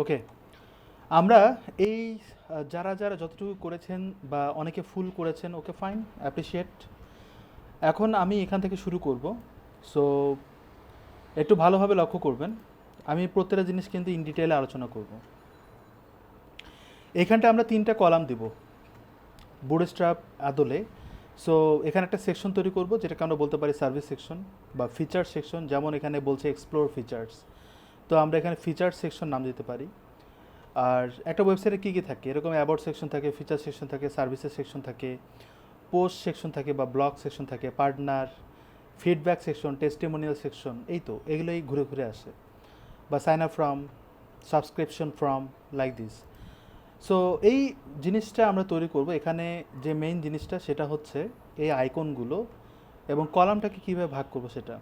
ওকে, আমরা এই যারা যারা যতটুকু করেছেন বা অনেকে ফুল করেছেন, ওকে ফাইন, অ্যাপ্রিসিয়েট। এখন আমি এখান থেকে শুরু করব। সো একটু ভালোভাবে লক্ষ্য করবেন, আমি প্রত্যেকটা জিনিস কিন্তু ইন ডিটেইলে আলোচনা করব। এখানটা আমরা তিনটা কলাম দিব বুটস্ট্র্যাপ আদলে। সো এখানে একটা সেকশন তৈরি করব, যেটাকে আমরা বলতে পারি সার্ভিস সেকশন বা ফিচার সেকশন। যেমন এখানে বলছে এক্সপ্লোর ফিচার্স, তো আমরা এখানে ফিচার সেকশন নাম দিতে পারি। আর একটা ওয়েবসাইটে কী কী থাকে, এরকম অ্যাবাউট সেকশন থাকে, ফিচার সেকশন থাকে, সার্ভিসের সেকশন থাকে, পোস্ট সেকশন থাকে বা ব্লগ সেকশন থাকে, partner, feedback section, testimonial section, এই তো এগুলোই ঘুরে ঘুরে আসে, বা sign up form, subscription form, like this. So এই জিনিসটা আমরা তৈরি করব। এখানে যে মেইন জিনিসটা সেটা হচ্ছে এই আইকনগুলো, এবং কলামটাকে কীভাবে ভাগ করব সেটা।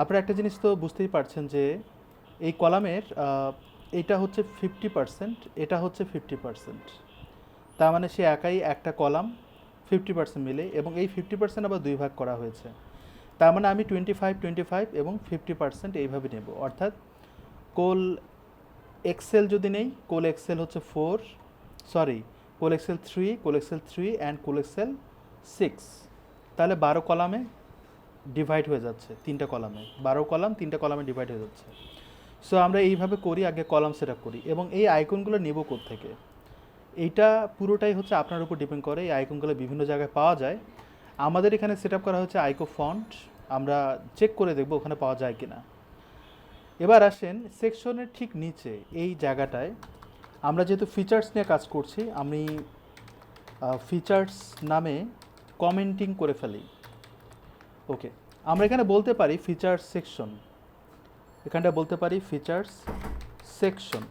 আপনারা একটা জিনিস তো বুঝতেই পারছেন যে এই কলামের এটা হচ্ছে 50%, এটা হচ্ছে 50%। তার মানে সে একাই একটা কলাম 50% মিলে, এবং এই 50% আবার দুই ভাগ করা হয়েছে। তার মানে আমি 25 এবং 50% এইভাবে নেব। অর্থাৎ কোল এক্সেল যদি নেই, কোল এক্সেল হচ্ছে 4, sorry, col xl 3, col xl 3 and col xl 6, তাহলে 12 কলামে ডিভাইড হয়ে যাচ্ছে, তিনটা কলামে 12 কলাম, তিনটা কলামে ডিভাইড হয়ে যাচ্ছে। সো আমরা এইভাবে করি, আগে কলাম সেট আপ করি। এবং এই আইকনগুলো নেব থেকে, এইটা পুরোটাই হচ্ছে আপনার উপর ডিপেন্ড করে। এই আইকনগুলো বিভিন্ন জায়গায় পাওয়া যায়। আমাদের এখানে সেট আপ করা হচ্ছে আইকো ফন্ট, আমরা চেক করে দেখব ওখানে পাওয়া যায় কিনা। এবার আসেন সেকশনের ঠিক নিচে এই জায়গাটায়, আমরা যেহেতু ফিচার্স নিয়ে কাজ করছি, আমি ফিচার্স নামে কমেন্টিং করে ফেলি। ওকে, আমরা এখানে বলতে পারি ফিচার্স সেকশন, এখানটা বলতে পারি ফিচার্স সেকশন।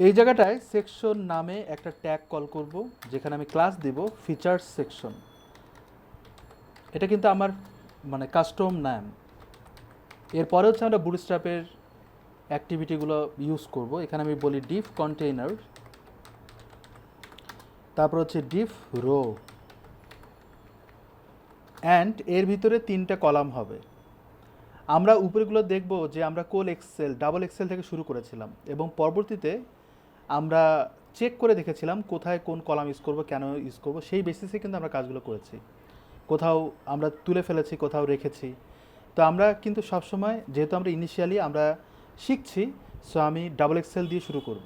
এই জায়গাটায় সেকশন নামে একটা ট্যাগ কল করব, যেখানে আমি ক্লাস দিব ফিচার্স সেকশন। এটা কিন্তু আমার মানে কাস্টম নাম। এরপরে হচ্ছে আমরা বুটস্ট্র্যাপের অ্যাক্টিভিটিগুলো ইউজ করব। এখানে আমি বলি ডিফ কন্টেইনার, তারপর হচ্ছে ডিফ রো, অ্যান্ড এর ভিতরে তিনটা কলাম হবে। আমরা উপরেগুলো দেখব যে আমরা কোল এক্সেল, ডাবল এক্সেল থেকে শুরু করেছিলাম, এবং পরবর্তীতে আমরা চেক করে দেখেছিলাম কোথায় কোন কলাম ইউজ করব, কেন ইউজ করব, সেই বেসিসে কিন্তু আমরা কাজগুলো করেছি। কোথাও আমরা তুলে ফেলেছি, কোথাও রেখেছি। তো আমরা কিন্তু সবসময়, যেহেতু আমরা ইনিশিয়ালি আমরা শিখছি, সো আমি ডাবল এক্সেল দিয়ে শুরু করব।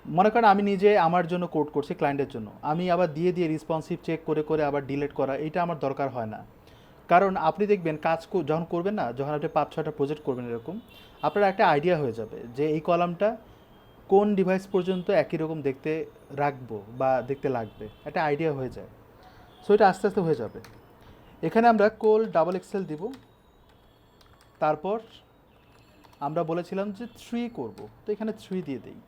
মনে করেন আমি নিজে আমার জন্য কোড করছি ক্লায়েন্টের জন্য, আমি আবার দিয়ে দিয়ে রেসপন্সিভ চেক করে করে আবার ডিলিট করা, এটা আমার দরকার হয় না। কারণ আপনি দেখবেন কাজ যখন করবেন না, যখন আপনি 5-6টা প্রজেক্ট করবেন এরকম, আপনার একটা আইডিয়া হয়ে যাবে যে এই কলামটা কোন ডিভাইস পর্যন্ত একই রকম দেখতে রাখবো বা দেখতে লাগবে, একটা আইডিয়া হয়ে যায়। সো এটা আস্তে আস্তে হয়ে যাবে। এখানে আমরা কোল ডাবল এক্সেল দিব, তারপর আমরা বলেছিলাম যে 3 করব, তো এখানে 3 দিয়ে দিই।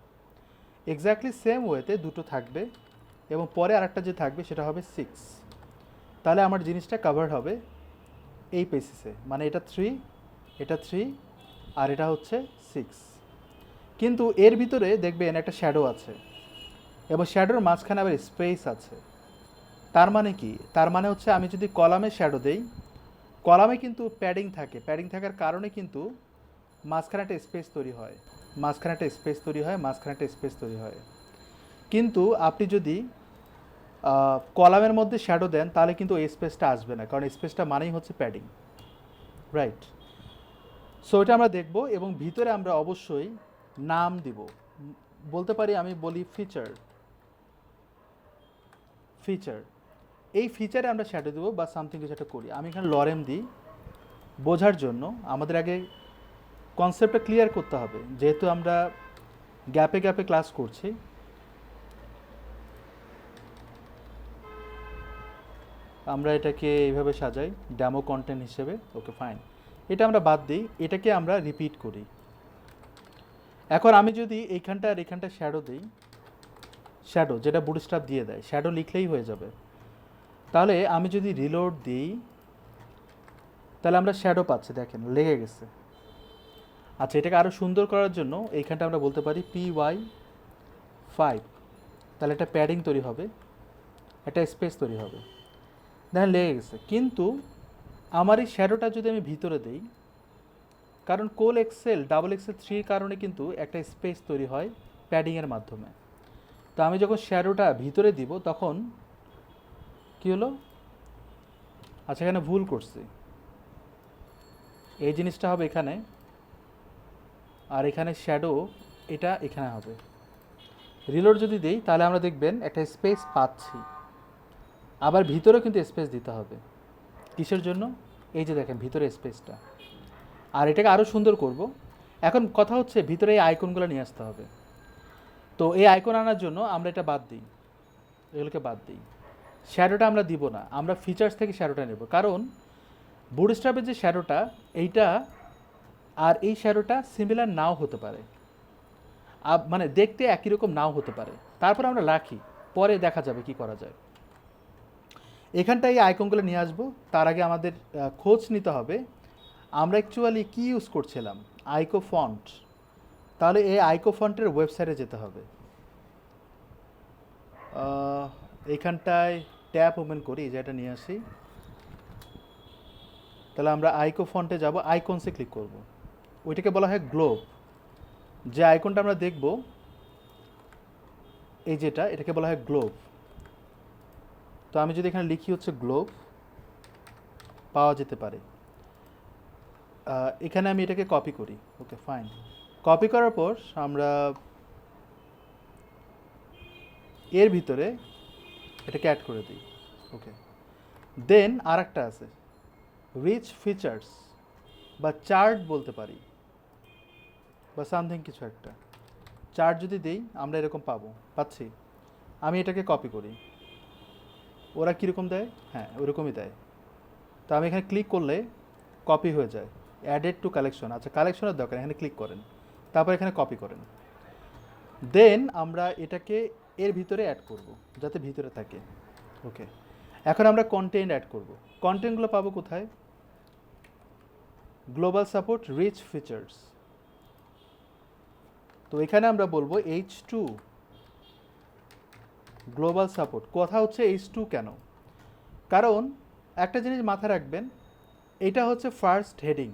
এক্স্যাক্টলি সেম ওয়েতে দুটো থাকবে, এবং পরে আরেকটা যে থাকবে সেটা হবে 6। তাহলে আমার জিনিসটা কভার হবে এই বেসিসে, মানে এটা 3, এটা 3, আর এটা হচ্ছে 6। কিন্তু এর ভিতরে দেখবেন একটা শ্যাডো আছে, এবং শ্যাডোর মাঝখানে আবার স্পেস আছে। তার মানে কি? তার মানে হচ্ছে আমি যদি কলামে শ্যাডো দেই, কলামে কিন্তু প্যাডিং থাকে, প্যাডিং থাকার কারণে কিন্তু মাঝখানে একটা স্পেস তৈরি হয়, মাঝখানে একটা স্পেস তৈরি হয়, মাঝখানে একটা স্পেস তৈরি হয়। কিন্তু আপনি যদি কলামের মধ্যে শ্যাডো দেন, তাহলে কিন্তু এই স্পেসটা আসবে না, কারণ স্পেসটা মানেই হচ্ছে প্যাডিং, রাইট? সো এটা আমরা দেখব, এবং ভিতরে আমরা অবশ্যই নাম দিব। বলতে পারি, আমি বলি ফিচার, ফিচার, এই ফিচারে আমরা শ্যাডো দেবো বা সামথিং কিছু একটা করি। আমি এখানে লরেম দিই বোঝার জন্য। আমাদের আগে কনসেপ্টটা ক্লিয়ার করতে হবে, যেহেতু আমরা গ্যাপে গ্যাপে ক্লাস করছি। আমরা এটাকে এইভাবে সাজাই ডেমো কন্টেন্ট হিসেবে, ওকে ফাইন। এটা আমরা বাদ দিই, এটাকে আমরা রিপিট করি। এখন আমি যদি এইখানটা আর এখানটা শ্যাডো দিই, শ্যাডো যেটা বুটস্ট্র্যাপ দিয়ে দেয়, শ্যাডো লিখলেই হয়ে যাবে। তাহলে আমি যদি রিলোড দিই, তাহলে আমরা শ্যাডো পাচ্ছি, দেখেন লেগে গেছে। আচ্ছা, এটাকে আরও সুন্দর করার জন্য এইখানটা আমরা বলতে পারি PY5, তাহলে একটা প্যাডিং তৈরি হবে, একটা স্পেস তৈরি হবে, দেখেন লেগে গেছে। কিন্তু আমার এই শ্যাডোটা যদি আমি ভিতরে দিই, কারণ কোল এক্সেল ডাবল এক্সেল 3 কারণে কিন্তু একটা স্পেস তৈরি হয় প্যাডিংয়ের মাধ্যমে। তো আমি যখন শ্যাডোটা ভিতরে দিব তখন কী হলো, আচ্ছা এখানে ভুল করছি, এই জিনিসটা হবে এখানে, আর এখানে শ্যাডো এটা এখানে হবে। রিলোড যদি দিই তাহলে আমরা দেখবেন একটা স্পেস পাচ্ছি, আবার ভিতরেও কিন্তু স্পেস দিতে হবে। কিসের জন্য? এই যে দেখেন ভিতরে স্পেসটা, আর এটাকে আরও সুন্দর করব। এখন কথা হচ্ছে ভিতরে এই আইকনগুলো নিয়ে আসতে হবে। তো এই আইকন আনার জন্য আমরা এটা বাদ দিই, এগুলোকে বাদ দিই। শ্যাডোটা আমরা দিব না, আমরা ফিচার্স থেকে শ্যাডোটা নেব, কারণ বুটস্ট্র্যাপের যে শ্যাডোটা এইটা আর এই শ্যাডোটা সিমিলার নাও হতে পারে, মানে দেখতে একই রকম নাও হতে পারে। তারপর আমরা রাখি, পরে দেখা যাবে কি করা যায়। এখানটায় এই আইকনগুলো নিয়ে আসবো, তার আগে আমাদের খোঁজ নিতে হবে আমরা অ্যাকচুয়ালি কী ইউজ করছিলাম, আইকো ফন্ট। তাহলে এই আইকো ফন্টের ওয়েবসাইটে যেতে হবে। এইখানটায় ট্যাব ওপেন করি, যেটা নিয়ে আসি। তাহলে আমরা আইকো ফন্টে যাব, আইকনসে ক্লিক করব। ওইটাকে বলা হয় গ্লোব। যে আইকনটা আমরা দেখব এই যেটা, এটাকে বলা হয় গ্লোব। তো আমি যদি এখানে লিখি হচ্ছে গ্লোব, পাওয়া যেতে পারে। এখানে আমি এটাকে কপি করি, ওকে ফাইন। কপি করার পর আমরা এর ভিতরে এটাকে অ্যাড করে দিই, ওকে। দেন আর একটা আছে রিচ ফিচার্স বা চার্ট বলতে পারি, বা সামথিং কিছু একটা। চার্ট যদি দিই আমরা এরকম পাচ্ছি। আমি এটাকে কপি করি, ওরা কীরকম দেয়, হ্যাঁ ওরকমই দেয়। তো আমি এখানে ক্লিক করলে কপি হয়ে যায়, অ্যাডেড টু কালেকশন। আচ্ছা কালেকশনের দরকার, এখানে ক্লিক করেন, তারপর এখানে কপি করেন। দেন আমরা এটাকে এর ভিতরে অ্যাড করব, যাতে ভিতরে থাকে, ওকে। এখন আমরা কন্টেন্ট অ্যাড করব। কন্টেন্টগুলো পাবো কোথায়? Global support rich features. তো এখানে আমরা বলবো H2 গ্লোবাল সাপোর্ট। কথা হচ্ছে H2 কেন? কারণ একটা জিনিস মাথায় রাখবেন, এটা হচ্ছে ফার্স্ট হেডিং,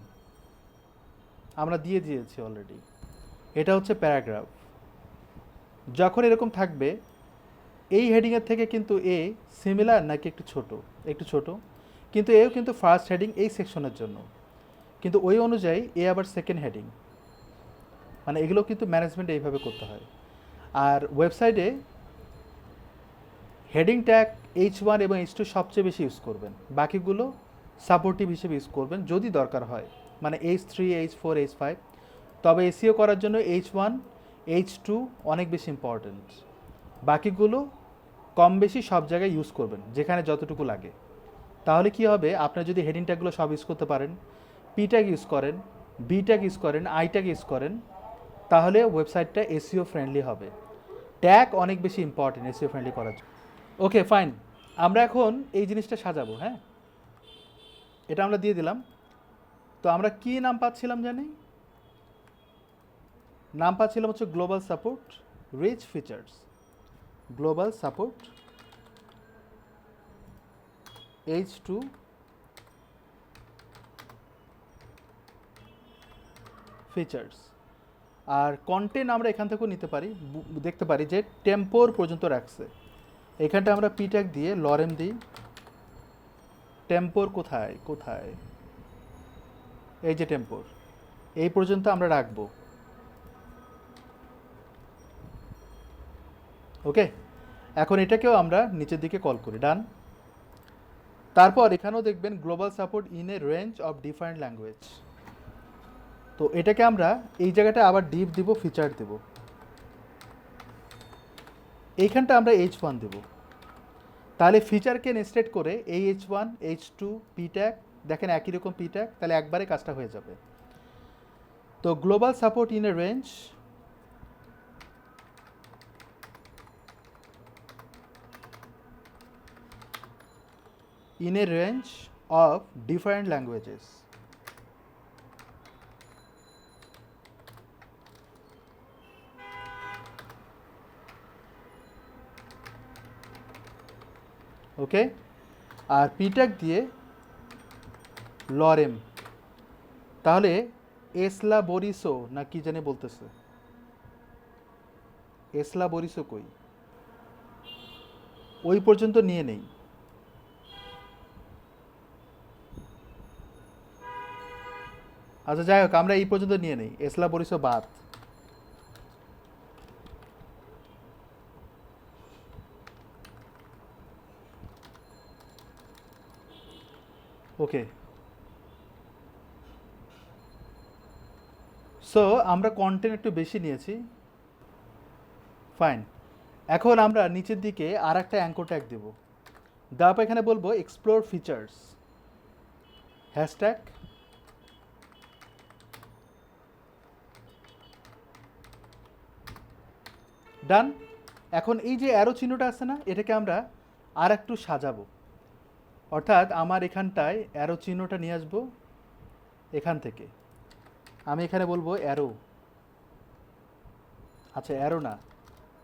আমরা দিয়েছি অলরেডি। এটা হচ্ছে প্যারাগ্রাফ। যখন এরকম থাকবে এই হেডিংয়ের থেকে কিন্তু এ সিমিলার নাকি একটু ছোট, কিন্তু এও কিন্তু ফার্স্ট হেডিং এই সেকশনের জন্য, কিন্তু ওই অনুযায়ী এ আবার সেকেন্ড হেডিং। মানে এগুলো কিন্তু ম্যানেজমেন্ট এইভাবে করতে হয়। আর ওয়েবসাইটে হেডিং ট্যাগ H1 এবং H2 সবচেয়ে বেশি ইউজ করবেন, বাকিগুলো সাপোর্টিভ হিসেবে ইউজ করবেন যদি দরকার হয়, মানে H3, H4, H5। তবে এসিও করার জন্য H1, H2 অনেক বেশি ইম্পর্ট্যান্ট, বাকিগুলো কম বেশি সব জায়গায় ইউজ করবেন যেখানে যতটুকু লাগে। তাহলে কি হবে, আপনার যদি হেডিং ট্যাগগুলো সব ইউজ করতে পারেন, পি ট্যাগ ইউজ করেন, বি ট্যাগ ইউজ করেন, আই ট্যাগ ইউজ করেন, তাহলে ওয়েবসাইটটা এসিও ফ্রেন্ডলি হবে। ট্যাগ অনেক বেশি ইম্পর্টেন্ট এসিও ফ্রেন্ডলি করার জন্য। ওকে ফাইন, আমরা এখন এই জিনিসটা সাজাবো। হ্যাঁ, এটা আমরা দিয়ে দিলাম। তো আমরা কি নাম পাচ্ছিলাম জানি? নাম পাচ্ছিলাম হচ্ছে global support rich features. Global support H2 features. আর কন্টেন্ট আমরা এখান থেকেও নিতে পারি, দেখতে পারি যে টেম্পোর পর্যন্ত রাখছে। এখানটা আমরা পি ট্যাগ দিয়ে লরেম দিই। টেম্পোর কোথায়, এই যে টেম্পোর, এই পর্যন্ত আমরা রাখবো, ওকে। এখন এটাকেও আমরা নিচের দিকে কল করি, ডান। তারপর এখানেও দেখবেন global support in a range of different language. তো এটাকে আমরা এই জায়গাটা আবার ডিপ দিব, ফিচার দেব। এইখানটা আমরা H1 দেব। তাহলে ফিচারকে নেস্টেড করে এই H1, H2, পি ট্যাগ, দেখেন একই রকম পি ট্যাগ, তাহলে একবারে কাজটা হয়ে যাবে। তো global support in a range of different languages. Okay, আর পি ট্যাগ দিয়ে লরেম। তাহলে এসলা বরিসো না কি জানি বলতেছে, এসলা বরিসো কই, ওই পর্যন্ত নিয়ে নেই। আচ্ছা যাই হোক, আমরা এই পর্যন্ত নিয়ে নেই, এসলা বরিসো বাদ। ওকে, সো আমরা কন্টেন্ট একটু বেশি নিয়েছি, ফাইন। এখন আমরা নিচের দিকে আর একটা অ্যাঙ্কর ট্যাগ দেবো, দেওয়ার পর এখানে বলবো এক্সপ্লোর ফিচার্স, হ্যাশট্যাগ ডান। এখন এই যে অ্যারো চিহ্নটা আছে না, এটাকে আমরা আর একটু সাজাবো, অর্থাৎ আমার এখানটায় অ্যারো চিহ্নটা নিয়ে আসবো এখান থেকে, আমি এখানে বলবো অ্যারো, আচ্ছা অ্যারো না,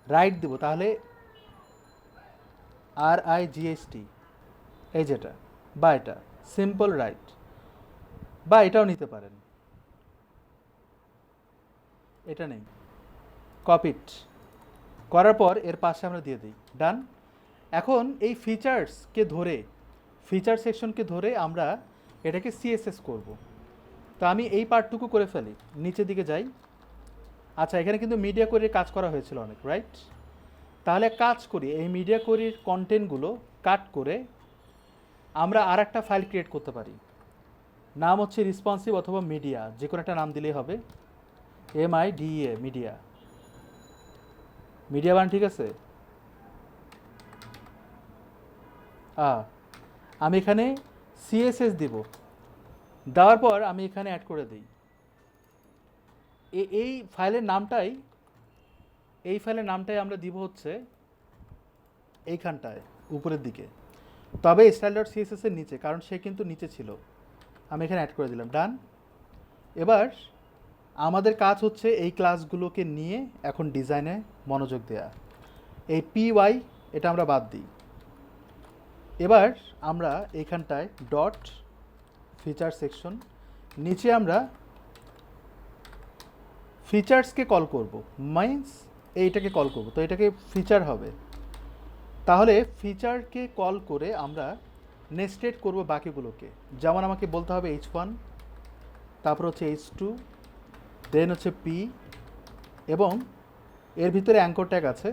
রাইট দেবো, তাহলে RIGHT, এই যেটা, বা এটা সিম্পল রাইট, বা এটাও নিতে পারেন, এটা নেই, কপিট করার পর এর পাশে আমরা দিয়ে দিই, ডান। এখন এই ফিচার্সকে ধরে, ফিচার সেকশনকে ধরে আমরা এটাকে CSS করব। তো আমি এই পার্টটুকু করে ফেলি, নিচের দিকে যাই। আচ্ছা এখানে কিন্তু মিডিয়া কোরির কাজ করা হয়েছিল অনেক, রাইট? তাহলে কাজ করি, এই মিডিয়া কোরির কন্টেন্টগুলো কাট করে আমরা আর একটা ফাইল ক্রিয়েট করতে পারি, নাম হচ্ছে রেসপন্সিভ অথবা মিডিয়া, যে কোনো একটা নাম দিলেই হবে, MIDEA, মিডিয়া, মিডিয়া বান, ঠিক আছে। আমি এখানে CSS দিব, দেওয়ার পর আমি এখানে অ্যাড করে দিই এই ফাইলের নামটাই, এই ফাইলের নামটাই আমরা দিব হচ্ছে এইখানটায় উপরের দিকে, তবে style.css এর নিচে, কারণ সে কিন্তু নিচে ছিল। আমি এখানে অ্যাড করে দিলাম, ডান। এবার আমাদের কাজ হচ্ছে এই ক্লাসগুলোকে নিয়ে এখন ডিজাইনে মনোযোগ দেয়া। এই PY এটা আমরা বাদ দিই। এবার আমরা এইখানটায় ডট ফিচার সেকশন, নিচে আমরা ফিচার্সকে কল করব, মাইন্স এইটাকে কল করব, তো এটাকে ফিচার হবে। তাহলে ফিচারকে কল করে আমরা নেস্টেড করব বাকিগুলোকে, যেমন আমাকে বলতে হবে H1, তারপর হচ্ছে H2, দেন হচ্ছে P, এবং এর ভিতরে অ্যাঙ্কর ট্যাগ আছে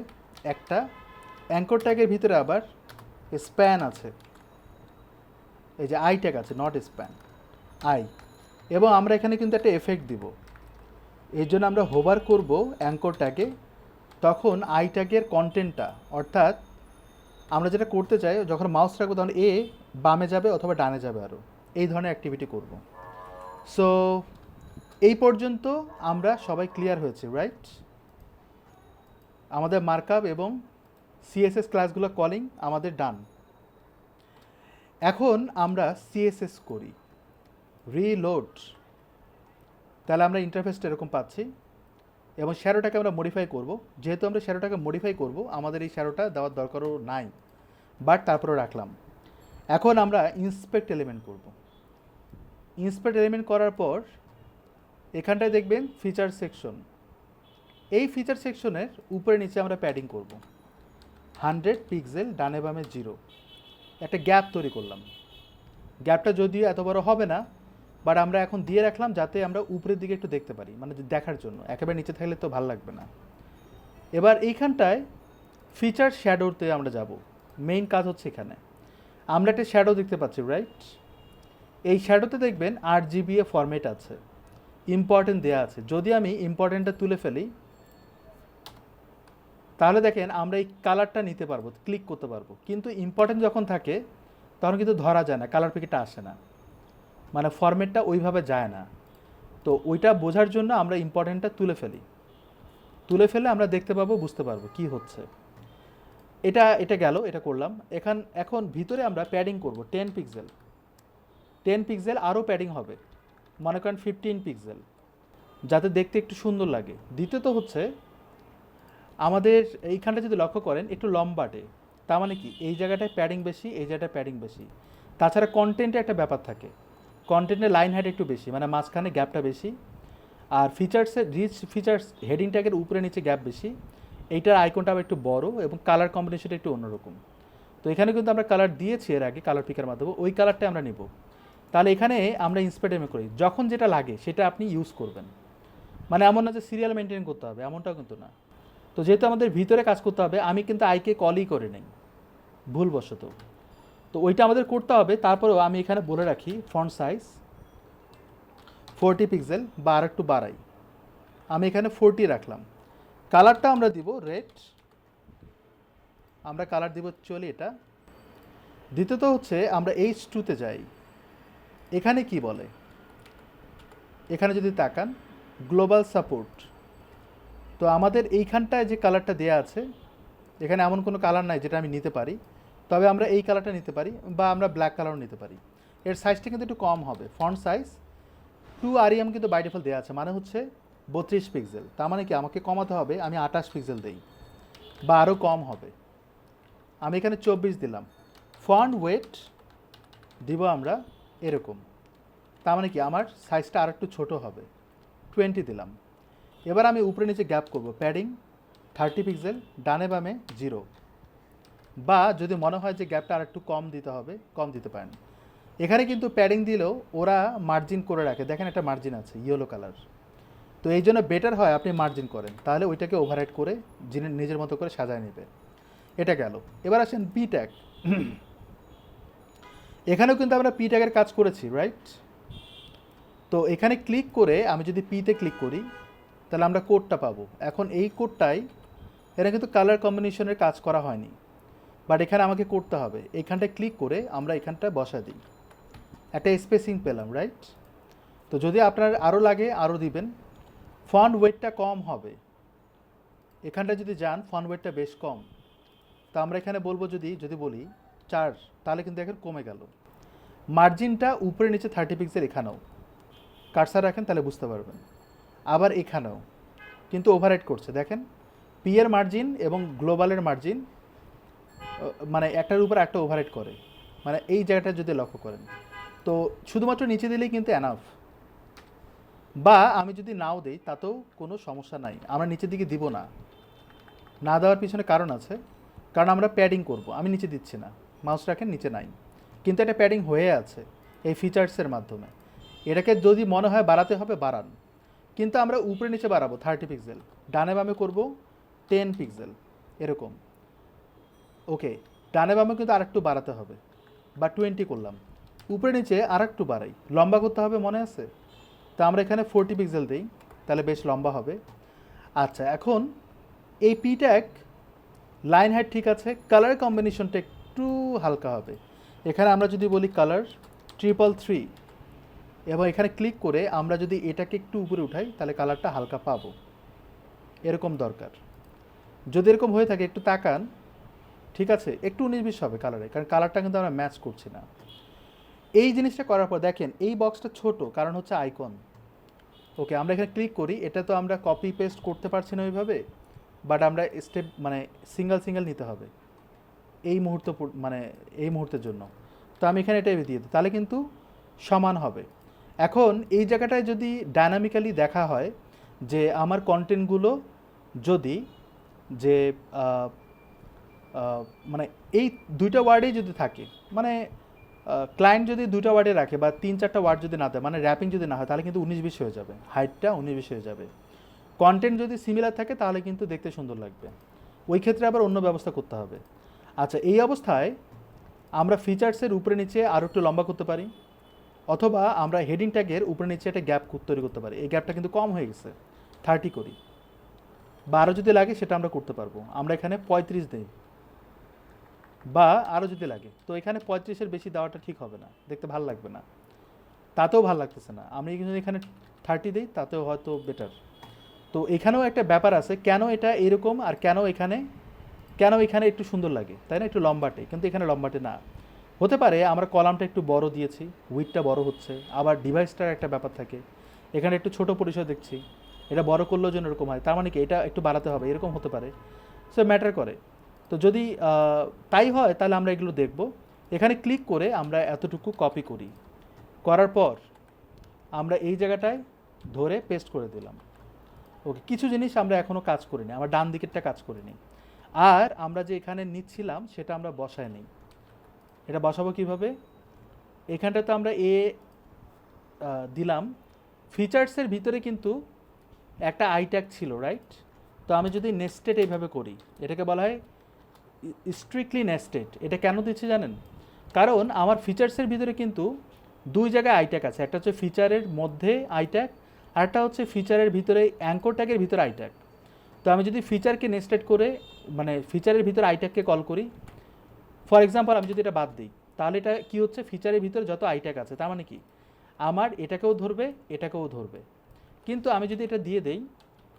একটা, অ্যাঙ্কর ট্যাগের ভিতরে আবার স্প্যান আছে, এই যে আই ট্যাগ আছে, নট স্প্যান, আই। এবং আমরা এখানে কিন্তু একটা এফেক্ট দিব, এর জন্য আমরা হোভার করব অ্যাঙ্কর ট্যাগে, তখন আই ট্যাগের কন্টেন্টটা, অর্থাৎ আমরা যেটা করতে চাই, যখন মাউস রাখবো তখন এ বামে যাবে অথবা ডানে যাবে, আরও এই ধরনের অ্যাক্টিভিটি করব। সো এই পর্যন্ত আমরা সবাই ক্লিয়ার হয়েছে, রাইট? আমাদের মার্কআপ এবং CSS ক্লাসগুলো কলিং আমাদের ডান। এখন আমরা CSS করি, রিলোড, তাহলে আমরা ইন্টারফেসটা এরকম পাচ্ছি, এবং শ্যাডোটাকে আমরা মডিফাই করব। যেহেতু আমরা শ্যাডোটাকে মডিফাই করব, আমাদের এই শ্যাডোটা দেওয়ার দরকারও নাই, বাট তারপরেও রাখলাম। এখন আমরা ইন্সপেক্ট এলিমেন্ট করব। ইন্সপেক্ট এলিমেন্ট করার পর এখানটায় দেখবেন ফিচার সেকশন, এই ফিচার সেকশনের উপরে নিচে আমরা প্যাডিং করব 100 পিক্সেল, ডানে বামে 0, একটা গ্যাপ তৈরি করলাম। গ্যাপটা যদিও এত বড় হবে না, বাট আমরা এখন দিয়ে রাখলাম যাতে আমরা উপরের দিকে একটু দেখতে পারি, মানে দেখার জন্য, একেবারে নিচে থাকলে তো ভালো লাগবে না। এবার এইখানটায় ফিচার শ্যাডোতে আমরা যাব, মেইন কাজ হচ্ছে এখানে আমরা একটা শ্যাডো দেখতে পাচ্ছি, রাইট? এই শ্যাডোতে দেখবেন RGBA ফরম্যাট আছে, ইম্পর্টেন্ট দেয়া আছে। যদি আমি ইম্পর্টেন্টটা তুলে ফেলি, তাহলে দেখেন আমরা এই কালারটা নিতে পারবো, ক্লিক করতে পারবো, কিন্তু ইম্পর্টেন্ট যখন থাকে তখন কিন্তু ধরা যায় না, কালার প্যাকেটটা আসে না, মানে ফরম্যাটটা ওইভাবে যায় না। তো ওইটা বোঝার জন্য আমরা ইম্পর্টেন্টটা তুলে ফেলি, তুলে ফেলে আমরা দেখতে পাবো, বুঝতে পারবো কি হচ্ছে। এটা গেল, এটা করলাম। এখন ভিতরে আমরা প্যাডিং করব 10 পিক্সেল, 10 পিক্সেল আরও প্যাডিং হবে, মনে করেন 15 পিক্সেল, যাতে দেখতে একটু সুন্দর লাগে। দ্বিতীয়ত হচ্ছে আমাদের এইখানটা যদি লক্ষ্য করেন একটু লম্বাটে, তার মানে কি এই জায়গাটায় প্যাডিং বেশি, এই জায়গাটায় প্যাডিং বেশি। তাছাড়া কন্টেন্টে একটা ব্যাপার থাকে, কন্টেন্টের লাইন হাইট একটু বেশি, মানে মাঝখানে গ্যাপটা বেশি, আর ফিচার্সের রিচ ফিচার্স হেডিং ট্যাগের উপরে নিচে গ্যাপ বেশি, এইটার আইকনটা আবার একটু বড় এবং কালার কম্বিনেশনটা একটু অন্যরকম। তো এখানে কিন্তু আমরা কালার দিয়েছি এর আগে কালার পিকার মাধ্যমে, ওই কালারটা আমরা নেব। তাহলে এখানে আমরা ইন্সপেক্টর করি, যখন যেটা লাগে সেটা আপনি ইউজ করবেন। মানে এমন না যে সিরিয়াল মেনটেন করতে হবে, এমনটাও কিন্তু না। তো যেহেতু আমাদের ভিতরে কাজ করতে হবে, আমি কিন্তু আইকে কলই করে নেই ভুলবশত, তো ওইটা আমাদের করতে হবে। তারপরেও আমি এখানে বলে রাখি ফন্ট সাইজ 40 পিক্সেল বা আর একটু বাড়াই, আমি এখানে 40 রাখলাম। কালারটা আমরা দিব রেড, আমরা কালার দিব চলি এটা। দ্বিতীয়ত হচ্ছে আমরা H2-তে যাই, এখানে কি বলে, এখানে যদি তাকান গ্লোবাল সাপোর্ট, তো আমাদের এইখানটায় যে কালারটা দেয়া আছে, এখানে এমন কোনো কালার নাই যেটা আমি নিতে পারি, তবে আমরা এই কালারটা নিতে পারি বা আমরা ব্ল্যাক কালারও নিতে পারি। এর সাইজটা কিন্তু একটু কম হবে, ফন্ট সাইজ 2 REM কিন্তু বাই ডিফল্ট দেওয়া আছে, মানে হচ্ছে 32 পিক্সেল। তার মানে কি আমাকে কমাতে হবে, আমি 28 পিক্সেল দেই বা আরও কম হবে, আমি এখানে 24 দিলাম। ফন্ট ওয়েট দিব আমরা এরকম, তার মানে কি আমার সাইজটা আর একটু ছোটো হবে, 20 দিলাম। এবার আমি উপরে নিচে গ্যাপ করব, প্যাডিং 30 পিক্সেল, ডানে বামে 0, বা যদি মনে হয় যে গ্যাপটা আর একটু কম দিতে হবে কম দিতে পারেন। এখানে কিন্তু প্যাডিং দিলেও ওরা মার্জিন করে রাখে, দেখেন একটা মার্জিন আছে ইয়েলো কালার, তো এই জন্য বেটার হয় আপনি মার্জিন করেন, তাহলে ওইটাকে ওভাররাইড করে নিজের মতো করে সাজায় নেবে। এটা গেল। এবার আসেন পি ট্যাগ, এখানেও কিন্তু আমরা পি ট্যাগের কাজ করেছি, রাইট? তো এখানে ক্লিক করে আমি যদি পিতে ক্লিক করি তাহলে আমরা কোডটা পাবো। এখন এই কোডটাই, এটা কিন্তু কালার কম্বিনেশনের কাজ করা হয়নি, বাট এখানে আমাকে করতে হবে। এইখানটায় ক্লিক করে আমরা এখানটায় বসা দিই, একটা স্পেসিং পেলাম, রাইট? তো যদি আপনার আরও লাগে আরও দিবেন। ফন্ট ওয়েটটা কম হবে, এখানটা যদি যান ফন্ট ওয়েটটা বেশ কম, তো আমরা এখানে বলবো যদি বলি 4, তাহলে কিন্তু এখন কমে গেল। মার্জিনটা উপরে নিচে 30 পিক্সেল, এখানেও কার্সার রাখেন তাহলে বুঝতে পারবেন। আবার এখানেও কিন্তু ওভাররাইড করছে, দেখেন পি এর মার্জিন এবং গ্লোবালের মার্জিন মানে একটার উপর একটা ওভাররাইড করে, মানে এই জায়গাটা যদি লক্ষ্য করেন। তো শুধুমাত্র নিচে দিলেই কিন্তু এনাফ, বা আমি যদি নাও দেই তাতেও কোনো সমস্যা নাই, আমরা নিচের দিকে দিব না। না দেওয়ার পিছনে কারণ আছে, কারণ আমরা প্যাডিং করব, আমি নিচে দিচ্ছি না, মাউস রাখেন নিচে নাই, কিন্তু এটা প্যাডিং হয়ে আছে এই ফিচার্সের মাধ্যমে। এটাকে যদি মনে হয় বাড়াতে হবে বাড়ান, কিন্তু আমরা উপরে নিচে বাড়াবো 30 পিক্সেল, ডানে বামে করব 10 পিক্সেল এরকম। ওকে, ডানে বামে কিন্তু আরেকটু বাড়াতে হবে, বা 20 করলাম, উপরে নিচে আরেকটু বাড়াই, লম্বা করতে হবে মনে আছে, তো আমরা এখানে 40 পিক্সেল দিই, তাহলে বেশ লম্বা হবে। আচ্ছা, এখন এই পি ট্যাগ লাইন হাইট ঠিক আছে, কালার কম্বিনেশনটা একটু হালকা হবে। এখানে আমরা যদি বলি কালার 333 এবং এখানে ক্লিক করে আমরা যদি এটাকে একটু উপরে উঠাই তাহলে কালারটা হালকা পাবো, এরকম দরকার। যদি এরকম হয়ে থাকে একটু তাকান, ঠিক আছে, একটু 19-20 হবে কালারে, কারণ কালারটা কিন্তু আমরা ম্যাচ করছি না। এই জিনিসটা করার পর দেখেন এই বক্সটা ছোট, কারণ হচ্ছে আইকন। ওকে, আমরা এখানে ক্লিক করি, এটা তো আমরা কপি পেস্ট করতে পারছি না ওইভাবে, বাট আমরা স্টেপ মানে সিঙ্গেল নিতে হবে এই মুহূর্ত, মানে এই মুহূর্তের জন্য। তো আমি এখানে এটা দিয়ে দিই, তাহলে কিন্তু সমান হবে। এখন এই জায়গাটায় যদি ডায়নামিক্যালি দেখা হয় যে আমার কন্টেন্টগুলো যদি যে মানে এই দুইটা ওয়ার্ডেই যদি থাকে, মানে ক্লায়েন্ট যদি দুইটা ওয়ার্ডে রাখে বা 3-4টা ওয়ার্ড যদি না দেয়, মানে র্যাপিং যদি না হয়, তাহলে কিন্তু 19-20 হয়ে যাবে, হাইটটা 19-20 হয়ে যাবে। কন্টেন্ট যদি সিমিলার থাকে তাহলে কিন্তু দেখতে সুন্দর লাগবে, ওই ক্ষেত্রে আবার অন্য ব্যবস্থা করতে হবে। আচ্ছা, এই অবস্থায় আমরা ফিচার্সের উপরে নিচে আরও একটু লম্বা করতে পারি, অথবা আমরা হেডিং ট্যাগের উপরে নিচে একটা গ্যাপ তৈরি করতে পারি। এই গ্যাপটা কিন্তু কম হয়ে গেছে, 30 করি, বা আরও যদি লাগে সেটা আমরা করতে পারবো। আমরা এখানে 35 দিই, বা আরও যদি লাগে, তো এখানে 35-এর বেশি দেওয়াটা ঠিক হবে না, দেখতে ভালো লাগবে না, তাতেও ভালো লাগতেছে না। আমি কিন্তু এখানে 30 দিই, তাতেও হয়তো বেটার। তো এখানেও একটা ব্যাপার আছে, কেন এটা এরকম আর কেন এখানে একটু সুন্দর লাগে, তাই না, একটু লম্বাটে, কিন্তু এখানে লম্বাটে না। হতে পারে আমরা কলামটা একটু বড় দিয়েছি, উইডটা বড় হচ্ছে, আবার ডিভাইসটার একটা ব্যাপার থাকে, এখানে একটু ছোট পরিসর দেখছি, এটা বড় করলেও যেন এরকম হয়, তার মানে কি এটা একটু বাড়াতে হবে, এরকম হতে পারে, সো ম্যাটার করে। তো যদি তাই হয় তাহলে আমরা এগুলো দেখব। এখানে ক্লিক করে আমরা এতটুকু কপি করি, করার পর আমরা এই জায়গাটায় ধরে পেস্ট করে দিলাম। ওকে, কিছু জিনিস আমরা এখনও কাজ করিনি, আমার ডান দিকেরটা কাজ করিনি। আর আমরা যে এখানে নিচ্ছিলাম সেটা আমরা বসায় নিই। এটা বসাবো কিভাবে? এখানটাতে আমরা দিলাম। ফিচার্সের ভিতরে কিন্তু একটা আই ট্যাগ ছিল, রাইট? তো আমি যদি নেস্টেড এইভাবে করি, এটাকে বলা হয় স্ট্রিক্টলি নেস্টেড। এটা কেন দিচ্ছি জানেন? কারণ আমার ফিচার্সের ভিতরে কিন্তু দুই জায়গায় আই ট্যাগ আছে, একটা হচ্ছে ফিচারের মধ্যে আই ট্যাগ, আর একটা হচ্ছে ফিচারের ভিতরে অ্যাঙ্কর ট্যাগের ভিতরে আই ট্যাগ। তো আমি যদি ফিচারকে নেস্টেড করে, মানে ফিচারের ভিতরে আই ট্যাগকে কল করি, ফর এক্সাম্পল আমি যদি এটা বাদ দিই, তাহলে এটা কি হচ্ছে, ফিচারের ভিতরে যত আই ট্যাগ আছে তার মানে কি আমার এটাকেও ধরবে এটাকেও ধরবে। কিন্তু আমি যদি এটা দিয়ে দেই,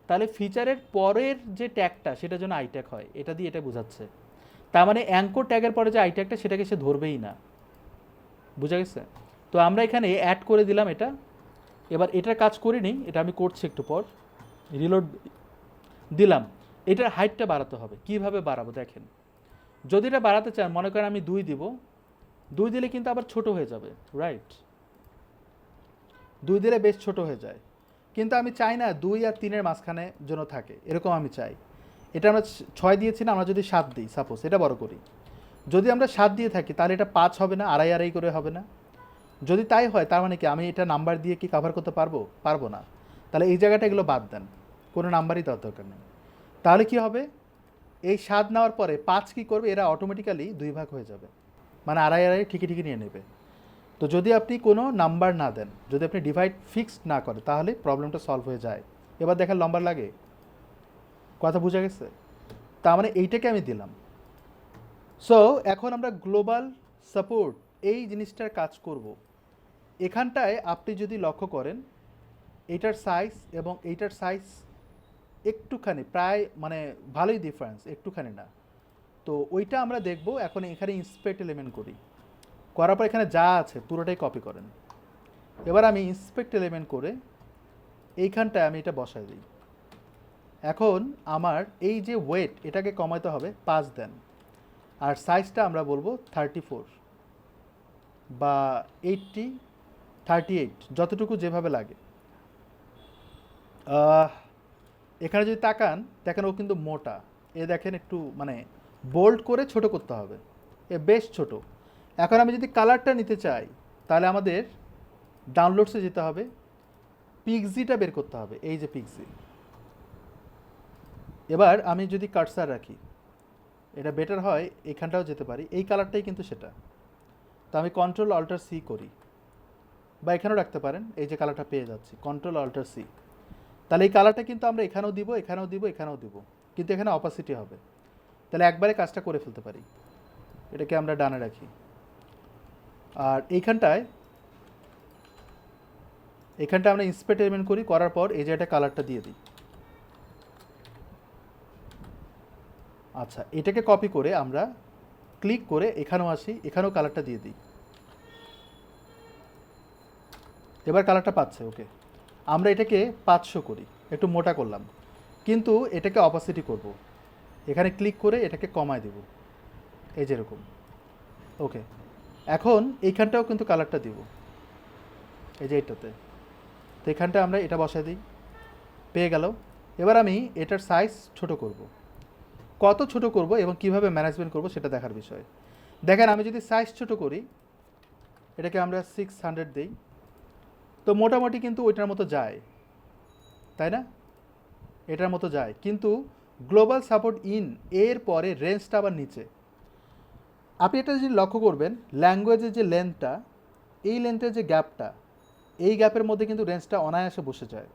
তাহলে ফিচারের পরের যে ট্যাগটা সেটা যেন আই ট্যাগ হয়, এটা দিয়ে এটা বোঝাচ্ছে। তার মানে অ্যাঙ্কর ট্যাগের পরে যে আই ট্যাগটা সেটাকে সে ধরবেই না। বুঝা গেছে? তো আমরা এখানে অ্যাড করে দিলাম এটা। এবার এটার কাজ করিনি, এটা আমি করছি একটু পর। রিলোড দিলাম। এটার হাইটটা বাড়াতে হবে। কিভাবে বাড়াবো দেখেন, যদি এটা বাড়াতে চান, মনে করেন আমি 2 দিব, 2 দিলে কিন্তু আবার ছোট হয়ে যাবে, রাইট? 2 দিলে বেশ ছোট হয়ে যায়, কিন্তু আমি চাই না 2 আর 3-এর মাঝখানে যেন থাকে, এরকম আমি চাই। এটা আমরা 6 দিয়েছি না, আমরা যদি 7 দিই, সাপোজ এটা বড় করি, যদি আমরা 7 দিয়ে থাকি তাহলে এটা 5 হবে না, আড়াই আড়াই করে হবে না? যদি তাই হয় তার মানে কি আমি এটা নাম্বার দিয়ে কি কভার করতে পারবো? পারবো না। তাহলে এই জায়গাটা এগুলো বাদ দেন, কোনো নাম্বারই দেওয়ার দরকার নেই। তাহলে কি হবে, এই 7 নেওয়ার পরে 5 কি করবে, এরা অটোমেটিক্যালি 2 ভাগ হয়ে যাবে, মানে আড়াই আড়াই ঠিকই ঠিকই নিয়ে নেবে। তো যদি আপনি কোনো নাম্বার না দেন, যদি আপনি ডিভাইড ফিক্সড না করেন, তাহলে প্রবলেমটা সলভ হয়ে যায়। এবার দেখেন লম্বার লাগে, কথা বোঝা গেছে? তার মানে এইটাকে আমি দিলাম। সো এখন আমরা গ্লোবাল সাপোর্ট এই জিনিসটার কাজ করব। এখানটায় আপনি যদি লক্ষ্য করেন, এইটার সাইজ এবং এইটার সাইজ একটুখানি, প্রায় মানে ভালোই ডিফারেন্স, একটুখানি না। তো ওইটা আমরা দেখব। এখন এখানে ইন্সপেক্ট এলিমেন্ট করি, করার পর এখানে যা আছে পুরোটাই কপি করেন। এবার আমি ইন্সপেক্ট এলিমেন্ট করে এইখানটায় আমি এটা বসাই দিই। এখন আমার এই যে ওয়েট, এটাকে কমাতে হবে 5 দেন, আর সাইজটা আমরা বলবো 34 বা 80, 38, যতটুকু যেভাবে লাগে। এখানে যদি তাকান, দেখেন ও কিন্তু মোটা, এ দেখেন একটু মানে বোল্ড করে ছোট করতে হবে, এ বেশ ছোট। এখন আমি যদি কালারটা নিতে চাই, তাহলে আমাদের ডাউনলোডসে যেতে হবে, পিক্সিটা বের করতে হবে, এই যে পিক্সি। এবার আমি যদি কার্সার রাখি, এটা বেটার হয়, এখানটাও যেতে পারি, এই কালারটাই কিন্তু সেটা। তো আমি কন্ট্রোল অল্টার সি করি, বা এখানেও রাখতে পারেন, এই যে কালারটা পেয়ে যাচ্ছি, কন্ট্রোল অল্টার সি। তাহলে এই কালারটা কিন্তু আমরা এখানেও দিব, এখানেও দিব, এখানেও দিব, কিন্তু এখানে অপাসিটি হবে। তাহলে একবারে কাজটা করে ফেলতে পারি। এটাকে আমরা ডানে রাখি, আর এইখানটায় আমরা ইন্সপেক্ট এলিমেন্ট করি, করার পর এই যে একটা কালারটা দিয়ে দিই। আচ্ছা, এটাকে কপি করে আমরা ক্লিক করে এখানেও আসি, এখানেও কালারটা দিয়ে দিই। এবার কালারটা পাচ্ছে, ওকে। আমরা এটাকে 500 করি, একটু মোটা করলাম, কিন্তু এটাকে অপাসিটি করব। এখানে ক্লিক করে এটাকে কমায় দেব, এই যেরকম, ওকে। এখন এইখানটাও কিন্তু কালারটা দিব, এই যে এইটাতে। তো এখানটা আমরা এটা বসাই দিই, পেয়ে গেল। এবার আমি এটার সাইজ ছোট করব, কত ছোট করব এবং কিভাবে ম্যানেজমেন্ট করব সেটা দেখার বিষয়। দেখেন আমি যদি সাইজ ছোট করি, এটাকে আমরা 600 দিই, তো মোটামুটি কিন্তু ওইটার মতো যায়, তাই না? এটার মতো যায়, কিন্তু গ্লোবাল সাপোর্ট ইন এর পরে রেঞ্জটা আবার নিচে। আপনি এটা যদি লক্ষ্য করবেন, ল্যাঙ্গুয়েজের যে লেন্থটা, এই লেন্থের যে গ্যাপটা, এই গ্যাপের মধ্যে কিন্তু রেঞ্জটা অনায়াসে বসে যায়।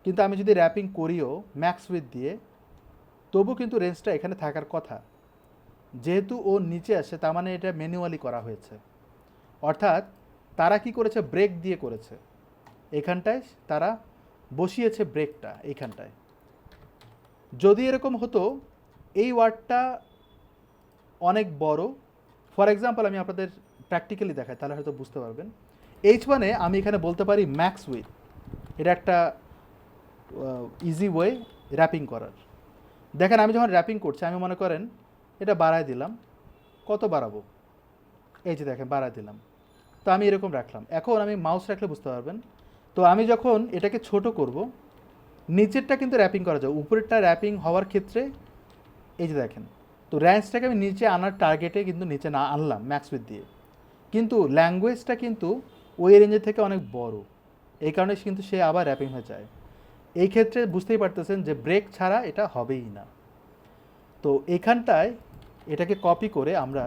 কিন্তু আমি যদি র্যাপিং করিও ম্যাক্স উইথ দিয়ে, তবু কিন্তু রেঞ্জটা এখানে থাকার কথা। যেহেতু ও নিচে আসে, তার মানে এটা ম্যানুয়ালি করা হয়েছে। অর্থাৎ তারা কি করেছে, ব্রেক দিয়ে করেছে। এখানটায় তারা বসিয়েছে ব্রেকটা এইখানটায়। যদি এরকম হতো, এই ওয়ার্ডটা অনেক বড়, ফর এক্সাম্পল আমি আপনাদের প্র্যাকটিক্যালি দেখাই, তাহলে হয়তো বুঝতে পারবেন। H1-এ আমি এখানে বলতে পারি ম্যাক্স উইথ, এটা একটা ইজি ওয়ে র্যাপিং করার। দেখেন আমি যখন র্যাপিং করছি, আমি মনে করেন এটা বাড়ায় দিলাম, কত বাড়াবো, এই যে দেখেন বাড়ায় দিলাম। তো আমি এরকম রাখলাম। এখন আমি মাউস রাখলে বুঝতে পারবেন, তো আমি যখন এটাকে ছোট করব, নিচেরটা কিন্তু র্যাপিং করা যায়, উপরেরটা র্যাপিং হওয়ার ক্ষেত্রে এই যে দেখেন, তো র্যাঞ্জটাকে আমি নিচে আনার টার্গেটে কিন্তু নিচে না আনলাম ম্যাক্স উইথ দিয়ে, কিন্তু ল্যাঙ্গুয়েজটা কিন্তু ওই রেঞ্জের থেকে অনেক বড়, এই কারণে কিন্তু সে আবার র্যাপিং হয়ে যায়। এই ক্ষেত্রে বুঝতেই পারতেছেন যে ব্রেক ছাড়া এটা হবেই না। তো এখানটায় এটাকে কপি করে আমরা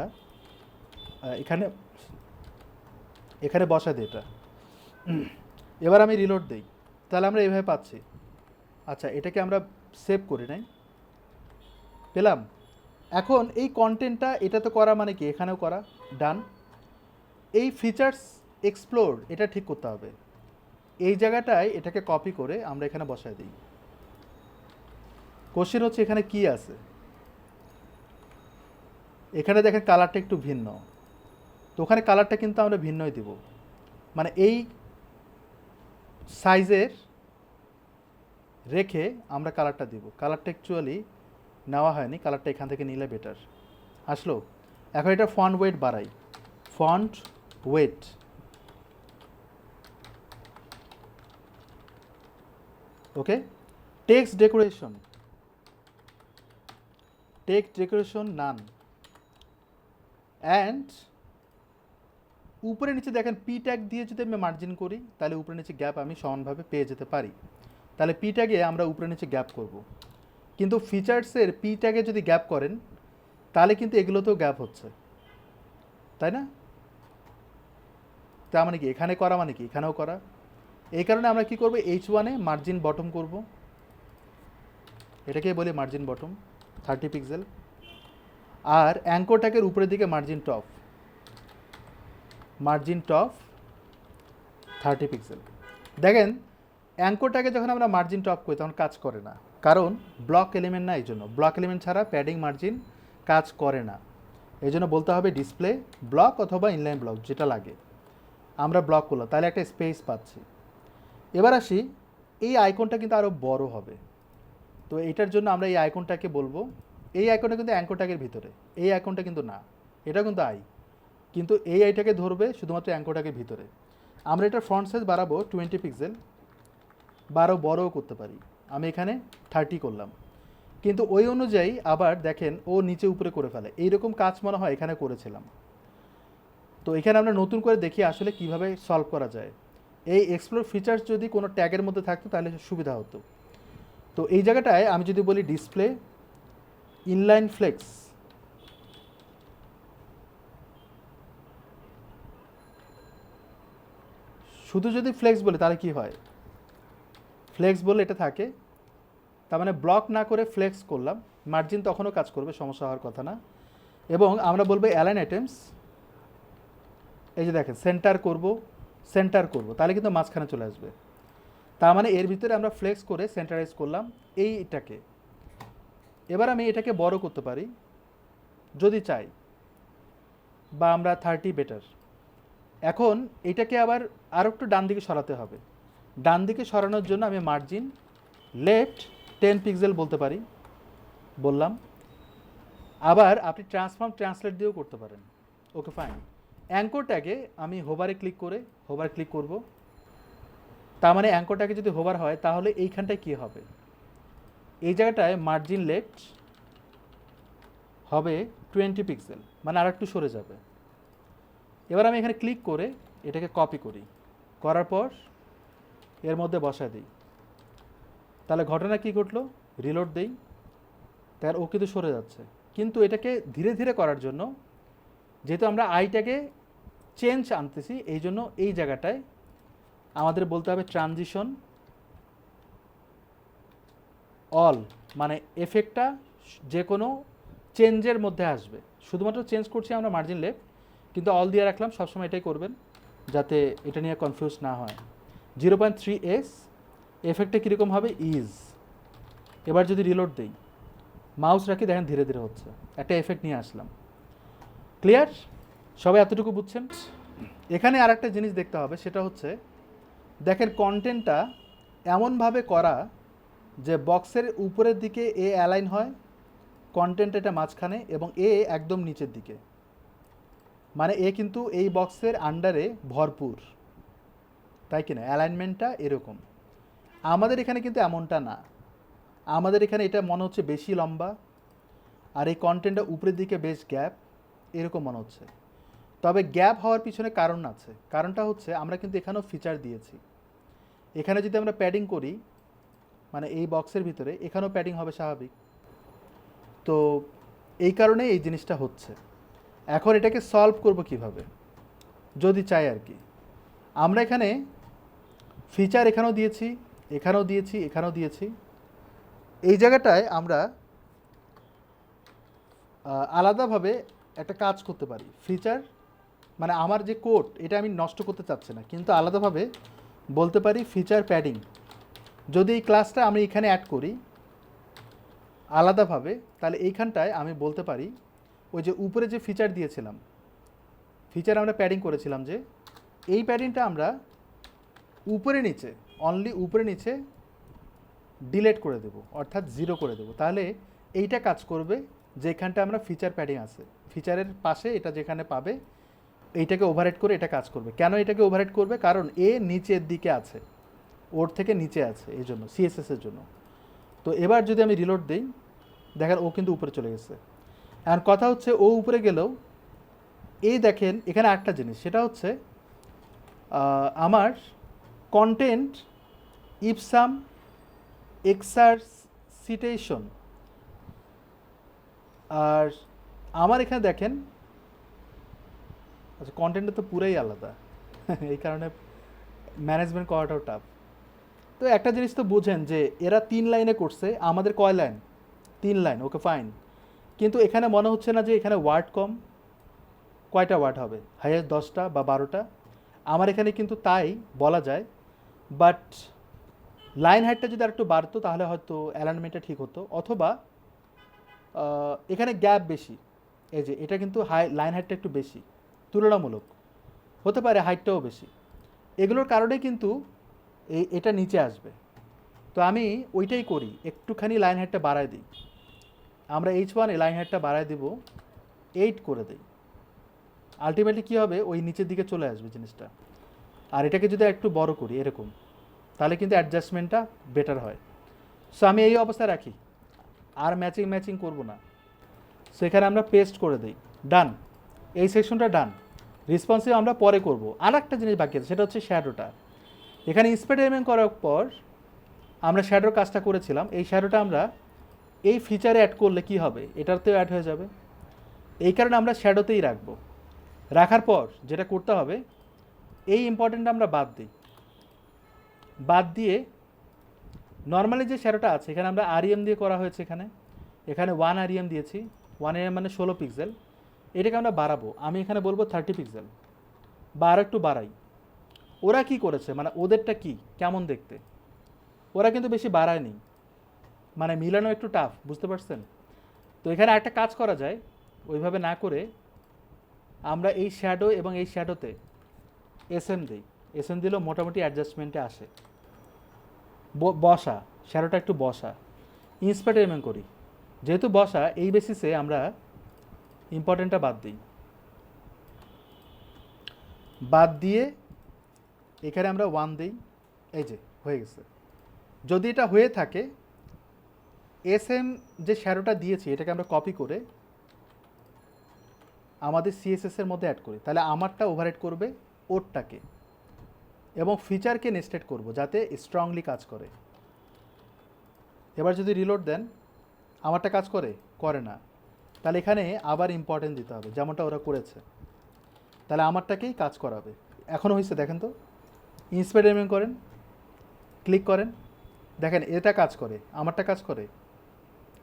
এখানে এখানে বসা দিই এটা। এবার আমি রিলোড দিই, তাহলে আমরা এইভাবে পাচ্ছি। আচ্ছা, এটাকে আমরা সেভ করি নাই, পেলাম। এখন এই কন্টেন্টটা এটা তো করা মানে কি, এখানেও করা, ডান। এই ফিচার্স এক্সপ্লোর এটা ঠিক করতে হবে, এই জায়গাটায় এটাকে কপি করে আমরা এখানে বসায় দিই। কোশ্চেন হচ্ছে এখানে কি আছে, এখানে দেখেন কালারটা একটু ভিন্ন, তো ওখানে কালারটা কিন্তু আমরা ভিন্নই দিব, মানে এই সাইজের রেখে আমরা কালারটা দিব। কালারটা অ্যাকচুয়ালি নেওয়া হয়নি, কালারটা এখান থেকে নিলে বেটার আসলো। এখন এটা ফন্ট ওয়েট বাড়াই, font wait, okay. Text decoration, text decoration naan, and উপরে নিচে দেখেন পি ট্যাগ দিয়ে যদি আমি মার্জিন করি তাহলে উপরে নিচে গ্যাপ আমি সমানভাবে পেয়ে যেতে পারি, তাহলে পি ট্যাগে আমরা উপরে নিচে গ্যাপ করব। কিন্তু ফিচার্সের পি ট্যাগে যদি গ্যাপ করেন তাহলে কিন্তু এগুলোতেও গ্যাপ হচ্ছে, তাই না? তার মানে কি এখানে করা মানে কি এখানেও করা, এই কারণে আমরা কি করব, H1-এ মার্জিন বটম করব, এটাকে বলি মার্জিন বটম 30 পিক্সেল, আর অ্যাঙ্কর ট্যাগের উপরের দিকে margin top, margin top 30 pixel. দেখেন অ্যাঙ্কর ট্যাগে যখন আমরা মার্জিন টপ করি তখন কাজ করে না, কারণ ব্লক এলিমেন্ট না, এই জন্য ব্লক এলিমেন্ট ছাড়া প্যাডিং মার্জিন কাজ করে না, এই জন্য বলতে হবে ডিসপ্লে ব্লক অথবা ইনলাইন ব্লক যেটা লাগে, আমরা ব্লক করলাম তাহলে একটা স্পেস পাচ্ছি। এবার আসি, এই আইকনটা কিন্তু আরও বড় হবে, তো এইটার জন্য আমরা এই আইকনটাকে বলবো, এই আইকনটা কিন্তু অ্যাঙ্কর ট্যাগের ভিতরে, এই আইকনটা কিন্তু না, এটা কিন্তু আই, কিন্তু এই আইটাকে ধরবে শুধুমাত্র অ্যাঙ্কর ট্যাগের ভিতরে। আমরা এটার ফ্রন্ট সাইজ বাড়াবো 20 পিক্সেল, বারো বড়ও করতে পারি, আমি এখানে 30 করলাম, কিন্তু ওই অনুযায়ী আবার দেখেন ও নিচে উপরে করে ফেলে, এইরকম কাজ মনে হয় এখানে করেছিলাম। তো এখানে আমরা নতুন করে দেখি আসলে কিভাবে সলভ করা যায়। এই এক্সপ্লোর ফিচার্স যদি কোনো ট্যাগের মধ্যে থাকতো তাহলে সুবিধা হতো। তো এই জায়গাটায় আমি যদি বলি ডিসপ্লে ইনলাইন ফ্লেক্স, শুধু যদি ফ্লেক্স বলি তাহলে কি হয়, ফ্লেক্স বলে এটা থাকে, তার মানে ব্লক না করে ফ্লেক্স করলাম, মার্জিন তখনও কাজ করবে, সমস্যা হওয়ার কথা না। এবং আমরা বলবো অ্যালাইন আইটেমস, এই যে দেখেন সেন্টার করব, সেন্টার করব, তাহলে কিন্তু মাঝখানে চলে আসবে, তার মানে এর ভিতরে আমরা ফ্লেক্স করে সেন্টারাইজ করলাম এইটাকে। এবার আমি এটাকে বড় করতে পারি যদি চাই, বা আমরা 30 বেটার। এখন এটাকে আবার আরও একটু ডান দিকে সরাতে হবে, ডান দিকে সরানোর জন্য আমি মার্জিন লেফট 10 পিক্সেল বলতে পারি, বললাম। আবার আপনি ট্রান্সফর্ম ট্রান্সলেট দিয়েও করতে পারেন, ওকে ফাইন। অ্যাঙ্কর ট্যাগে আমি হোভারে ক্লিক করে হোভার ক্লিক করব, তার মানে অ্যাঙ্কর ট্যাগে যদি হোভার হয় তাহলে এইখানটায় কী হবে, এই জায়গাটায় মার্জিন লেফট হবে 20 পিক্সেল, মানে আর একটু সরে যাবে। এবার আমি এখানে ক্লিক করে এটাকে কপি করি, করার পর এর মধ্যে বসায় দিই, তাহলে ঘটনা কি ঘটলো, রিলোড দেই, তার ও কিন্তু সরে যাচ্ছে। কিন্তু এটাকে ধীরে ধীরে করার জন্য যেহেতু আমরা আইটাকে চেঞ্জ আনতেছি, এই জন্য এই জায়গাটায় আমাদের বলতে হবে ট্রানজিশন অল, মানে এফেক্টটা যে কোনো চেঞ্জের মধ্যে আসবে, শুধুমাত্র চেঞ্জ করছি আমরা মার্জিন লেফট, কিন্তু অল দিয়ে রাখলাম, সবসময় এটাই করবেন যাতে এটা নিয়ে কনফিউজ না হয়। 0.3s এফেক্টে কীরকম হবে, ইজ। এবার যদি রিলোড দেই, মাউস রাখি, দেখেন ধীরে ধীরে হচ্ছে, একটা এফেক্ট নিয়ে আসলাম। ক্লিয়ার? সবাই এতটুকু বুঝছেন? এখানে আর একটা জিনিস দেখতে হবে, সেটা হচ্ছে দেখেন কন্টেন্টটা এমনভাবে করা যে বক্সের উপরের দিকে এ অ্যালাইন হয়, কন্টেন্ট এটা মাঝখানে, এবং এ একদম নিচের দিকে, মানে এ কিন্তু এই বক্সের আন্ডারে ভরপুর। তাই কি না? অ্যালাইনমেন্টটা এরকম। আমাদের এখানে কিন্তু এমনটা না। আমাদের এখানে এটা মনে হচ্ছে বেশি লম্বা, আর এই কন্টেন্টটা উপরের দিকে বেশ গ্যাপ, এরকম মনে হচ্ছে। তবে গ্যাপ হওয়ার পিছনে কারণ আছে। কারণটা হচ্ছে আমরা কিন্তু এখানেও ফিচার দিয়েছি। এখানে যদি আমরা প্যাডিং করি, মানে এই বক্সের ভিতরে এখানেও প্যাডিং হবে স্বাভাবিক। তো এই কারণে এই জিনিসটা হচ্ছে। এখন এটাকে সলভ করব কিভাবে, যদি চাই আর কি। আমরা এখানে ফিচার এখানেও দিয়েছি, এখানেও দিয়েছি, এখানেও দিয়েছি। এই জায়গাটায় আমরা আলাদাভাবে একটা কাজ করতে পারি। ফিচার মানে আমার যে কোড, এটা আমি নষ্ট করতে চাচ্ছি না, কিন্তু আলাদাভাবে বলতে পারি ফিচার প্যাডিং। যদি এই ক্লাসটা আমি এখানে অ্যাড করি আলাদাভাবে, তাহলে এইখানটায় আমি বলতে পারি ওই যে উপরে যে ফিচার দিয়েছিলাম, ফিচার আমরা প্যাডিং করেছিলাম, যে এই প্যাডিংটা আমরা উপরে নিচে, অনলি উপরে নিচে ডিলেট করে দেব, অর্থাৎ 0 করে দেব। তাহলে এইটা কাজ করবে যেখানটা আমরা ফিচার প্যাডিং আছে, ফিচারের পাশে এটা যেখানে পাবে, এইটাকে ওভারহেড করে এটা কাজ করবে। কেন এটাকে ওভারহেড করবে? কারণ এ নিচের দিকে আছে, ওর থেকে নিচে আছে, এই জন্য সিএসএসের জন্য। তো এবার যদি আমি রিলোড দিই, দেখেন ও কিন্তু উপরে চলে গেছে। এখন কথা হচ্ছে ও উপরে গেলেও এই দেখেন এখানে একটা জিনিস, সেটা হচ্ছে আমার কন্টেন্ট ইপসাম এক্সারসিটেশন, আর আমার এখানে দেখেন, আচ্ছা কন্টেন্টটা তো পুরাই আলাদা এই কারণে ম্যানেজমেন্ট করাটাও টাফ। তো একটা জিনিস তো বুঝেন যে এরা 3 লাইনে করছে, আমাদের কয় লাইন? 3 line, okay fine. কিন্তু এখানে মনে হচ্ছে না যে এখানে ওয়ার্ড কম। কয়টা ওয়ার্ড হবে? হাইয়েস্ট 10টা বা 12টা। আমার এখানে কিন্তু তাই বলা যায়, বাট লাইন হাইটটা যদি আর একটু বাড়তো তাহলে হয়তো অ্যালাইনমেন্টটা ঠিক হতো, অথবা এখানে গ্যাপ বেশি। এই যে এটা কিন্তু লাইন হাইটটা একটু বেশি তুলনামূলক, হতে পারে হাইটটাও বেশি। এগুলোর কারণে কিন্তু এটা নিচে আসবে। তো আমি ওইটাই করি, একটুখানি লাইন হাইটটা বাড়ায় দিই। আমরা H1 লাইন হাইটটা বাড়ায় দেব, 8 করে দিই। আলটিমেটলি কী হবে, ওই নিচের দিকে চলে আসবে জিনিসটা। আর এটাকে যদি একটু বড় করি এরকম, তাহলে কিন্তু অ্যাডজাস্টমেন্টটা বেটার হয়। সো আমি এই অবস্থায় রাখি, আর ম্যাচিং করব না। সো এখানে আমরা পেস্ট করে দিই, ডান। এই সেকশনটা ডান। রেসপন্সিভ আমরা পরে করব। আর একটা জিনিস বাকি আছে, সেটা হচ্ছে শ্যাডোটা। এখানে স্প্রেড এলিমেন্ট করার পর আমরা শ্যাডোর কাজটা করেছিলাম, এই শ্যাডোটা আমরা এই ফিচারে অ্যাড করলে কি হবে, এটাতেও অ্যাড হয়ে যাবে। এই কারণে আমরা শ্যাডোতেই রাখবো। রাখার পর যেটা করতে হবে, এই ইম্পর্টেন্টটা আমরা বাদ দিই। বাদ দিয়ে নর্মালি যে শ্যাডোটা আছে এখানে আমরা আরইএম দিয়ে করা হয়েছে, এখানে 1 আরইএম দিয়েছি। 1 আরইএম মানে 16 পিক্সেল। এটাকে আমরা বাড়াবো, আমি এখানে বলবো 30 পিক্সেল, বা আরও একটু বাড়াই। ওরা কি করেছে, মানে ওদেরটা কি কেমন দেখতে, ওরা কিন্তু বেশি বাড়ায়নি, মানে মিলানো একটু টাফ, বুঝতে পারছেন? তো এখানে একটা কাজ করা যায়, ওইভাবে না করে আমরা এই শ্যাডো এবং এই শ্যাডোতে এসএম দিই। এসএম দিলেও মোটামুটি অ্যাডজাস্টমেন্টে আসে। বসা, শ্যাডোটা একটু বসা, ইন্সপেক্ট এলিমেন্ট করি, যেহেতু বসা, এই বেসিসে আমরা ইম্পর্টেন্টটা বাদ দিই। বাদ দিয়ে এখানে আমরা 1 দিই, এই যে হয়ে গেছে। যদি এটা হয়ে থাকে, এসএম যে শ্যাডোটা দিয়েছি এটাকে আমরা কপি করে আমাদের সিএসএসের মধ্যে অ্যাড করি, তাহলে আমারটা ওভারহেড করবে ওরটাকে, এবং ফিচারকে নেস্টেড করব যাতে স্ট্রংলি কাজ করে। এবার যদি রিলোড দেন, আমারটা কাজ করে না, তাহলে এখানে আবার ইম্পর্টেন্ট দিতে হবে, যেমনটা ওরা করেছে। তাহলে আমারটাকেই কাজ করাবে। এখনও হয়েছে, দেখেন তো, ইন্সপেক্ট এলিমেন্ট করেন, ক্লিক করেন, দেখেন এটা কাজ করে, আমারটা কাজ করে।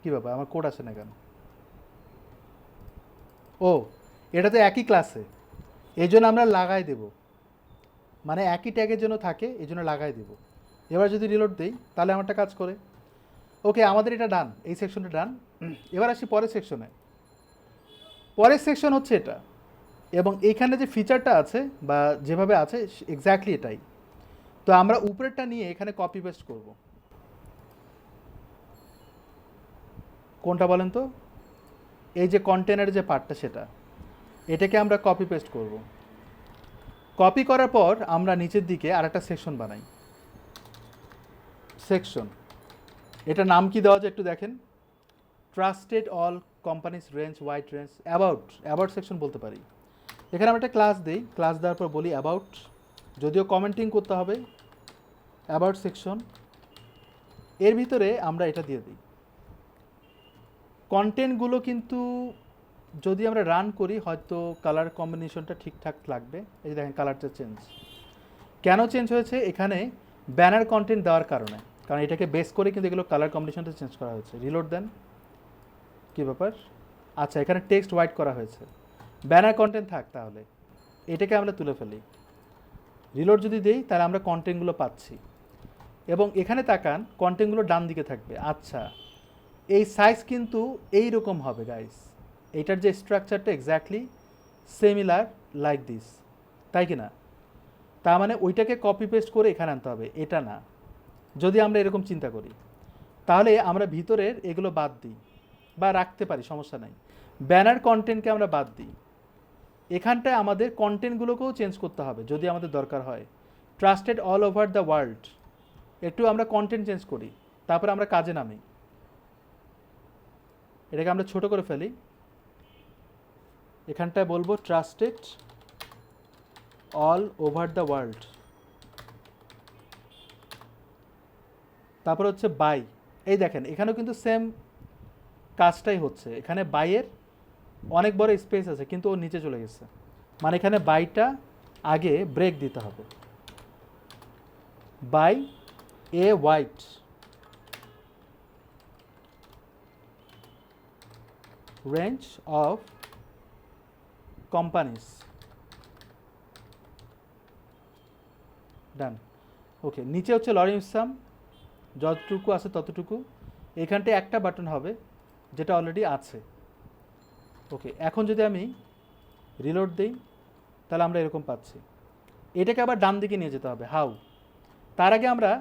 কী ব্যাপার, আমার কোড আসে না কেন? ও, এটা তো একই ক্লাসে, এই জন্য আমরা লাগাই দেব, মানে একই ট্যাগের জন্য থাকে, এই জন্য লাগাই দেব। এবার যদি রিলোড দিই তাহলে আমারটা কাজ করে। ওকে, আমাদের এটা ডান, এই সেকশনটা ডান। এবার আসি পরের সেকশনে। পরের সেকশন হচ্ছে এটা, এবং এইখানে যে ফিচারটা আছে বা যেভাবে আছে এক্স্যাক্টলি এটাই। তো আমরা উপরেরটা নিয়ে এখানে কপি পেস্ট করব। কোনটা বলেন তো? এই যে কন্টেনারের যে পার্টটা, সেটা, এটাকে আমরা কপি পেস্ট করব। কপি করার পর আমরা নিচের দিকে আরেকটা সেকশন বানাই, সেকশন। এটা নাম কি দেওয়া যায় একটু দেখেন, trusted all companies range wide range about section বলতে পারি। এখানে আমরা একটা ক্লাস দিই, ক্লাস দেওয়ার পর বলি অ্যাবাউট, যদিও কমেন্টিং করতে হবে, অ্যাবাউট সেকশন। এর ভিতরে আমরা এটা দিয়ে দিই। কন্টেন্টগুলো কিন্তু যদি আমরা রান করি হয়তো কালার কম্বিনেশনটা ঠিকঠাক লাগবে। এই যে দেখেন কালারটা চেঞ্জ, কেন চেঞ্জ হয়েছে? এখানে ব্যানার কন্টেন্ট দেওয়ার কারণে, কারণ এটাকে বেস করে কিন্তু এগুলো কালার কম্বিনেশনটা চেঞ্জ করা হয়েছে। রিলোড দেন, কী ব্যাপার? আচ্ছা, এখানে টেক্সট হোয়াইট করা হয়েছে, ব্যানার কন্টেন্ট থাক, তাহলে এটাকে আমরা তুলে ফেলি। রিলোড যদি দিই তাহলে আমরা কন্টেন্টগুলো পাচ্ছি, এবং এখানে তাকান কন্টেন্টগুলো ডান দিকে থাকবে। আচ্ছা, এই সাইজ কিন্তু এই রকম হবে গাইস, এইটার যে স্ট্রাকচারটা এক্স্যাক্টলি সিমিলার লাইক দিস, তাই কি না? তার মানে ওইটাকে কপি পেস্ট করে এখানে আনতে হবে, এটা না। যদি আমরা এরকম চিন্তা করি তাহলে আমরা ভিতরের এগুলো বাদ দিই বা রাখতে পারি, সমস্যা নাই। ব্যানার কন্টেন্টকে আমরা বাদ দিই, এখানটায় আমাদের কন্টেন্টগুলোকেও চেঞ্জ করতে হবে যদি আমাদের দরকার হয়। Trusted all over the world, একটু আমরা কন্টেন্ট চেঞ্জ করি, তারপরে আমরা কাজে নামি। এটাকে আমরা ছোট করে ফেলি, এখানটায় বলবো trusted all over the world. তারপর হচ্ছে বাই, এই দেখেন এখানেও কিন্তু সেম কাজটাই হচ্ছে। এখানে বাইয়ের অনেক বড় স্পেস আছে কিন্তু ও নিচে চলে গেছে, মানে এখানে বাইটা আগে ব্রেক দিতে হবে। By a wide range of companies, done. Okay, নিচে হচ্ছে লরেন্স সাম, যতটুকু আছে ততটুকু। এখানটায় একটা বাটন হবে যেটা অলরেডি আছে। ওকে, এখন যদি আমি রিলোড দিই তাহলে আমরা এরকম পাচ্ছি। এটাকে আবার ডান দিকে নিয়ে যেতে হবে। হাউ? তার আগে আমরা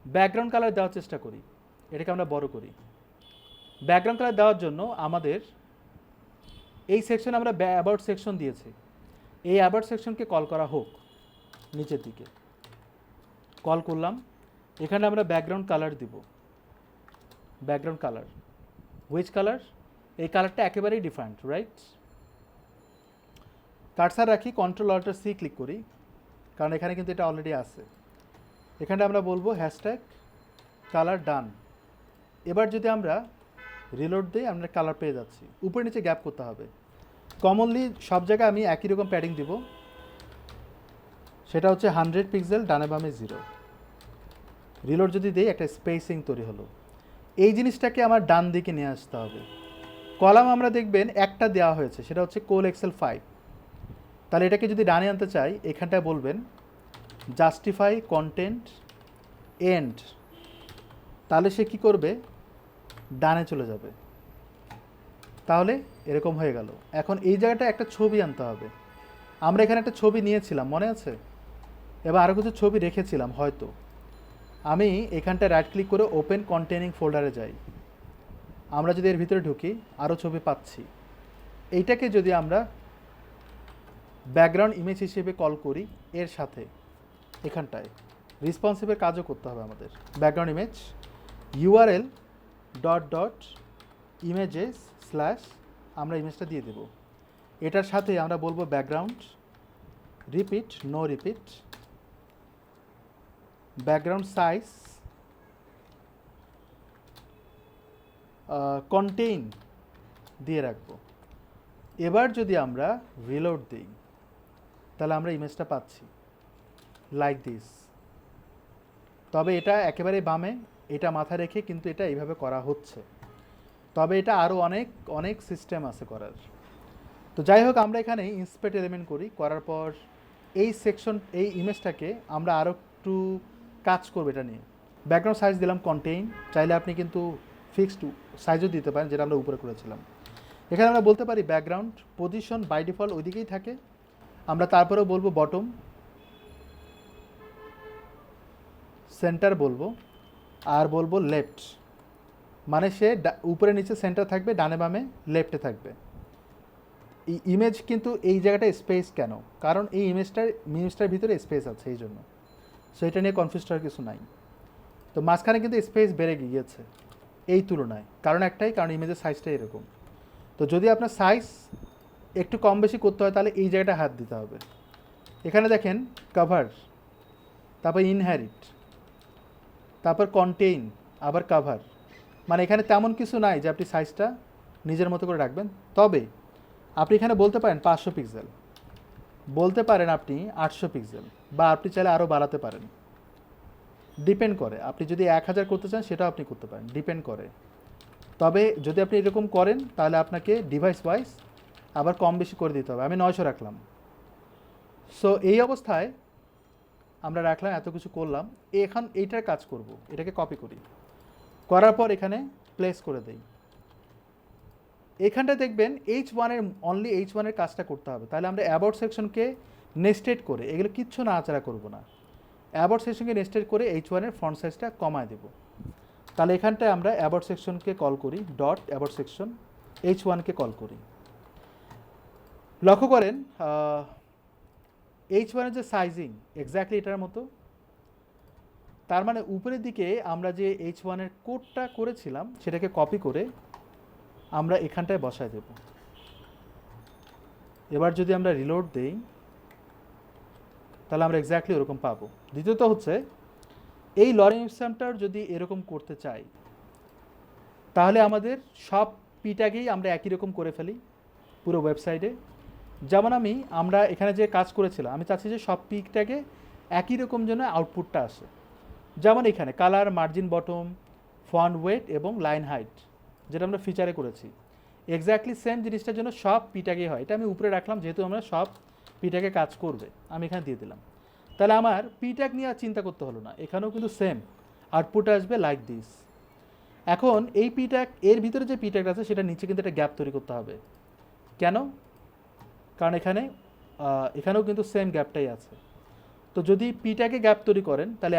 ব্যাকগ্রাউন্ড কালার দেওয়ার চেষ্টা করি, এটাকে আমরা বড় করি। ব্যাকগ্রাউন্ড কালার দেওয়ার জন্য আমাদের এই সেকশনে আমরা অ্যাবাউট সেকশন দিয়েছি, এই অ্যাবাউট সেকশনকে কল করা হোক। নিচের দিকে কল করলাম, এখানে আমরা ব্যাকগ্রাউন্ড কালার দিব। Background colour, which colour? এই কালারটা একেবারেই ডিফারেন্ট, রাইট? কার্সার রাখি, কন্ট্রোল অল্টার সি ক্লিক করি, কারণ এখানে কিন্তু এটা অলরেডি আছে। এখানে আমরা বলবো হ্যাশট্যাগ কালার ডান। এবার যদি আমরা রিলোড দিই আমরা কালার পেয়ে যাচ্ছি। উপরে নিচে গ্যাপ করতে হবে। কমনলি সব জায়গায় আমি একই রকম প্যাডিং দিব, সেটা হচ্ছে 100 পিক্সেল, ডানে বামে 0। রিলোড যদি দিই একটা স্পেসিং তৈরি হলো। এই জিনিসটাকে আমার ডান দিকে নিয়ে আসতে হবে। কলাম আমরা দেখবেন একটা দেওয়া হয়েছে, সেটা হচ্ছে কোল এক্সেল 5। তাহলে এটাকে যদি ডানে আনতে চাই এখানটায় বলবেন জাস্টিফাই কন্টেন্ট এন্ড, তাহলে সে কী করবে? ডানে চলে যাবে। তাহলে এরকম হয়ে গেল। এখন এই জায়গাটা একটা ছবি আনতে হবে। আমরা এখানে একটা ছবি নিয়েছিলাম, মনে আছে? এবার আরও কিছু ছবি রেখেছিলাম হয়তো। আমি এখানটায় রাইট ক্লিক করে ওপেন কন্টেনিং ফোল্ডারে যাই। আমরা যদি এর ভিতরে ঢুকি আরও ছবি পাচ্ছি। এইটাকে যদি আমরা ব্যাকগ্রাউন্ড ইমেজ হিসেবে কল করি, এর সাথে এখানটায় রেসপন্সিভের কাজও করতে হবে আমাদের। Background image URL dot dot images slash, আমরা ইমেজটা দিয়ে দেব। এটার সাথে আমরা বলবো background repeat no repeat, background size contain দিয়ে রাখবো। এবার যদি আমরা রিলোড দিই তাহলে আমরা ইমেজটা পাচ্ছি লাইক দিস। তবে এটা একেবারে বামে, এটা মাথায় রেখে কিন্তু এটা এইভাবে করা হচ্ছে। তবে এটা আরও অনেক অনেক সিস্টেম আছে করার। তো যাই হোক, আমরা এখানে ইন্সপেক্ট এলিমেন্ট করি, করার পর এই সেকশন এই ইমেজটাকে আমরা আরও একটু কাজ করবো এটা নিয়ে। ব্যাকগ্রাউন্ড সাইজ দিলাম কন্টেইন, চাইলে আপনি কিন্তু ফিক্সড সাইজও দিতে পারেন যেটা আমরা উপরে করেছিলাম। এখানে আমরা বলতে পারি ব্যাকগ্রাউন্ড পজিশন বাই ডিফল্ট ওইদিকেই থাকে, আমরা তারপরেও বলবো বটম, সেন্টার বলবো, আর বলবো লেফট, মানে সে উপরে নিচে সেন্টার থাকবে, ডানে বামে লেফটে থাকবে। ইমেজ কিন্তু এই জায়গাটা স্পেস কেন, কারণ এই ইমেজটার ভিতরে স্পেস আছে এই জন্য। সো এটা নিয়ে কনফিউজ হওয়ার কিছু নাই। তো মাঝখানে কিন্তু স্পেস বেড়ে গিয়েছে এই তুলনায়, কারণ একটাই, কারণ ইমেজের সাইজটা এরকম। তো যদি আপনার সাইজ একটু কম বেশি করতে হয় তাহলে এই জায়গাটা হাত দিতে হবে। এখানে দেখেন কভার, তারপর ইনহেরিট, তারপর কন্টেইন, আবার কভার। মানে এখানে তেমন কিছু নাই যে আপনি সাইজটা নিজের মতো করে রাখবেন। তবে আপনি এখানে বলতে পারেন 500 পিক্সেল, বলতে পারেন আপনি 800 পিক্সেল, বা আপনি চাইলে আরও বাড়াতে পারেন। ডিপেন্ড করে, আপনি যদি 1000 করতে চান সেটাও আপনি করতে পারেন, ডিপেন্ড করে। তবে যদি আপনি এরকম করেন তাহলে আপনাকে ডিভাইস ওয়াইজ আবার কম বেশি করে দিতে হবে। আমি 900 রাখলাম। সো এই অবস্থায় আমরা রাখলাম, এত কিছু করলাম। এখন এইটার কাজ করব, এটাকে কপি করি, করার পর এখানে প্লেস করে দেই। এখানটা দেখবেন অনলি H1-এর কাজটা করতে হবে। তাহলে আমরা অ্যাবাউট সেকশনকে নেস্টেড করে, এগুলো কিচ্ছু নাড়াচাড়া করবো না, অ্যাবাউট সেকশনকে নেস্টেড করে H1-এর ফন্ট সাইজটা কমায় দেব। তাহলে এখানটায় আমরা অ্যাবাউট সেকশনকে কল করি, ডট অ্যাবাউট সেকশন, H1-কে কল করি। লক্ষ্য করেন H1-এর যে সাইজিং এক্স্যাক্টলি এটার মতো। তার মানে উপরের দিকে আমরা যে H1-এর কোডটা করেছিলাম সেটাকে কপি করে আমরা এখানটায় বসায় দেব। এবার যদি আমরা রিলোড দেই তাহলে আমরা এক্স্যাক্টলি ওরকম পাবো। দ্বিতীয়ত হচ্ছে, এই লরেম ইপসামটার যদি এরকম করতে চাই তাহলে আমাদের সব পিটাকেই আমরা একই রকম করে ফেলি পুরো ওয়েবসাইটে। যেমন আমরা এখানে যে কাজ করেছিলাম, আমি চাচ্ছি যে সব পিকটাকে একই রকম যেন আউটপুটটা আসে। যেমন এখানে colour, margin bottom, font wait এবং লাইন হাইট, যেটা আমরা ফিচারে করেছি, এক্স্যাক্টলি সেম জিনিসটার জন্য সব পিটাকে হয়। এটা আমি উপরে রাখলাম যেহেতু আমরা সব পিটাকে কাজ করবে, আমি এখানে দিয়ে দিলাম। তাহলে আমার পিটাক নিয়ে আর চিন্তা করতে হলো না, এখানেও কিন্তু সেম আউটপুট আসবে লাইক দিস। এখন এই পিটাক, এর ভিতরে যে পিটাক আছে সেটা নিচে কিন্তু একটা গ্যাপ তৈরি করতে হবে। কেন? কারণ এখানেও কিন্তু সেম গ্যাপটাই আছে। তো যদি পিটাকে গ্যাপ তৈরি করেন তাহলে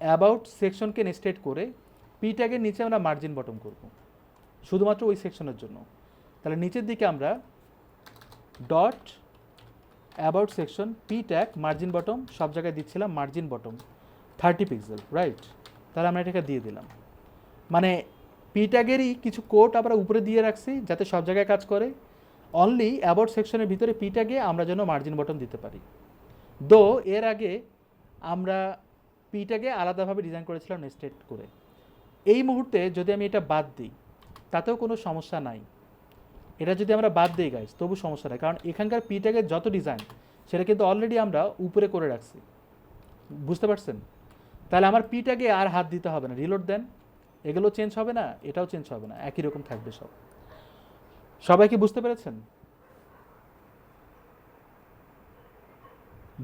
অ্যাবাউট সেকশনকে নেস্টেড করে পিটাকের নিচে আমরা মার্জিন বটম করব শুধুমাত্র ওই সেকশনের জন্য। তাহলে নিচের দিকে আমরা dot about section P tag margin bottom, সব জায়গায় দিচ্ছিলাম মার্জিন বটম 30 পিক্সেল, রাইট? তাহলে আমরা এটাকে দিয়ে দিলাম। মানে পি ট্যাগেরই কিছু কোড আমরা উপরে দিয়ে রাখছি যাতে সব জায়গায় কাজ করে। অনলি অ্যাবাউট সেকশনের ভিতরে পি ট্যাগে আমরা যেন মার্জিন বটম দিতে পারি। দো এর আগে আমরা পি ট্যাগে আলাদাভাবে ডিজাইন করেছিলাম নেস্টেড করে। এই মুহূর্তে যদি আমি এটা বাদ দিই তাতেও কোনো সমস্যা নাই। এটা যদি আমরা বাদ দিই গাইস তবু সমস্যা নাই, কারণ এখানকার পি ট্যাগের যত ডিজাইন সেটা কিন্তু অলরেডি আমরা উপরে করে রাখছি। বুঝতে পারছেন? তাহলে আমার পি ট্যাগে আর হাত দিতে হবে না। রিলোড দেন, এগুলো চেঞ্জ হবে না, এটাও চেঞ্জ হবে না, একই রকম থাকবে সব। সবাই কি বুঝতে পেরেছেন?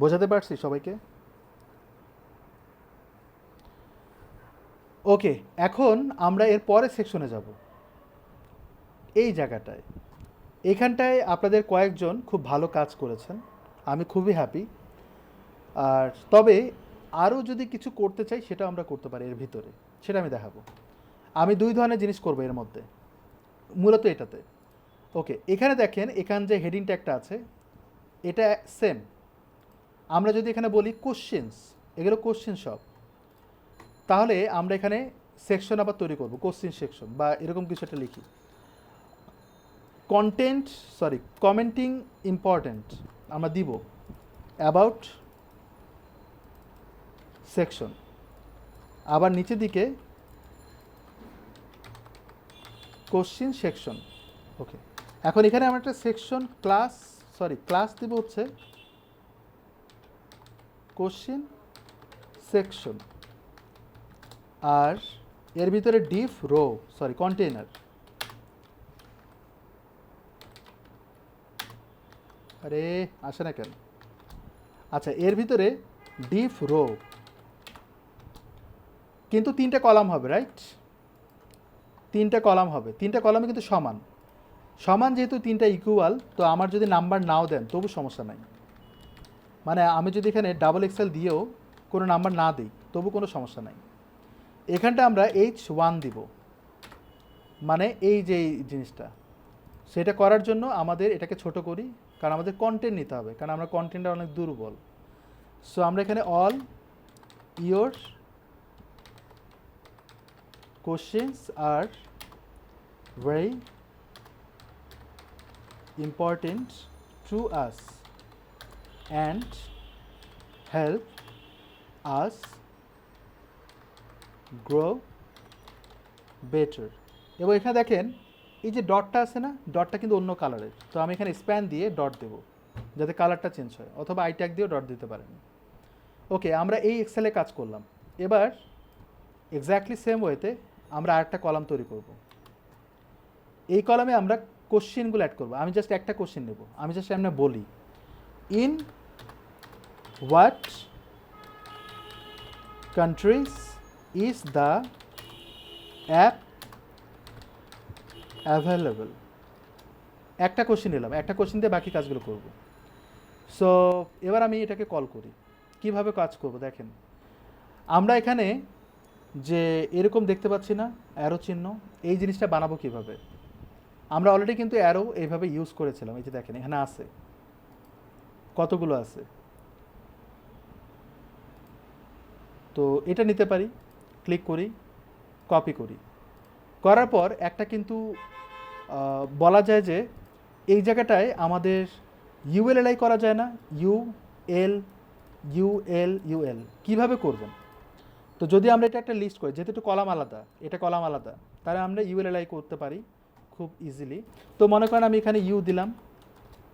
বোঝাতে পারছি সবাইকে? ওকে, এখন আমরা এর পরের সেকশনে যাব। এই জায়গাটায়, এখানটায় আপনাদের কয়েকজন খুব ভালো কাজ করেছেন, আমি খুবই হ্যাপি। আর তবে আরও যদি কিছু করতে চাই সেটা আমরা করতে পারি এর ভিতরে, সেটা আমি দেখাবো। আমি দুই ধরনের জিনিস করবো এর মধ্যে, মূলত এটাতে। ওকে, এখানে দেখেন এখান যে হেডিং ট্যাগটা আছে এটা সেম। আমরা যদি এখানে বলি কোশ্চেন্স, এগুলো কোশ্চেন সব, তাহলে আমরা এখানে সেকশন আবার তৈরি করব, কোশ্চেন সেকশন বা এরকম কিছু একটা লিখি। কমেন্টিং ইম্পর্ট্যান্ট আমরা দিব অ্যাবাউট সেকশন, আবার নিচের দিকে কোশ্চেন সেকশন। ওকে, এখন এখানে আমরা একটা সেকশন ক্লাস দিব হচ্ছে কোশ্চেন সেকশন, আর এর ভিতরে ডিফ কন্টেইনার। আরে আসে না কেন? আচ্ছা, এর ভিতরে ডিফ রো, কিন্তু 3টে কলাম হবে, রাইট? 3টে কলাম হবে, 3টে কলামে কিন্তু সমান যেহেতু 3টা ইকুয়াল, তো আমার যদি নাম্বার নাও দেন তবু সমস্যা নাই। মানে আমি যদি এখানে ডাবল এক্সেল দিয়েও কোনো নাম্বার না দিই তবু কোনো সমস্যা নাই। এখানটা আমরা H1 দিব, মানে এই যে এই জিনিসটা, সেটা করার জন্য আমাদের এটাকে ছোট করি, কারণ আমাদের কন্টেন্ট নিতে হবে, কারণ আমরা কন্টেন্টটা অনেক দুর্বল। সো আমরা এখানে all your questions are very important to us and help us grow better. এবং এখানে দেখেন এই যে ডটটা আছে না, ডটটা কিন্তু অন্য কালারের, তো আমি এখানে স্প্যান দিয়ে ডট দেবো যাতে কালারটা চেঞ্জ হয়, অথবা আই ট্যাগ দিয়েও ডট দিতে পারেন। ওকে, আমরা এই এক্সেলে কাজ করলাম। এবার এক্স্যাক্টলি সেম ওয়েতে আমরা আরেকটা কলাম তৈরি করব। এই কলামে আমরা কোশ্চেনগুলো অ্যাড করবো। আমি জাস্ট একটা কোশ্চেন নেব, আমি জাস্ট এমনি বলি in what countries is the app available. একটা কোশ্চেন নিলাম, একটা কোশ্চেন দিয়ে বাকি কাজগুলো করব। সো এবার আমি এটাকে কল করি। কিভাবে কাজ করব দেখেন, আমরা এখানে যে এরকম দেখতে পাচ্ছি না অ্যারো চিহ্ন, এই জিনিসটা বানাবো কিভাবে? আমরা অলরেডি কিন্তু অ্যারো এইভাবে ইউজ করেছিলাম। এই যে দেখেন এখানে আছে, কতগুলো আছে। তো এটা নিতে পারি, ক্লিক করি, কপি করি, করার পর একটা কিন্তু বলা যায় যে এই জায়গাটায় আমাদের ইউএলএলআই করা যায় না, ইউএল কীভাবে করবেন? তো যদি আমরা এটা একটা লিস্ট করি, যেহেতু একটু কলাম আলাদা, এটা কলাম আলাদা, তাহলে আমরা ইউএলএলআই করতে পারি খুব ইজিলি। তো মনে করেন আমি এখানে ইউ দিলাম,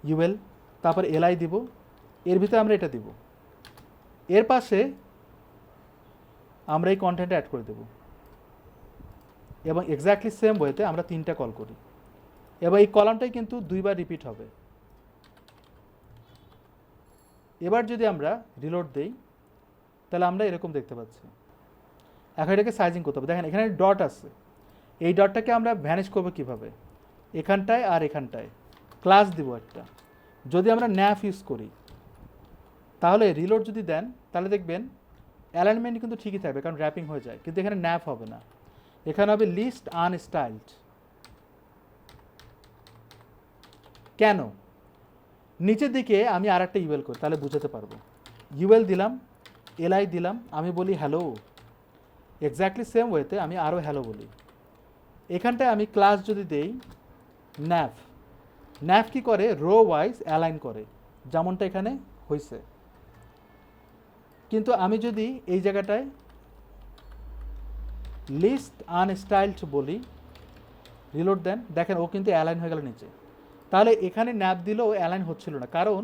ইউএল, তারপর এলআই দিব, এর ভিতরে আমরা এটা দিব, এর পাশে আমরা এই কন্টেন্টটা অ্যাড করে দেব, এবং এক্স্যাক্টলি সেম ওয়েতে আমরা 3টা কল করি, এবং এই কলামটাই কিন্তু 2বার রিপিট হবে। এবার যদি আমরা রিলোড দেই, তাহলে আমরা এরকম দেখতে পাচ্ছি। এখন এটাকে সাইজিং করতে হবে। দেখেন এখানে ডট আছে, এই ডটটাকে আমরা ভ্যানিশ করবো কীভাবে? এখানটায় আর এখানটায় ক্লাস দিব একটা। যদি আমরা ন্যাফ ইউজ করি, তাহলে রিলোড যদি দেন, তাহলে দেখবেন অ্যালাইনমেন্ট কিন্তু ঠিকই থাকবে, কারণ র্যাপিং হয়ে যায়, কিন্তু এখানে ন্যাফ হবে না, এখানে হবে লিস্ট আনস্টাইলড। কেন? নিচের দিকে আমি আর একটা ইউএল করি, তাহলে বুঝাতে পারবো। ইউএল দিলাম, এলআই দিলাম, আমি বলি হ্যালো, এক্স্যাক্টলি সেম ওয়েতে আমি আরও হ্যালো বলি। এখানটায় আমি ক্লাস যদি দেই ন্যাফ, ন্যাফ কী করে? রো ওয়াইজ অ্যালাইন করে, যেমনটা এখানে হয়েছে। কিন্তু আমি যদি এই জায়গাটায় লিস্ট আনস্টাইলড বলি, রিলোড দেন, দেখেন ও কিন্তু অ্যালাইন হয়ে গেল নিচে। তাহলে এখানে ন্যাপ দিলেও অ্যালাইন হচ্ছিল না, কারণ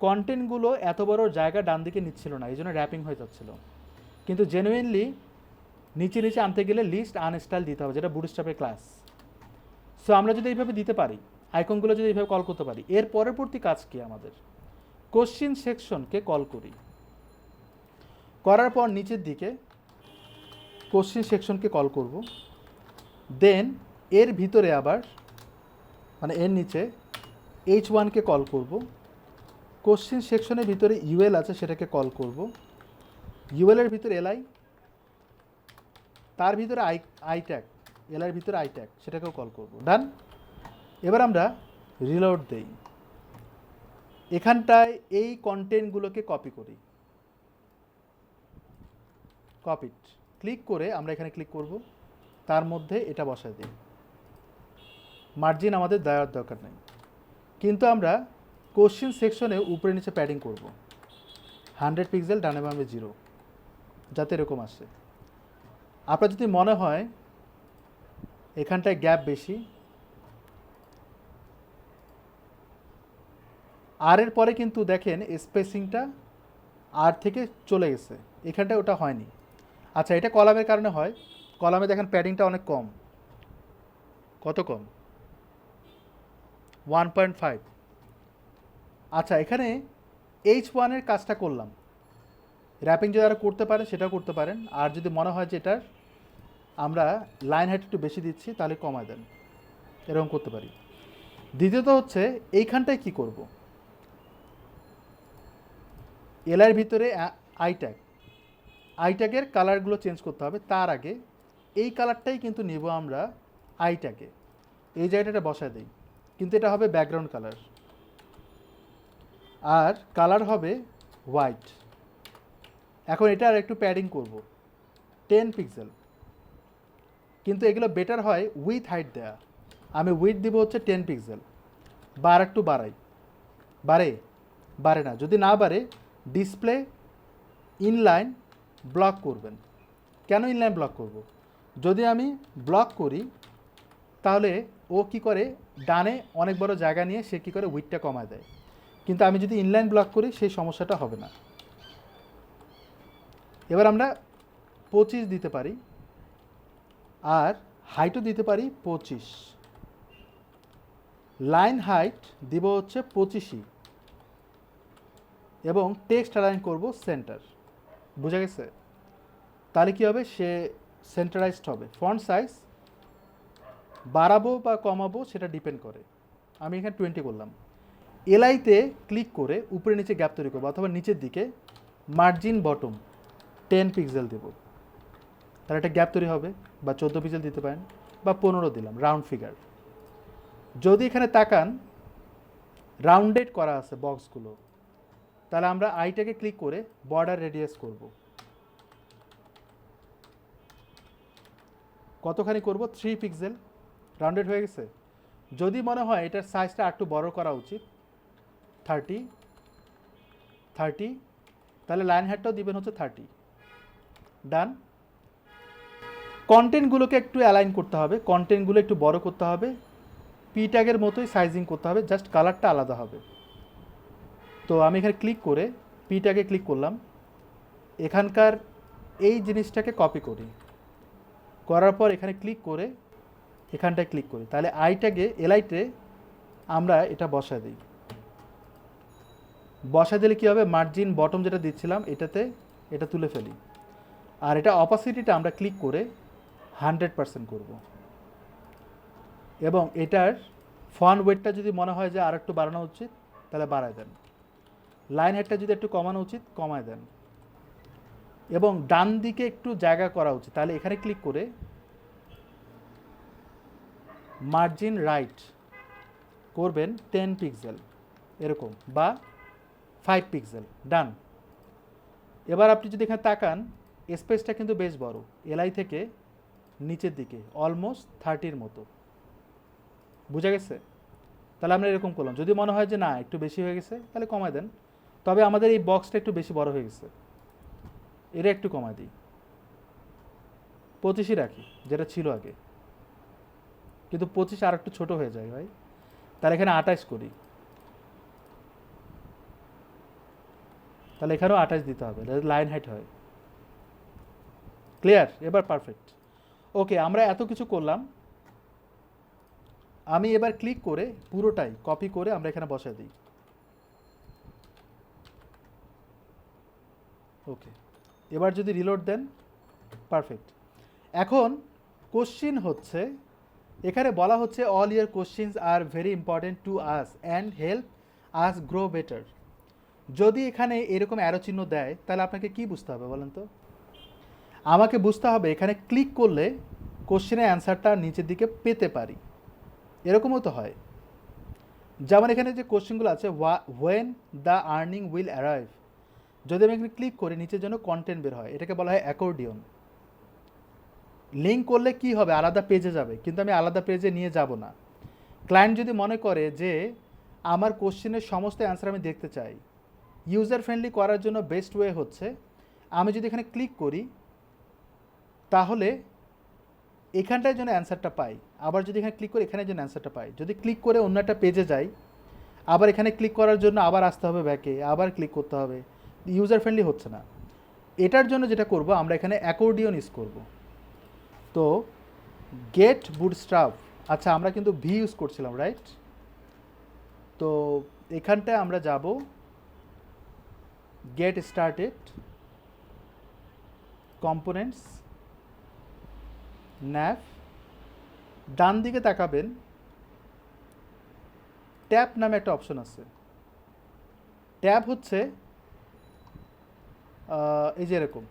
কন্টেন্টগুলো এত বড় জায়গা ডান দিকে নিচ্ছিল না, এই জন্য র্যাপিং হয়ে যাচ্ছিল। কিন্তু জেনুইনলি নিচে নিচে আনতে গেলে লিস্ট আনস্টাইল দিতে হবে, যেটা বুটস্ট্র্যাপের ক্লাস। সো আমরা যদি এইভাবে দিতে পারি, আইকনগুলো যদি এইভাবে কল করতে পারি, এর পরবর্তী কাজ কি? আমাদের কোশ্চিন সেকশনকে কল করি, করার পর নিচের দিকে কোশ্চিন সেকশনকে কল করব, দেন এর ভিতরে আবার মানে এর নিচে H1কে কল করব, কোশ্চিন সেকশনের ভিতরে ইউএল আছে সেটাকে কল করব, ইউএলের ভিতরে এলআই, তার ভিতরে আই ট্যাগ, এলআইয়ের ভিতরে আই ট্যাগ, সেটাকেও কল করব। ডান। এবার আমরা রিলোড দেই, এখানটায় এই কন্টেন্টগুলোকে কপি করি, কপিড, ক্লিক করে আমরা এখানে ক্লিক করব, তার মধ্যে এটা বসায় দিই। মার্জিন আমাদের দেওয়ার দরকার নেই, কিন্তু আমরা কোশ্চিন সেকশনে উপরে নিচে প্যাডিং করব, 100 পিক্সেল, ডানে বামে 0, যাতে এরকম আসে। আপনার যদি মনে হয় এখানটায় গ্যাপ বেশি, আর এর পরে কিন্তু দেখেন স্পেসিংটা আর থেকে চলে গেছে, এখানটায় ওটা হয়নি। আচ্ছা, এটা কলামের কারণে হয়, কলামে দেখেন প্যাডিংটা অনেক কম। কত কম? 1.5। আচ্ছা, এখানে H1-এর কাজটা করলাম, র্যাপিং যদি আরও করতে পারেন সেটাও করতে পারেন, আর যদি মনে হয় যে এটার আমরা লাইন হাইট একটু বেশি দিচ্ছি, তাহলে কমায় দেন, এরকম করতে পারি। দ্বিতীয়ত হচ্ছে এইখানটায় কি করব? এলআইয়ের ভিতরে আই ট্যাগ, আই ট্যাগের কালারগুলো চেঞ্জ করতে হবে। তার আগে এই কালারটাই কিন্তু নিব আমরা আইটাকে এই জায়গাটা বসায় দিই, কিন্তু এটা হবে ব্যাকগ্রাউন্ড কালার, আর কালার হবে হোয়াইট। এখন এটা আর একটু প্যাডিং করব 10 পিক্সেল, কিন্তু এগুলো বেটার হয় উইথ হাইট দেয়া। আমি উইথ দিব হচ্ছে 10 পিক্সেল, বা আর একটু বাড়াই, বাড়ে না, যদি না বাড়ে ডিসপ্লে ইনলাইন ব্লক করবেন। কেন ইনলাইন ব্লক করব? যদি আমি ব্লক করি তাহলে ও কি করে, ডানে অনেক বড় জায়গা নিয়ে সে কী করে উইথটা কমায় দেয়, কিন্তু আমি যদি ইনলাইন ব্লক করি সেই সমস্যাটা হবে না। এবার আমরা 25 দিতে পারি, আর হাইটও দিতে পারি 25, লাইন হাইট দিব হচ্ছে 25ই, এবং টেক্সট অ্যালাইন করব সেন্টার। বুঝা গেছে? তাহলে কী হবে, সে সেন্টারাইজড হবে। ফন্ট সাইজ বাড়াবো বা কমাবো সেটা ডিপেন্ড করে। আমি এখানে 20 করলাম। এলআইতে ক্লিক করে উপরে নিচে গ্যাপ তৈরি করবো, অথবা নিচের দিকে মার্জিন বটম 10 পিক্সেল দেব, তাহলে একটা গ্যাপ তৈরি হবে, বা 14 পিক্সেল দিতে পারেন, বা 15 দিলাম, রাউন্ড ফিগার। যদি এখানে তাকান রাউন্ডেড করা আছে বক্সগুলো, তাহলে আমরা আইটাকে ক্লিক করে বর্ডার রেডিয়াস করব। কতখানি করব? 3 পিক্সেল, রাউন্ডেড হয়ে গেছে। যদি মনে হয় এটার সাইজটা একটু বড় করা উচিত, 30, তাহলে লাইন হাইটটাও দিবেন হচ্ছে 30। ডান। কন্টেন্টগুলোকে একটু অ্যালাইন করতে হবে, কন্টেন্টগুলো একটু বড় করতে হবে, পি ট্যাগের মতোই সাইজিং করতে হবে, জাস্ট কালারটা আলাদা হবে। তো আমি এখানে ক্লিক করে পি ট্যাগে ক্লিক করলাম, এখানকার এই জিনিসটাকে কপি করি, করার পর এখানে ক্লিক করে এখানটায় ক্লিক করি, তাহলে আই ট্যাগে এলআইটে আমরা এটা বসায় দিই। বসায় দিলে কী হবে, মার্জিন বটম যেটা দিচ্ছিলাম এটাতে এটা তুলে ফেলি, আর এটা অপাসিটিটা আমরা ক্লিক করে 100% করব, এবং এটার ফন্ট ওয়েটটা যদি মনে হয় যে আর একটু বাড়ানো উচিত তাহলে বাড়ায় দেন, লাইন হেডটা যদি একটু কমানো উচিত কমায় দেন, এবং ডান দিকে একটু জায়গা করা উচিত, তাহলে এখানে ক্লিক করে মার্জিন রাইট করবেন 10 পিক্সেল এরকম, বা 5 পিক্সেল। ডান। এবার আপনি যদি এখানে তাকান স্পেসটা কিন্তু বেশ বড়, এলআই থেকে নিচের দিকে অলমোস্ট 30-র মতো। বুঝা গেছে? তাহলে আমরা এরকম করলাম। যদি মনে হয় যে না একটু বেশি হয়ে গেছে তাহলে কমায় দেন, তবে আমাদের এই বক্সটা একটু বেশি বড় হয়ে গেছে, এটা একটু কমায় দিই, 25ই রাখি যেটা ছিল আগে, কিন্তু 25 আর একটু ছোটো হয়ে যায় ভাই, তাহলে এখানে 28 করি, তাহলে এখানেও 28 দিতে হবে, লাইন হাইট হয়। ক্লিয়ার? এবার পারফেক্ট। ওকে, আমরা এত কিছু করলাম। আমি এবার ক্লিক করে পুরোটাই কপি করে আমরা এখানে বসায় দিই। ওকে, এবার যদি রিলোড দেন পারফেক্ট। এখন কোশ্চিন হচ্ছে, এখানে বলা হচ্ছে all year questions are very important to us and help us grow better. যদি এখানে এরকম অ্যারো চিহ্ন দেয় তাহলে আপনাকে কি বুঝতে হবে বলেন তো? আমাকে বুঝতে হবে এখানে ক্লিক করলে কোশ্চেনের অ্যান্সারটা নিচের দিকে পেতে পারি, এরকমও তো হয়। যেমন এখানে যে কোশ্চেনগুলো আছে, when the earning will arrive, যদি আমি এখানে ক্লিক করি নিচের জন্য কন্টেন্ট বের হয়, এটাকে বলা হয় অ্যাকর্ডিয়ন। লিঙ্ক করলে কি হবে, আলাদা পেজে যাবে, কিন্তু আমি আলাদা পেজে নিয়ে যাব না। ক্লায়েন্ট যদি মনে করে যে আমার কোশ্চেনের সমস্ত অ্যান্সার আমি দেখতে চাই, ইউজার ফ্রেন্ডলি করার জন্য বেস্ট ওয়ে হচ্ছে আমি যদি এখানে ক্লিক করি তাহলে এখানটায় যেন অ্যান্সারটা পাই, আবার যদি এখানে ক্লিক করি এখানে যেন অ্যান্সারটা পাই। যদি ক্লিক করে অন্য একটা পেজে যাই, আবার এখানে ক্লিক করার জন্য আবার আসতে হবে ব্যাকে, আবার ক্লিক করতে হবে, ইউজার ফ্রেন্ডলি হচ্ছে না। এটার জন্য যেটা করব আমরা এখানে অ্যাকর্ডিয়ন ইউজ করব। তো গেট বুটস্ট্র্যাপ, আচ্ছা আমরা কিন্তু ভি ইউজ করছিলাম রাইট, তো এখানটায় আমরা যাব গেট স্টার্টেড, কম্পোনেন্টস, ন্যাভ, ডান দিকে তাকাবেন ট্যাব নামে একটা অপশন আছে। ট্যাব হচ্ছে এই যে এরকম,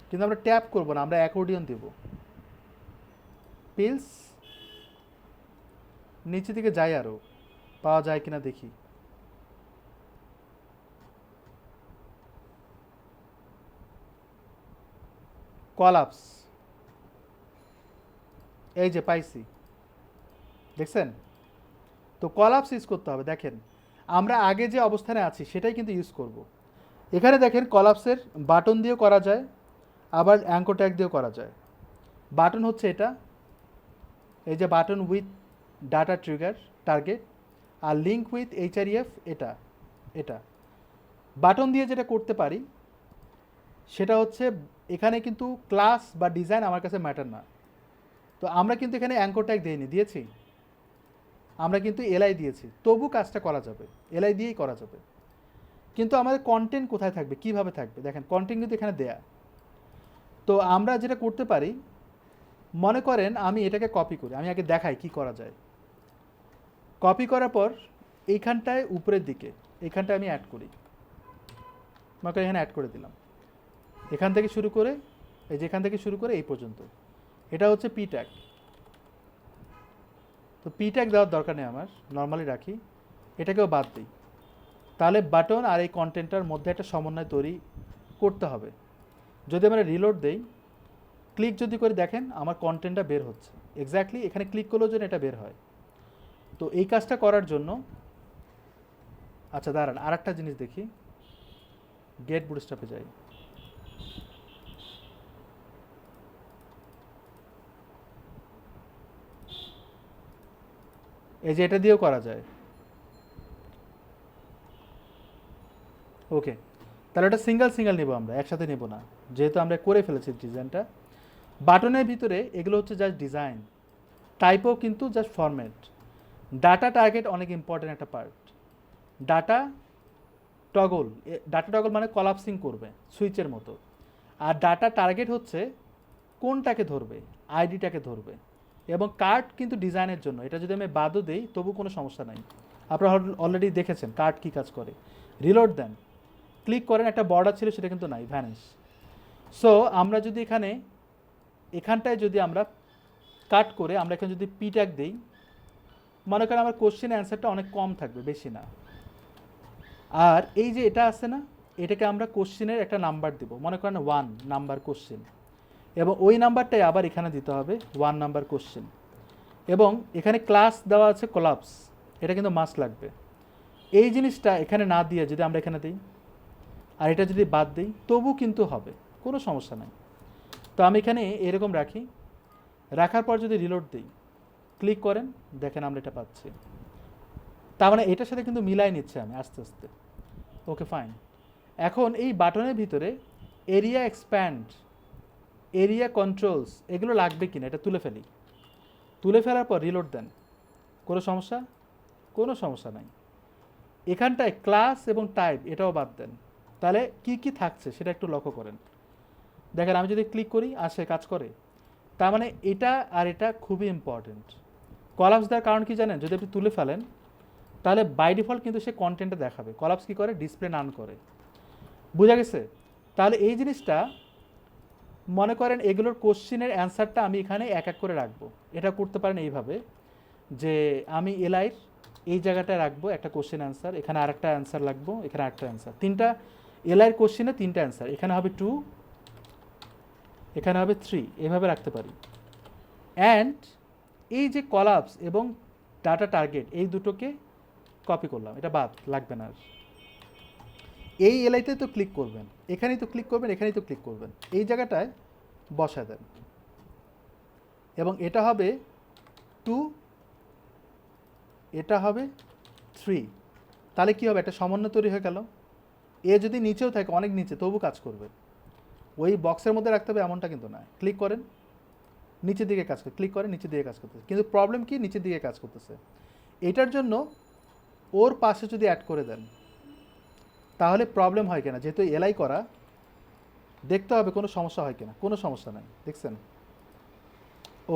কিন্তু আমরা ট্যাব করব না, আমরা অ্যাকর্ডিয়ন দেব। পিলস নিচে দিকে যাই, আরও পাওয়া যায় কিনা দেখি। কলাপস, এই যে পাইছি, দেখছেন? তো কলাপস ইউজ করতে হবে। দেখেন আমরা আগে যে অবস্থানে আছি সেটাই কিন্তু ইউজ করব। এখানে দেখেন কলাপসের বাটন দিয়েও করা যায়, আবার অ্যাঙ্কর ট্যাগ দিয়েও করা যায়। বাটন হচ্ছে এটা, এই যে button with data trigger target, আর লিঙ্ক উইথ এইচআরইএফ, এটা এটা বাটন দিয়ে যেটা করতে পারি সেটা হচ্ছে এখানে কিন্তু ক্লাস বা ডিজাইন আমার কাছে ম্যাটার না। তো আমরা কিন্তু এখানে অ্যাঙ্কর ট্যাগ দিইনি, দিয়েছি আমরা কিন্তু এলআই দিয়েছি, তবু কাজটা করা যাবে, এলআই দিয়েই করা যাবে। কিন্তু আমাদের কন্টেন্ট কোথায় থাকবে, কিভাবে থাকবে? দেখেন কন্টেন্ট কিন্তু এখানে দেয়া। তো আমরা যেটা করতে পারি, মনে করেন আমি এটাকে কপি করি, আমি আগে দেখাই কি করা যায়। কপি করার পর এইখানটায় উপরের দিকে এইখানটায় আমি অ্যাড করি, মনে করেন এখানে অ্যাড করে দিলাম, এখান থেকে শুরু করে এই যে এখান থেকে শুরু করে এই পর্যন্ত, এটা হচ্ছে পি ট্যাগ। তো পি ট্যাগ দেওয়ার দরকার নেই আমার, নর্মালি রাখি, এটাকেও বাদ দিই। তাহলে বাটন আর এই কন্টেন্টটার মধ্যে একটা সমন্বয় তৈরি করতে হবে। যদি আমরা রিলোড দেই, ক্লিক যদি করে দেখেন আমার কন্টেন্টটা বের হচ্ছে, এক্স্যাক্টলি এখানে ক্লিক করলেও যেন এটা বের হয়। তো এই কাজটা করার জন্য, আচ্ছা দাঁড়ান আর একটা জিনিস দেখি, গেট বুটস্ট্র্যাপে যাই। এই যে এটা দিয়েও করা যায়। ওকে, তাহলে এটা সিঙ্গেল সিঙ্গেল নেব, আমরা একসাথে নেব না, যেহেতু আমরা করে ফেলেছি ডিজাইনটা। বাটনের ভিতরে এগুলো হচ্ছে জাস্ট ডিজাইন, টাইপও কিন্তু জাস্ট ফরম্যাট। ডাটা টার্গেট অনেক ইম্পর্ট্যান্ট একটা part. Data toggle, data toggle মানে কলাপসিং করবে সুইচের মতো। আর ডাটা টার্গেট হচ্ছে কোনটাকে ধরবে, আইডিটাকে ধরবে। এবং কার্ড কিন্তু ডিজাইনের জন্য, এটা যদি আমি বাদও দেই তবু কোনো সমস্যা নাই। আপনারা অলরেডি দেখেছেন কার্ড কী কাজ করে। রিলোড দেন, ক্লিক করেন, একটা বর্ডার ছিল সেটা কিন্তু নাই, ভ্যানিশ। সো আমরা যদি এখানটায় যদি আমরা কাট করে আমরা এখানে যদি পি ট্যাগ দিই, মনে করেন আমার কোশ্চেন অ্যান্সারটা অনেক কম থাকবে, বেশি না। আর এই যে এটা আছে না, এটাকে আমরা কোশ্চেনের একটা নাম্বার দেব, মনে করেন 1 নাম্বার কোশ্চেন, এবং ওই নাম্বারটাই আবার এখানে দিতে হবে 1 নাম্বার কোশ্চেন। এবং এখানে ক্লাস দেওয়া আছে কলাপস, এটা কিন্তু মাস্ট লাগবে। এই জিনিসটা এখানে না দিয়ে যদি আমরা এখানে দিই আর এটা যদি বাদ দিই তবু কিন্তু হবে, কোনো সমস্যা নাই। তো আমি এখানে এরকম রাখি, রাখার পর যদি রিলোড দিই, ক্লিক করেন, দেখেন আমরা এটা পাচ্ছি। তার মানে এটার সাথে কিন্তু মিলাই নিচ্ছে আমি আস্তে আস্তে। Okay fine. এখন এই বাটনের ভিতরে এরিয়া এক্সপ্যান্ড, এরিয়া কন্ট্রোলস এগুলো লাগবে কিনা এটা তুলে ফেলি। তুলে ফেলার পর রিলোড দেন, কোনো সমস্যা? কোনো সমস্যা নাই। এখানটায় ক্লাস এবং টাইপ এটাও বাদ দেন। তাহলে কি কি থাকছে সেটা একটু লক্ষ্য করেন। দেখেন আমি যদি ক্লিক করি আসে, কাজ করে। তার মানে এটা আর এটা খুবই ইম্পর্টেন্ট। কলাপস দেওয়ার কারণ কি জানেন? যদি আপনি তুলে ফেলেন তাহলে বাই ডিফল্ট কিন্তু সে কন্টেন্টটা দেখাবে। কলাপস কী করে? ডিসপ্লে নান করে। বোঝা গেছে? তাহলে এই জিনিসটা মনে করেন এগুলোর কোশ্চেনের অ্যান্সারটা আমি এখানে এক এক করে রাখবো। এটা করতে পারেন এইভাবে যে আমি এলআইয়ের এই জায়গাটায় রাখবো একটা কোশ্চেন অ্যান্সার, এখানে আরেকটা অ্যান্সার রাখবো, এখানে আরেকটা অ্যান্সার, তিনটা এলআইয়ের কোশ্চেনে তিনটা অ্যান্সার, এখানে হবে 2, এখানে হবে 3, এভাবে রাখতে পারি। অ্যান্ড এই যে কলাপস এবং ডাটা টার্গেট এই দুটোকে কপি করলাম, এটা বাদ লাগবে না আর। এই এলআইতে তো ক্লিক করবেন, এখানেই তো ক্লিক করবেন, এখানেই তো ক্লিক করবেন, এই জায়গাটায় বসা দেন। এবং এটা হবে 2, এটা হবে 3। তাহলে কী হবে? একটা সমন্বয় তৈরি হয়ে গেল। এ যদি নিচেও থাকে, অনেক নিচে, তবু কাজ করবে। ওই বক্সের মধ্যে রাখতে হবে এমনটা কিন্তু না। ক্লিক করেন, নিচের দিকে কাজ করে, ক্লিক করেন, নিচের দিকে কাজ করতেছে। কিন্তু প্রবলেম কি? নিচের দিকে কাজ করতেছে। এটার জন্য ওর পাশে যদি অ্যাড করে দেন তাহলে প্রবলেম হয় কিনা, যেহেতু এলআই করা, দেখতে হবে কোনো সমস্যা হয় কিনা। কোনো সমস্যা নাই, দেখছেন?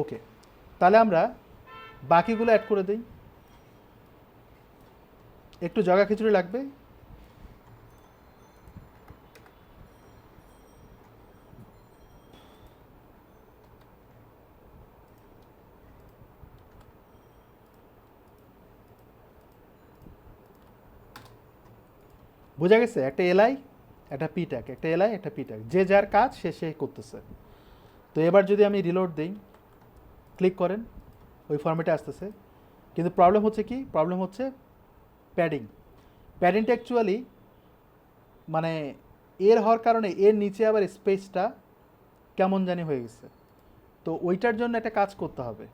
ওকে, তাহলে আমরা বাকিগুলো অ্যাড করে দিই। একটু জগা খিচুড়ি লাগবে। বোঝা গেছে? একটা এলআই, একটা পি ট্যাগ, একটা এলআই, একটা পি ট্যাগ, যে যার কাজ সে সে করতেছে। তো এবার যদি আমি রিলোড দিই, ক্লিক করেন, ওই ফর্মেটে আসতেছে। কিন্তু প্রবলেম হচ্ছে কি? প্রবলেম হচ্ছে প্যাডিং। প্যাডিংটা অ্যাকচুয়ালি মানে এর হওয়ার কারণে এর নিচে আবার স্পেসটা কেমন জানি হয়ে গেছে। তো ওইটার জন্য একটা কাজ করতে হবে।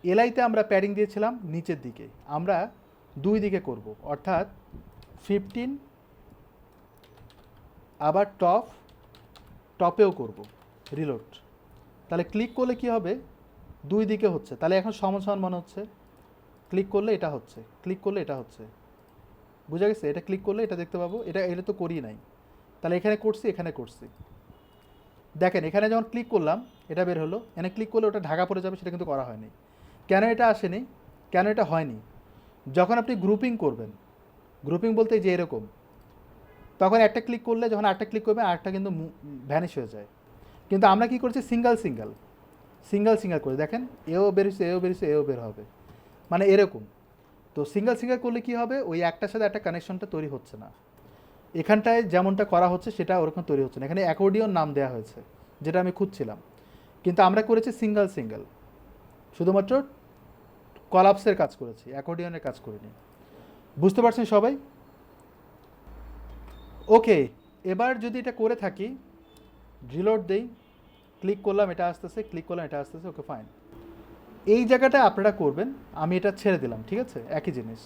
এলআইতে আমরা প্যাডিং দিয়েছিলাম নিচের দিকে, আমরা দুই দিকে করব, অর্থাৎ 15 আবার টপেও করব রিলোড। তাহলে ক্লিক করলে কি হবে? দুই দিকে হচ্ছে, তাহলে এখন সমান সমান মনে হচ্ছে। ক্লিক করলে এটা হচ্ছে, ক্লিক করলে এটা হচ্ছে। বুঝা গেছে? এটা ক্লিক করলে এটা দেখতে পাবো, এটা তো করি নাই। তাহলে এখানে করছি, এখানে করছি। দেখেন এখানে যখন ক্লিক করলাম এটা বের হলো, এখানে ক্লিক করলে ওটা ঢাকা পড়ে যাবে, সেটা কিন্তু করা হয়নি। কেন এটা আসেনি? কেন এটা হয়নি? যখন আপনি গ্রুপিং করবেন, গ্রুপিং বলতে যে এরকম, তখন একটা ক্লিক করলে যখন আরেকটা ক্লিক করবেন আরেকটা কিন্তু ভ্যানিশ হয়ে যায়। কিন্তু আমরা কি করছি? সিঙ্গেল সিঙ্গেল সিঙ্গেল সিঙ্গেল করে দেখেন, এও বেরিয়েছে, এও বেরিয়েছে, এও বের হবে, মানে এরকম। তো সিঙ্গেল সিঙ্গেল করলে কি হবে? ওই একটার সাথে একটা কানেকশনটা তৈরি হচ্ছে না। এখানটায় যেমনটা করা হচ্ছে সেটা ওরকম তৈরি হচ্ছে না। এখানে অ্যাকর্ডিয়ন নাম দেওয়া হয়েছে, যেটা আমি খুঁজছিলাম, কিন্তু আমরা করেছি সিঙ্গেল সিঙ্গেল, শুধুমাত্র কলাপসের কাজ করেছি, অ্যাকর্ডিয়নের কাজ করিনি। বুঝতে পারছেন সবাই? ওকে, এবার যদি এটা করে থাকি, রিলোড দেই, ক্লিক করলাম এটা আসতেছে, ক্লিক করলাম এটা আসতেছে, ওকে ফাইন। এই জায়গাটা আপনারা করবেন, আমি এটা ছেড়ে দিলাম, ঠিক আছে? একই জিনিস।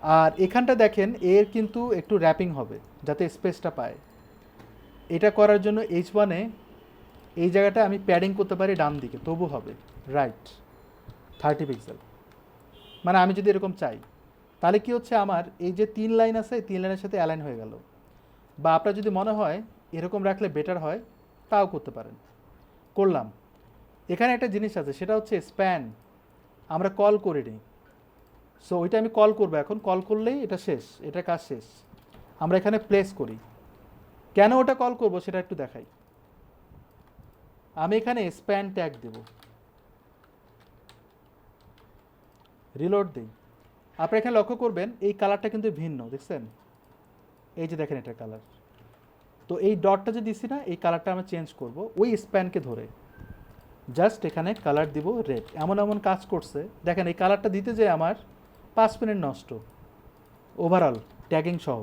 আর এখানটা দেখেন এর কিন্তু একটু র্যাপিং হবে যাতে স্পেসটা পায়। এটা করার জন্য H1-এ এই জায়গাটা আমি প্যাডিং করতে পারি ডান দিকে, তবু হবে রাইট 30 পিক্সেল। মানে আমি যদি এরকম চাই, তাহলে কি হচ্ছে, আমার এই যে 3 লাইন আছে, এই 3 লাইনের সাথে অ্যালাইন হয়ে গেল। বা আপনার যদি মনে হয় এরকম রাখলে বেটার হয়, তাও করতে পারেন। করলাম। এখানে একটা জিনিস আছে, সেটা হচ্ছে স্প্যান, আমরা কল করে নিই। সো ওইটা আমি কল করবো এখন, কল করলেই এটা শেষ, এটা কাজ শেষ। আমরা এখানে প্লেস করি। কেন ওটা কল করব সেটা একটু দেখাই। আমি এখানে স্প্যান ট্যাগ দেব, রিলোড দিই। আপনি এখানে লক্ষ্য করবেন এই কালারটা কিন্তু ভিন্ন, দেখছেন? এই যে দেখেন এটার কালার। তো এই ডটটা যে দিছি না, এই কালারটা আমরা চেঞ্জ করব ওই স্প্যানকে ধরে। জাস্ট এখানে কালার দিব রেড। এমন এমন কাজ করছে, দেখেন এই কালারটা দিতে যে আমার 5 মিনিট নষ্ট ওভারঅল ট্যাগিং সহ।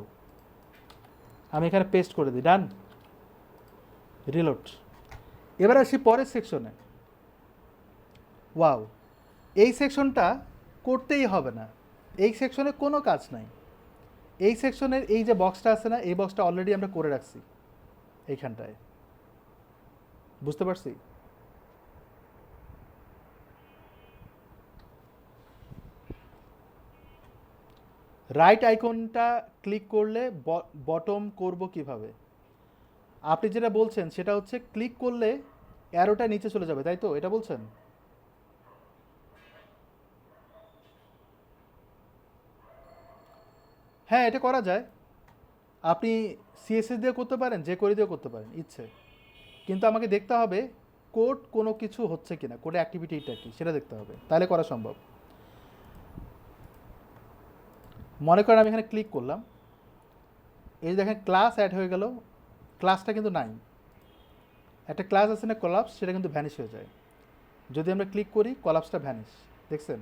আমি এখানে পেস্ট করে দিই, ডান, রিলোড। এবার আসি পরের সেকশনে। ওয়াও, এই সেকশনটা করতেই হবে না, এই সেকশনে কোনো কাজ নাই। এই সেকশনের এই যে বক্সটা আছে না, এই বক্সটা অলরেডি আমরা করে রাখছি এইখানটায়। বুঝতে পারছি? রাইট আইকনটা ক্লিক করলে বটম করব কিভাবে? আপনি যেটা বলছেন সেটা হচ্ছে ক্লিক করলে অ্যারোটা নিচে চলে যাবে, তাই তো? এটা বলছেন? হ্যাঁ, এটা করা যায়। আপনি সিএসএস দিয়ে করতে পারেন, যে করে দিয়ে করতে পারেন ইচ্ছে। কিন্তু আমাকে দেখতে হবে কোড কোনো কিছু হচ্ছে কিনা, কোডে অ্যাক্টিভিটিটা কি সেটা দেখতে হবে, তাহলে করা সম্ভব। মনে করেন আমি এখানে ক্লিক করলাম, এই দেখেন ক্লাস অ্যাড হয়ে গেল, ক্লাসটা কিন্তু নাই। একটা ক্লাস আছে না কলাপস, সেটা কিন্তু ভ্যানিশ হয়ে যায় যদি আমরা ক্লিক করি, কলাপসটা ভ্যানিশ, দেখছেন?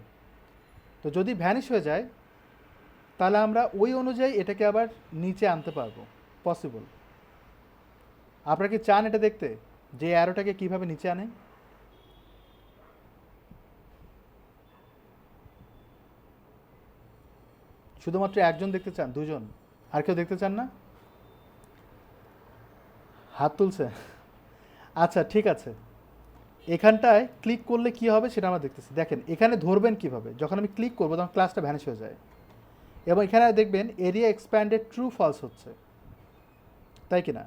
তো যদি ভ্যানিশ হয়ে যায় তাহলে আমরা ওই অনুযায়ী এটাকে আবার নিচে আনতে পারবো, পসিবল। আপনারা কি চান এটা দেখতে, যে অ্যারোটাকে কিভাবে নিচে আনে? শুধুমাত্র একজন দেখতে চান, দুজন, আর কেউ দেখতে চান না? হাত তুলছে? আচ্ছা ঠিক আছে, এখানটায় ক্লিক করলে কি হবে সেটা আমরা দেখতেছি। দেখেন এখানে ধরবেন কিভাবে, যখন আমি ক্লিক করবো তখন ক্লাসটা ভ্যানিশ হয়ে যায়, এবং এখানে দেখবেন এরিয়া এক্সপ্যান্ডেড ট্রু ফলস হচ্ছে, তাই কি না?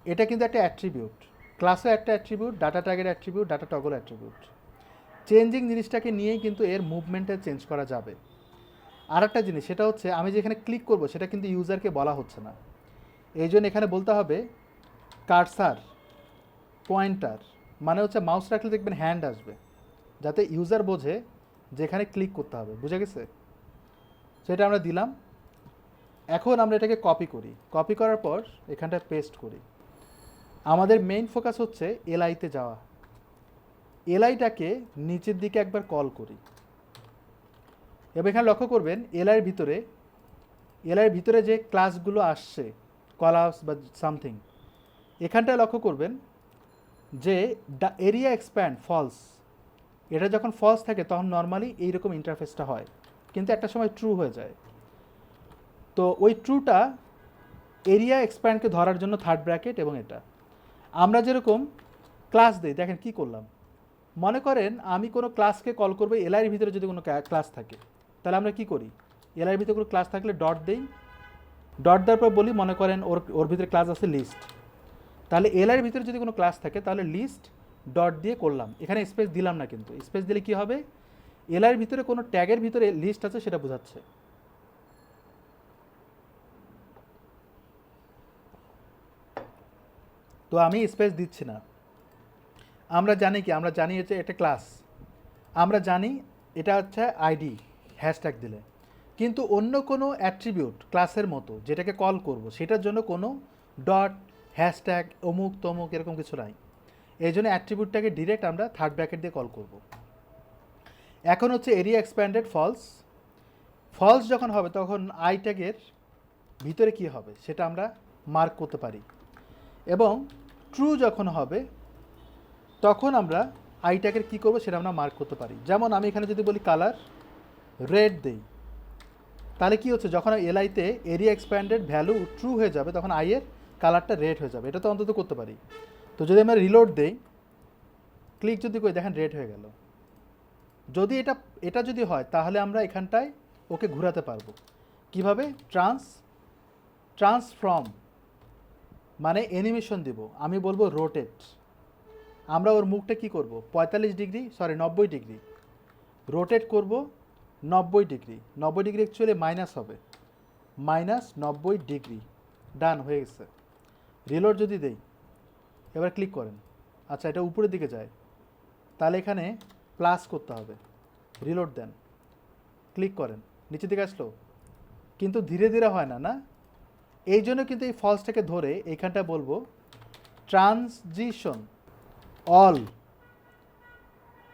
এটা কিন্তু একটা অ্যাট্রিবিউট, ক্লাসও একটা অ্যাট্রিবিউট, ডাটা ট্যাগের attribute, data toggle attribute. Changing জিনিসটাকে নিয়েই কিন্তু এর মুভমেন্টে চেঞ্জ করা যাবে। আর একটা জিনিস, সেটা হচ্ছে আমি যেখানে ক্লিক করব সেটা কিন্তু ইউজারকে বলা হচ্ছে না, এই জন্য এখানে বলতে হবে কার্সার পয়েন্টার, মানে হচ্ছে মাউস রাখলে দেখবেন হ্যান্ড আসবে, যাতে ইউজার বোঝে যেখানে ক্লিক করতে হবে। বুঝে গেছে? সেটা আমরা দিলাম, এখন আমরা এটাকে কপি করি, কপি করার পর এখানটা পেস্ট করি। আমাদের মেইন ফোকাস হচ্ছে এলআইতে যাওয়া। এলআইটাকে নিচের দিকে একবার কল করি। এবার এখানে লক্ষ্য করবেন এলআইয়ের ভিতরে যে ক্লাসগুলো আসছে কলাস বা সামথিং, এখানটায় লক্ষ্য করবেন যে এরিয়া এক্সপ্যান্ড ফলস, এটা যখন ফলস থাকে তখন নর্মালি এইরকম ইন্টারফেসটা হয়, কিন্তু একটা সময় ট্রু হয়ে যায়। তো ওই ট্রুটা এরিয়া এক্সপ্যান্ডকে ধরার জন্য থার্ড ব্র্যাকেট। এবং এটা আমরা যেরকম ক্লাস দিই, দেখেন কি করলাম, মনে করেন আমি কোনো ক্লাসকে কল করবো, এলআইয়ের ভিতরে যদি কোনো ক্লাস থাকে তাহলে আমরা কি করি, এলআইয়ের ভিতরে কোনো ক্লাস থাকলে ডট দেই, ডট দেওয়ার পর বলি মনে করেন ওর ভিতরে ক্লাস আছে লিস্ট, তাহলে এলআইয়ের ভিতরে যদি কোনো ক্লাস থাকে তাহলে লিস্ট ডট দিয়ে করলাম, এখানে স্পেস দিলাম না, কিন্তু স্পেস দিলে কি হবে, এলআইয়ের ভিতরে কোনো ট্যাগের ভিতরে লিস্ট আছে সেটা বোঝাচ্ছে। তো আমি স্পেস দিচ্ছি না। আমরা জানি কি, আমরা জানি হচ্ছে এটা ক্লাস, আমরা জানি এটা হচ্ছে আইডি হ্যাশট্যাগ দিলে, কিন্তু অন্য কোনো অ্যাট্রিবিউট ক্লাসের মতো যেটাকে কল করব সেটার জন্য কোনো ডট হ্যাশট্যাগ অমুক তমুক এরকম কিছু নাই। এই জন্য অ্যাট্রিবিউটটাকে ডিরেক্ট আমরা থার্ড ব্র্যাকেট দিয়ে কল করব। এখন হচ্ছে এরিয়া এক্সপ্যান্ডেড ফলস, ফলস যখন হবে তখন আই ট্যাগের ভিতরে কি হবে সেটা আমরা মার্ক করতে পারি, এবং ট্রু যখন হবে তখন আমরা আই ট্যাগের কী করবো সেটা আমরা মার্ক করতে পারি। যেমন আমি এখানে যদি বলি কালার রেড দেই, তাহলে কি হচ্ছে, যখন এলআইতে এরিয়া এক্সপ্যান্ডেড ভ্যালু ট্রু হয়ে যাবে তখন আইয়ের কালারটা রেড হয়ে যাবে, এটা তো অন্তত করতে পারি। তো যদি আমরা রিলোড দেই, ক্লিক যদি করি, দেখেন রেড হয়ে গেল। যদি এটা যদি হয় তাহলে আমরা এখানটায় ওকে ঘোরাতে পারবো কিভাবে, ট্রান্সফর্ম মানে অ্যানিমেশন দিব, আমি বলবো রোটেট, আমরা ওর মুখটা কি করব 90 ডিগ্রি রোটেট করব, 90 ডিগ্রি, 90 ডিগ্রি অ্যাকচুয়ালি মাইনাস হবে, -90 ডিগ্রি। ডান হয়ে গেছে। রিলোড যদি দেই, এবার ক্লিক করেন, আচ্ছা এটা উপরের দিকে যায়, তাহলে এখানে প্লাস করতে হবে, রিলোড দেন, ক্লিক করেন, নিচের দিকে আসলো, কিন্তু ধীরে ধীরে হয় না, না? এই জন্য কিন্তু এই ফলসটাকে ধরে এইখানটা বলবো ট্রানজিশন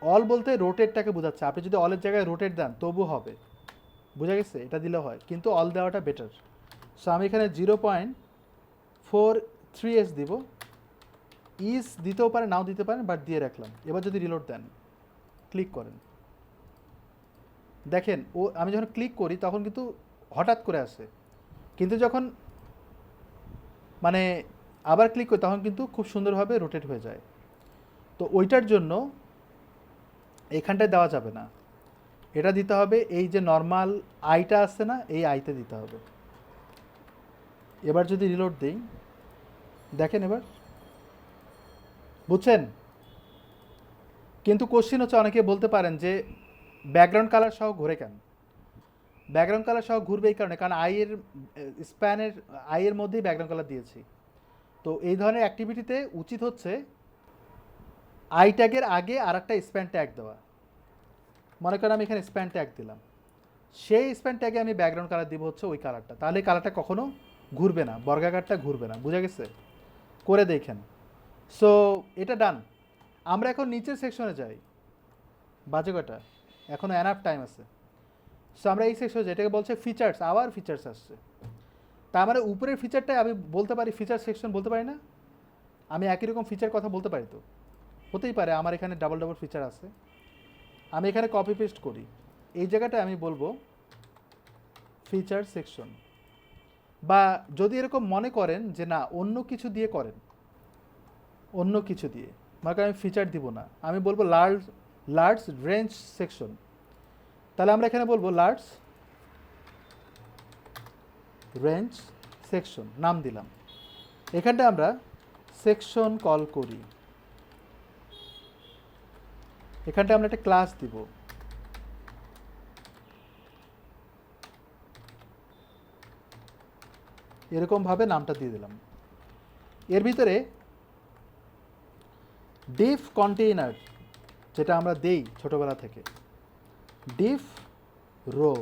অল বলতে রোটেটটাকে বোঝাচ্ছে, আপনি যদি অলের জায়গায় রোটেট দেন তবু হবে, বোঝা গেছে, এটা দিলে হয়, কিন্তু অল দেওয়াটা বেটার। সো আমি এখানে 0.43s দিব, ইস দিতেও পারে নাও দিতে পারেন, বাট দিয়ে রাখলাম। এবার যদি রিলোড দেন, ক্লিক করেন, দেখেন আমি যখন ক্লিক করি তখন কিন্তু হঠাৎ করে আসে, কিন্তু যখন মানে আবার ক্লিক করি তখন কিন্তু খুব সুন্দরভাবে রোটেট হয়ে যায়। তো ওইটার জন্য এখানটায় দেওয়া যাবে না, এটা দিতে হবে এই যে নর্মাল আইটা আসছে না, এই আইতে দিতে হবে। এবার যদি রিলোড দিই, দেখেন এবার বুঝছেন। কিন্তু কোশ্চেন হচ্ছে, অনেকে বলতে পারেন যে ব্যাকগ্রাউন্ড কালার সহ ঘুরে কেন, ব্যাকগ্রাউন্ড কালার সহ ঘুরবে এই কারণে, কারণ আইয়ের মধ্যেই ব্যাকগ্রাউন্ড কালার দিয়েছি। তো এই ধরনের অ্যাক্টিভিটিতে উচিত হচ্ছে আই ট্যাগের আগে আর একটা স্প্যান ট্যাগ দেওয়া। মনে করেন আমি এখানে স্প্যান ট্যাগ দিলাম, সেই স্প্যান ট্যাগে আমি ব্যাকগ্রাউন্ড কালার দিব হচ্ছে ওই কালারটা, তাহলে এই কালারটা কখনো ঘুরবে না, বর্গাকারটা ঘুরবে না, বুঝা গেছে? করে দেখেন। সো এটা ডান। আমরা এখন নিচের সেকশনে যাই, বাজে কটা, এখনও এনাফ টাইম আছে। সো আমরা এই সেকশনে যাই, এটাকে বলছে ফিচার্স, আবার ফিচার্স আসছে। তার মানে উপরের ফিচারটাই আমি বলতে পারি ফিচার সেকশন বলতে পারি না, আমি একই রকম ফিচার কথা বলতে পারি, তো হতেই পারে আমার এখানে ডাবল ফিচার আছে। আমি এখানে কপি পেস্ট করি, এই জায়গাটায় আমি বলবো ফিচার সেকশন। বা যদি এরকম মনে করেন যে না অন্য কিছু দিয়ে করেন, অন্য কিছু দিয়ে, মনে করেন আমি ফিচার দিব না, আমি বলবো লার্জ রেঞ্জ সেকশন, তাহলে আমরা এখানে বলবো লার্জ রেঞ্জ সেকশন, নাম দিলাম। এখানটা আমরা সেকশন কল করি, এখানটা আমরা একটা ক্লাস দিব, এরকমভাবে নামটা দিয়ে দিলাম। এর ভিতরে ডিফ কন্টেইনার, যেটা আমরা দেই ছোটবেলা থেকে, ডিফ রো,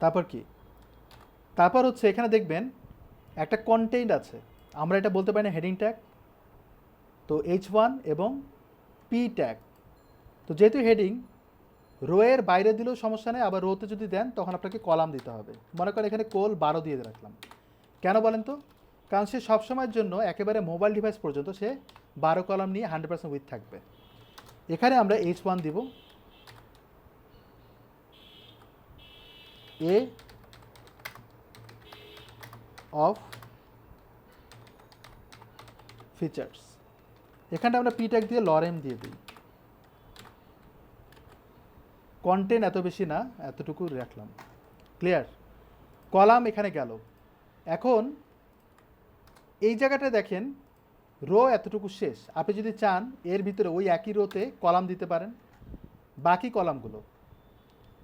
তারপর কি, তারপর হচ্ছে এখানে দেখবেন একটা কন্টেন্ট আছে, আমরা এটা বলতে পারি না হেডিং ট্যাগ, তো H1 এবং পি ট্যাগ। তো যেহেতু হেডিং রোয়ের বাইরে দিলেও সমস্যা নেই, আবার রোতে যদি দেন তখন আপনাকে কলাম দিতে হবে। মনে করেন এখানে কোল 12 দিয়ে রাখলাম, কেন বলেন তো? কারণ সে সবসময়ের জন্য একেবারে মোবাইল ডিভাইস পর্যন্ত সে 12 কলাম নিয়ে 100% উইথ থাকবে। এখানে আমরা H1 দিব, এ অফ ফিচার্স, এখানটা আমরা পি ট্যাগ দিয়ে লরেম দিয়ে দিই। কন্টেন্ট এত বেশি না, এতটুকু রাখলাম। ক্লিয়ার? কলাম এখানে গেল। এখন এই জায়গাটা দেখেন রো এতটুকু শেষ। আপনি যদি চান এর ভিতরে ওই একই রোতে কলাম দিতে পারেন, বাকি কলামগুলো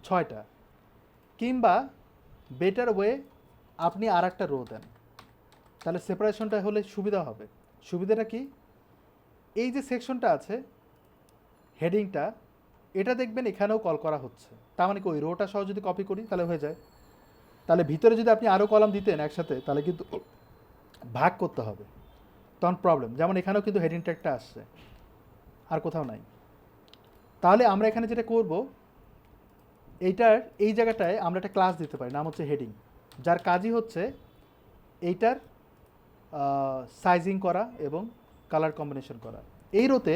6টা, কিংবা বেটার ওয়ে আপনি আর একটা রো দেন, তাহলে সেপারেশনটা হলে সুবিধা হবে। সুবিধাটা কি, এই যে সেকশনটা আছে হেডিংটা, এটা দেখবেন এখানেও কল করা হচ্ছে, তার মানে কি ওই রোটা সহ যদি কপি করি তাহলে হয়ে যায়। তাহলে ভিতরে যদি আপনি আরও কলাম দিতেন একসাথে তাহলে কিন্তু ভাগ করতে হবে, তখন প্রবলেম। যেমন এখানেও কিন্তু হেডিং ট্যাগটা আসছে, আর কোথাও নাই। তাহলে আমরা এখানে যেটা করব, এইটার এই জায়গাটায় আমরা একটা ক্লাস দিতে পারি, নাম হচ্ছে হেডিং, যার কাজই হচ্ছে এইটার সাইজিং করা এবং কালার কম্বিনেশন করা। এই রোতে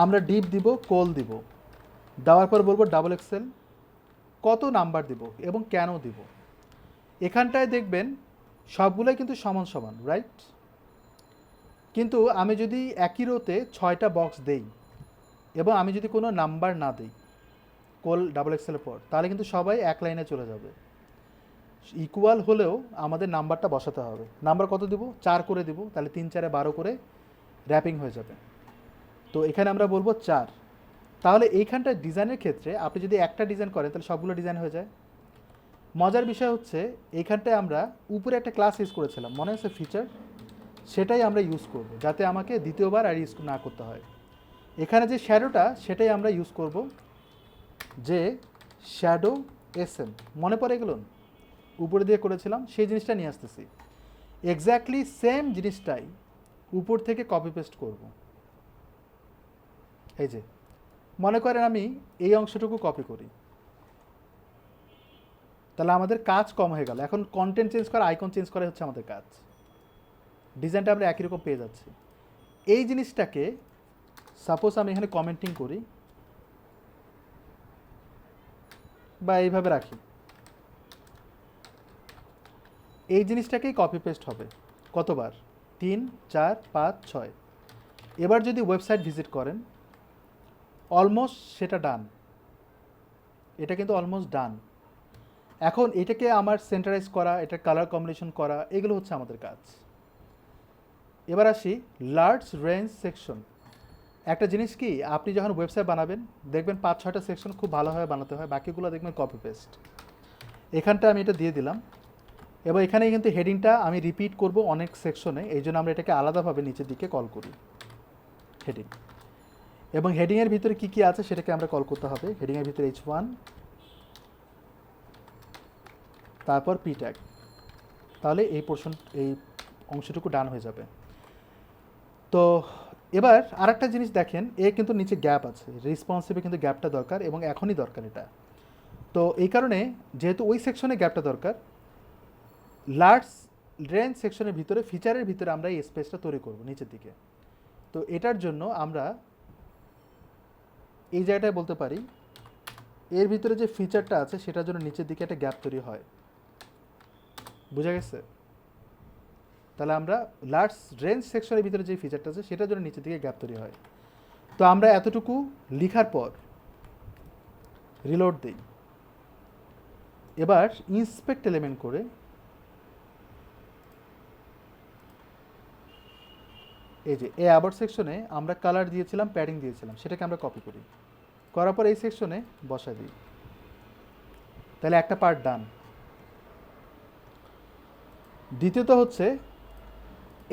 আমরা ডিপ দিব, কোল দিব, দেওয়ার পর বলবো ডাবল এক্সেল কত নাম্বার দিব এবং কেন দিব। এখানটায় দেখবেন সবগুলোই কিন্তু সমান সমান, রাইট? কিন্তু আমি যদি একই রোতে 6টা বক্স দেই এবং আমি যদি কোনো নাম্বার না দিই কোল ডাবল এক্সেলের পর, তাহলে কিন্তু সবাই এক লাইনে চলে যাবে। ইকুয়াল হলেও আমাদের নাম্বারটা বসাতে হবে। নাম্বার কত দিব? 4 করে দিব, তাহলে 3 4 12 করে র্যাপিং হয়ে যাবে। তো এখানে আমরা বলবো 4। তাহলে এইখানটা ডিজাইনের ক্ষেত্রে আপনি যদি একটা ডিজাইন করেন তাহলে সবগুলো ডিজাইন হয়ে যায়। মজার বিষয় হচ্ছে এইখানটায় আমরা উপরে একটা ক্লাস ইউজ করেছিলাম, মনে আছে ফিচার, সেটাই আমরা ইউজ করব যাতে আমাকে দ্বিতীয়বার আর ইউজ না করতে হয়। এখানে যে শ্যাডোটা সেটাই আমরা ইউজ করব, যে শ্যাডো এসএম, মনে পড়ে গেল উপরে দিয়ে করেছিলাম, সেই জিনিসটা নিয়ে আসতেছি। এক্স্যাক্টলি সেম জিনিসটাই উপর থেকে কপি পেস্ট করব। এই যে মনে করেন আমি এই অংশটুকু কপি করি, তাহলে আমাদের কাজ কম হয়ে গেল। এখন কন্টেন্ট চেঞ্জ করা, আইকন চেঞ্জ করা হচ্ছে আমাদের কাজ। ডিজাইনটা আমরা একই রকম পেয়ে যাচ্ছি। এই জিনিসটাকে সাপোজ আমি এখানে কমেন্টিং করি বা এইভাবে রাখি, এই জিনিসটাকেই কপি পেস্ট হবে কতবার? 3 4 5 6। এবার যদি ওয়েবসাইট ভিজিট করেন, অলমোস্ট সেটা ডান, এটা কিন্তু অলমোস্ট ডান। এখন এটাকে আমার সেন্টারাইজ করা, এটা কালার কম্বিনেশন করা, এগুলো হচ্ছে আমাদের কাজ। এবার আসি লার্জ রেঞ্জ সেকশন। একটা জিনিস কি, আপনি যখন ওয়েবসাইট বানাবেন দেখবেন 5-6টা সেকশন খুব ভালোভাবে বানাতে হয়, বাকিগুলো দেখবেন কপি পেস্ট। এখানটা আমি এটা দিয়ে দিলাম। এবার এখানে কিন্তু হেডিংটা আমি রিপিট করব অনেক সেকশনে, এই জন্য আমরা এটাকে আলাদাভাবে নিচের দিকে কল করি হেডিং। এবং হেডিংয়ের ভিতরে কি কি আছে সেটাকে আমরা কল করতে হবে। হেডিংয়ের ভিতরে H1, তারপর পি ট্যাগ, তাহলে এই পোর্শন, এই অংশটুকু ডান হয়ে যাবে। তো এবার আরেকটা জিনিস দেখেন, এ কিন্তু নিচে গ্যাপ আছে, রেসপন্সিভে কিন্তু গ্যাপটা দরকার এবং এখনই দরকার এটা। তো এই কারণে যেহেতু ওই সেকশনে গ্যাপটা দরকার, লার্জ রেঞ্জ সেকশনের ভিতরে ফিচারের ভিতরে আমরা এই স্পেসটা তৈরি করব নিচের দিকে। তো এটার জন্য আমরা এই জায়গাটায় বলতে পারি এর ভিতরে যে ফিচারটা আছে সেটার জন্য নিচের দিকে একটা গ্যাপ তৈরি হয়। বোঝা গেছে? তাহলে আমরা লার্জ রেঞ্জ সেকশনের ভিতরে যে ফিচারটা আছে সেটার জন্য নিচের দিকে গ্যাপ তৈরি হয়। তো আমরা এতটুকু লেখার পর রিলোড দিই। এবার ইন্সপেক্ট এলিমেন্ট করে এই যে এই অ্যাবাউট সেকশনে আমরা কালার দিয়েছিলাম, প্যাডিং দিয়েছিলাম, সেটাকে আমরা কপি করি, করার পর এই সেকশনে বসাই দিই। তাহলে একটা পার্ট ডান। দ্বিতীয়ত হচ্ছে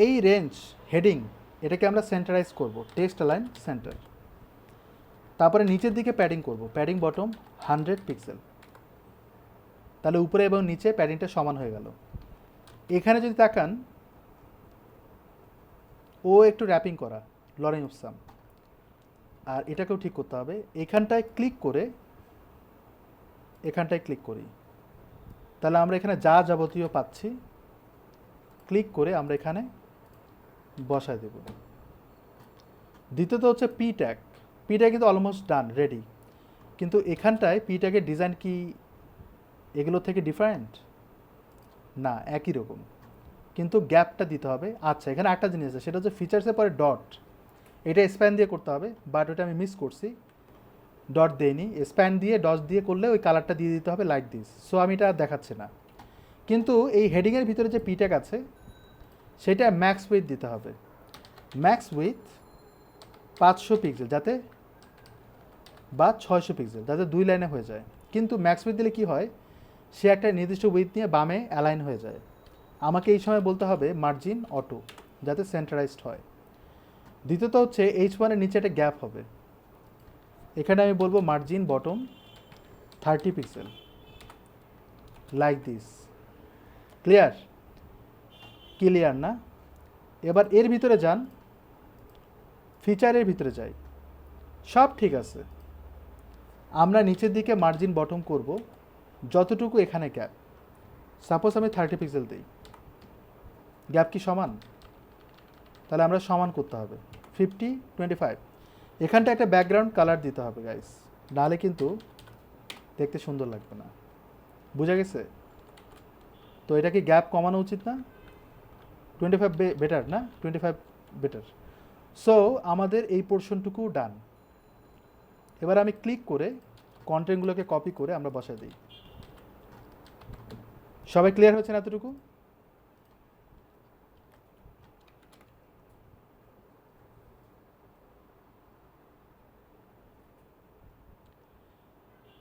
এই রেঞ্জ হেডিং, এটাকে আমরা সেন্টারাইজ করব, টেক্সট অ্যালাইন সেন্টার। তারপরে নিচের দিকে প্যাডিং করব, প্যাডিং বটম 100 পিক্সেল। তাহলে উপরে এবং নিচে প্যাডিংটা সমান হয়ে গেল। এখানে যদি তাকান, ও একটু র্যাপিং করা, লরেং অফ সাম, আর এটাকেও ঠিক করতে হবে। এখানটায় ক্লিক করে এখানটায় ক্লিক করি, তাহলে আমরা এখানে যা যাবতীয় পাচ্ছি ক্লিক করে আমরা এখানে বসায় দেব। দ্বিতীয়ত হচ্ছে পি ট্যাগ। পি ট্যাগ কিন্তু অলমোস্ট ডান, রেডি। কিন্তু এখানটায় পি ট্যাগের ডিজাইন কি এগুলো থেকে ডিফারেন্ট? না, একই রকম, কিন্তু গ্যাপটা দিতে হবে। আচ্ছা, এখানে একটা জিনিস আছে, সেটা হচ্ছে ফিচার্সের পরে ডট, এটা স্প্যান দিয়ে করতে হবে, বাট ওটা আমি মিস করছি, ডট দেইনি। স্প্যান দিয়ে ডট দিয়ে করলে ওই কালারটা দিয়ে দিতে হবে লাইক দিস। সো আমি এটা দেখাচ্ছি না। কিন্তু এই হেডিংয়ের ভিতরে যে পি ট্যাগ আছে সেটা ম্যাক্স উইথ দিতে হবে, ম্যাক্স উইথ 500 পিক্সেল যাতে, বা 600 পিক্সেল, যাতে 2 লাইনে হয়ে যায়। কিন্তু ম্যাক্স উইথ দিলে কি হয়, সে একটা নির্দিষ্ট উইথ নিয়ে বামে অ্যালাইন হয়ে যায়। আমাকে এই সময় বলতে হবে মার্জিন অটো, যাতে সেন্টারাইজড হয়। দ্বিতীয়ত হচ্ছে H1-এর নিচে একটা গ্যাপ হবে, এখানে আমি বলবো margin bottom 30 pixel, like this. Clear? Clear না? এবার এর ভিতরে যান, ফিচারের ভিতরে যাই, সব ঠিক আছে। আমরা নিচের দিকে মার্জিন বটম করব যতটুকু এখানে গ্যাপ। সাপোজ আমি 30 পিক্সেল দিই, গ্যাপ কি সমান? তাহলে আমরা সমান করতে হবে 50, 25। এখানটা একটা ব্যাকগ্রাউন্ড কালার দিতে হবে গাইস, নাহলে কিন্তু দেখতে সুন্দর লাগবে না। বুঝা গেছে? তো এটা কি গ্যাপ কমানো উচিত না? 25 বেটার না? 25 বেটার। সো আমাদের এই পোর্শনটুকু ডান। এবার আমি ক্লিক করে কন্টেন্টগুলোকে কপি করে আমরা বসাই দিই। সবাই ক্লিয়ার হচ্ছে না এতটুকু?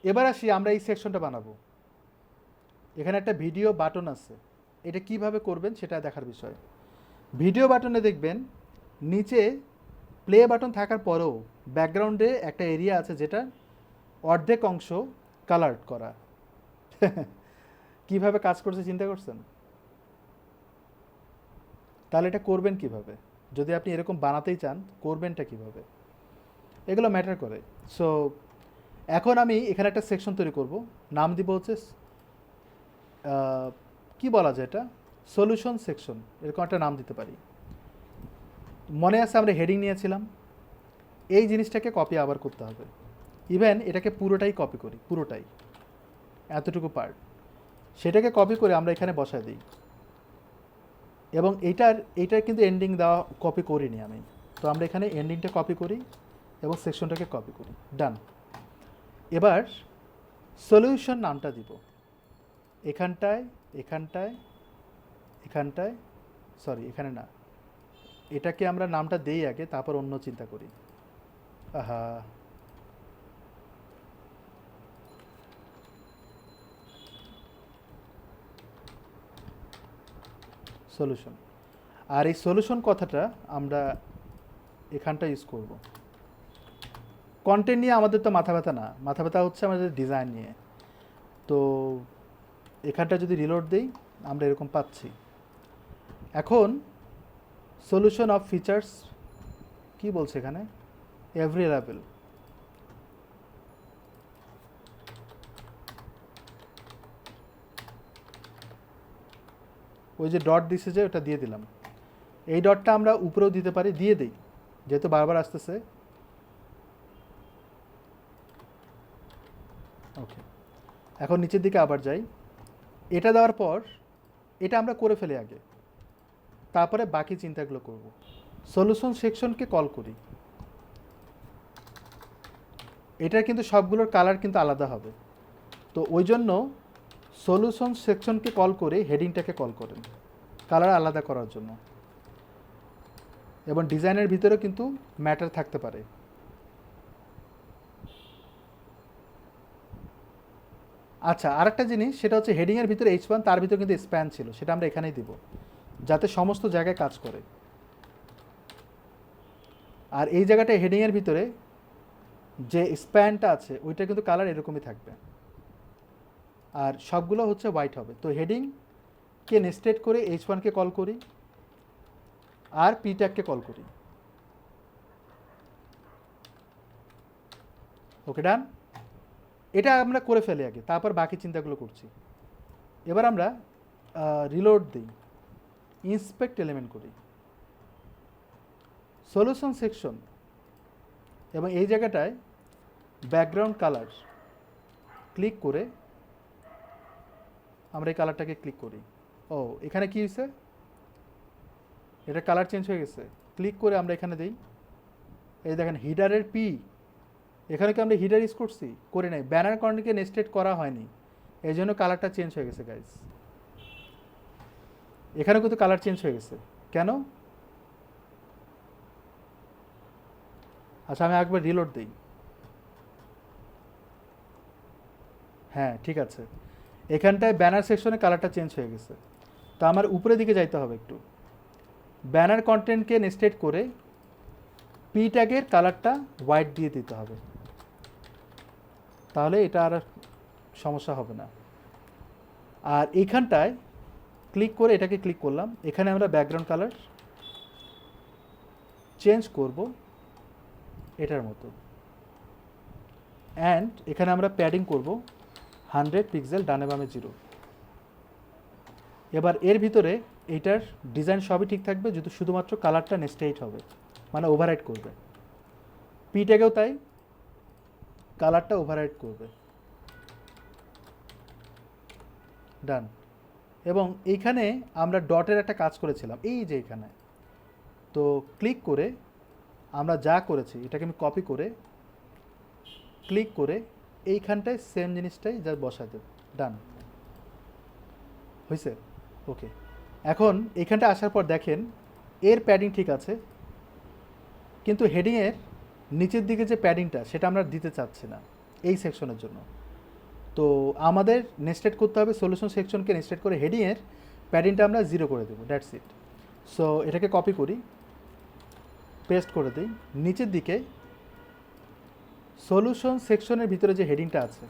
এবার আসি আমরা এই সেকশনটা বানাবো। এখানে একটা ভিডিও বাটন আছে, এটা কিভাবে করবেন সেটা দেখার বিষয়। ভিডিও বাটনে দেখবেন নিচে প্লে বাটন থাকার পরেও ব্যাকগ্রাউন্ডে একটা এরিয়া আছে যেটা অর্ধেক অংশ কালার করা। কিভাবে কাজ করছে চিন্তা করছেন? তাহলে এটা করবেন কিভাবে? যদি আপনি এরকম বানাতেই চান, করবেনটা কিভাবে? এগুলো ম্যাটার করে। সো এখন আমি এখানে একটা সেকশন তৈরি করব, নাম দিব হচ্ছে কি বলা যায় এটা, সলিউশন সেকশন, এরকম একটা নাম দিতে পারি। মনে আছে আমরা হেডিং নিয়েছিলাম, এই জিনিসটাকে কপি আবার করতে হবে। ইভেন এটাকে পুরোটাই কপি করি, পুরোটাই, এতটুকু পার্ট, সেটাকে কপি করে আমরা এখানে বসায় দিই। এবং এইটার কিন্তু এন্ডিং দেওয়া কপি করিনি আমি, তো আমরা এখানে এন্ডিংটা কপি করি এবং সেকশনটাকে কপি করি। ডান। এবার সলিউশন নামটা দিব এখানটায়, এখানটায়, এখানটায়, সরি এখানে না, এটাকে আমরা নামটা দেই আগে, তারপর অন্য চিন্তা করি। আহা, সলিউশন। আর এই সলিউশন কথাটা আমরা এখানটা ইউজ করব। কন্টেন্ট নিয়ে আমাদের তো মাথা ব্যথা না, মাথা ব্যথা হচ্ছে আমাদের ডিজাইন নিয়ে। তো এখানটা যদি রিলোড দেই আমরা এরকম পাচ্ছি। এখন সলিউশন অফ ফিচার্স কি বলছে এখানে, এভরি লেভেল। ওই যে ডট দিছে যে ওটা দিয়ে দিলাম, এই ডটটা আমরা উপরেও দিতে পারি, দিয়ে দিই যেহেতু বারবার আসতেছে। ওকে, এখন নিচের দিকে আবার যাই, এটা দেওয়ার পর এটা আমরা করে ফেলি আগে, তারপরে বাকি চিন্তাগুলো করব। সলিউশন সেকশনকে কল করি, এটার কিন্তু সবগুলোর কালার কিন্তু আলাদা হবে। তো ওই জন্য সলিউশন সেকশনকে কল করে হেডিংটাকে কল করেন কালার আলাদা করার জন্য। এবং ডিজাইনের ভিতরেও কিন্তু ম্যাটার থাকতে পারে। আচ্ছা, আরেকটা জিনিস, সেটা হচ্ছে হেডিংয়ের ভিতরে H1, তার ভিতরে কিন্তু স্প্যান ছিল, সেটা আমরা এখানেই দিব যাতে সমস্ত জায়গায় কাজ করে। আর এই জায়গাটা হেডিংয়ের ভিতরে যে স্প্যানটা আছে ওইটা কিন্তু কালার এরকমই থাকবে। আর সবগুলো হচ্ছে হোয়াইট হবে। তো হেডিংকে নেস্টেড করে H1কে কল করি আর পি ট্যাগকে কল করি। ওকে, ডান। এটা আমরা করে ফেলি আগে, তারপর বাকি চিন্তাগুলো করছি। এবার আমরা রিলোড দিই, ইন্সপেক্ট এলিমেন্ট করি, সলিউশন সেকশন, এবং এই জায়গাটায় ব্যাকগ্রাউন্ড কালার ক্লিক করে আমরা এই কালারটাকে ক্লিক করি। ও, এখানে কি হয়েছে, এটা কালার চেঞ্জ হয়ে গেছে। ক্লিক করে আমরা এখানে দিই, এই দেখেন হিডারের পি, এখানে কি আমরা হিডার ইউজ করছি? করি নাই। ব্যানার কন্টেন্টকে নেস্টেড করা হয়নি, এই জন্য কালারটা চেঞ্জ হয়ে গেছে গাইজ। এখানে কিন্তু কালার চেঞ্জ হয়ে গেছে কেন? আচ্ছা, আমি একবার রিলোড দিই। হ্যাঁ, ঠিক আছে, এখানটায় ব্যানার সেকশনে কালারটা চেঞ্জ হয়ে গেছে। তো আমার উপরের দিকে যাইতে হবে একটু, ব্যানার কন্টেন্টকে নেস্টেড করে পি ট্যাগের কালারটা হোয়াইট দিয়ে দিতে হবে, তাহলে এটা আর সমস্যা হবে না। আর এইখানটায় ক্লিক করে এটাকে ক্লিক করলাম, এখানে আমরা ব্যাকগ্রাউন্ড কালার চেঞ্জ করব এটার মতো, অ্যান্ড এখানে আমরা প্যাডিং করব 100 পিক্সেল, ডানে বামে 0। এবার এর ভিতরে এইটার ডিজাইন সবই ঠিক থাকবে, যদি শুধুমাত্র কালারটা নেস্টেড হবে, মানে ওভাররাইড করবে। পি ট্যাগেও তাই, কালারটা ওভাররাইড করবে। ডান। এবং এইখানে আমরা ডটের একটা কাজ করেছিলাম, এই যে এখানে। তো ক্লিক করে আমরা যা করেছি এটাকে আমি কপি করে ক্লিক করে এইখানটায় সেম জিনিসটাই যা বসা দেব। ডান হয়েছে? ওকে। এখন এইখানটা আসার পর দেখেন এর প্যাডিং ঠিক আছে, কিন্তু হেডিংয়ের নিচের দিকে যে প্যাডিংটা সেটা আমরা দিতে চাচ্ছি না এই সেকশনের জন্য। তো আমাদের নেস্টেড করতে হবে, সলিউশন সেকশনকে নেস্টেড করে হেডিংয়ের প্যাডিংটা আমরা 0 করে দেবো, দ্যাটস ইট। সো এটাকে কপি করি, পেস্ট করে দিই, নিচের দিকে সলিউশন সেকশনের ভিতরে যে হেডিংটা আছে,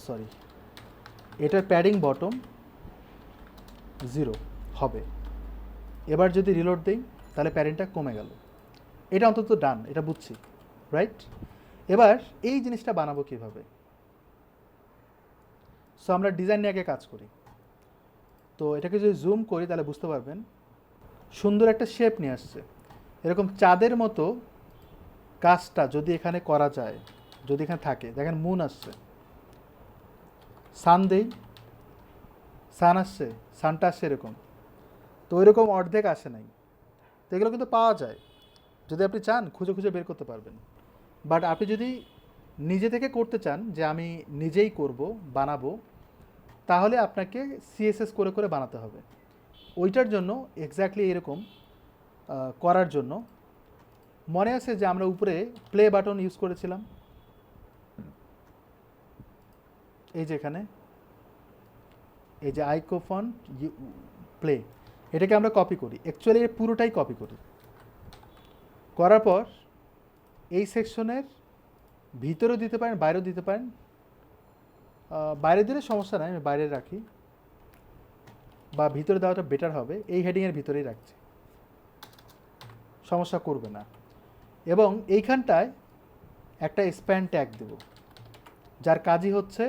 সরি, এটার প্যাডিং বটম 0 হবে। এবার যদি রিলোড দিই তাহলে প্যাডিংটা কমে গেল। এটা অন্তত ডান, এটা বুঝছি, রাইট? এবার এই জিনিসটা বানাবো কিভাবে? সো আমরা ডিজাইন নিয়ে আগে কাজ করি। তো এটাকে যদি জুম করি তাহলে বুঝতে পারবেন সুন্দর একটা শেপ নিয়ে আসছে। এরকম চাঁদের মতো কাজটা যদি এখানে করা যায়, যদি এখানে থাকে, দেখেন মুন আসছে, সান দেই, সান আসছে, সানটা আসছে এরকম। তো ওইরকম অর্ধেক আসে নাই। তো এগুলো কিন্তু পাওয়া যায়, যদি আপনি চান খুঁজে খুঁজে বের করতে পারবেন। বাট আপনি যদি নিজে থেকে করতে চান যে আমি নিজেই করব, বানাবো, তাহলে আপনাকে সিএসএস করে করে বানাতে হবে। ওইটার জন্য এক্স্যাক্টলি এরকম করার জন্য মনে আছে যে আমরা উপরে প্লে বাটন ইউজ করেছিলাম, এই যে এখানে, এই যে আইকোফন প্লে, এটাকে আমরা কপি করি, অ্যাকচুয়ালি পুরোটাই কপি করি। করার পর এই সেকশনের ভিতরেও দিতে পারেন, বাইরেও দিতে পারেন। বাইরে দিলে সমস্যা নাই, আমি বাইরে রাখি, বা ভিতরে দেওয়াটা বেটার হবে। এই হেডিংয়ের ভিতরেই রাখছি, সমস্যা করবে না। এবং এইখানটায় একটা স্প্যান ট্যাগ দেব, যার কাজই হচ্ছে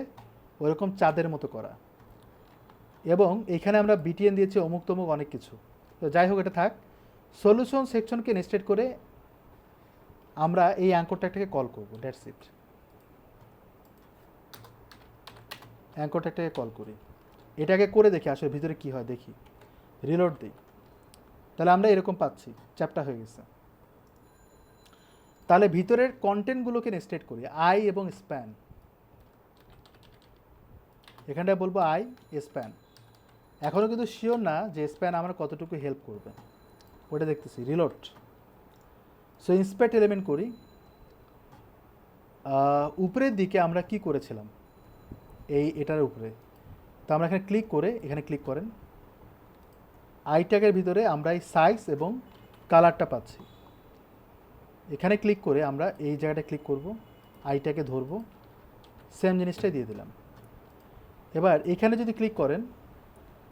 ওরকম চাঁদের মতো করা। এবং এইখানে আমরা বিটিএন দিয়েছি অমুক তমুক অনেক কিছু। তো যাই হোক, এটা থাক। সলিউশন সেকশনকে নেস্টেড করে আমরা এই অ্যাঙ্কর ট্যাগটাকে কল করব, দ্যাটস ইট। অ্যাঙ্কর ট্যাগটাকে কল করি, এটাকে করে দেখি আসলে ভিতরে কি হয়, দেখি, রিলোড দিই, তাহলে আমরা এরকম পাচ্ছি, চ্যাপ্টার হয়ে গেছে। তাহলে ভিতরের কন্টেন্টগুলোকে নেস্টেড করি, আই এবং স্প্যান। এখানটায় বলবো আই স্প্যান। এখনও কিন্তু শিওর না যে স্প্যান আমার কতটুকু হেল্প করবে, ওটা দেখতেছি। রিলোড। সো ইন্সপেক্ট এলিমেন্ট করি, উপরের দিকে আমরা কি করেছিলাম, এটার উপরে। তো আমরা এখানে ক্লিক করে, এখানে ক্লিক করেন, আই ট্যাগের ভিতরে আমরা এই সাইজ এবং কালারটা পাচ্ছি। এখানে ক্লিক করে আমরা এই জায়গাটা ক্লিক করব, আইটাকে ধরবো, সেম জিনিসটাই দিয়ে দিলাম। এবার এখানে যদি ক্লিক করেন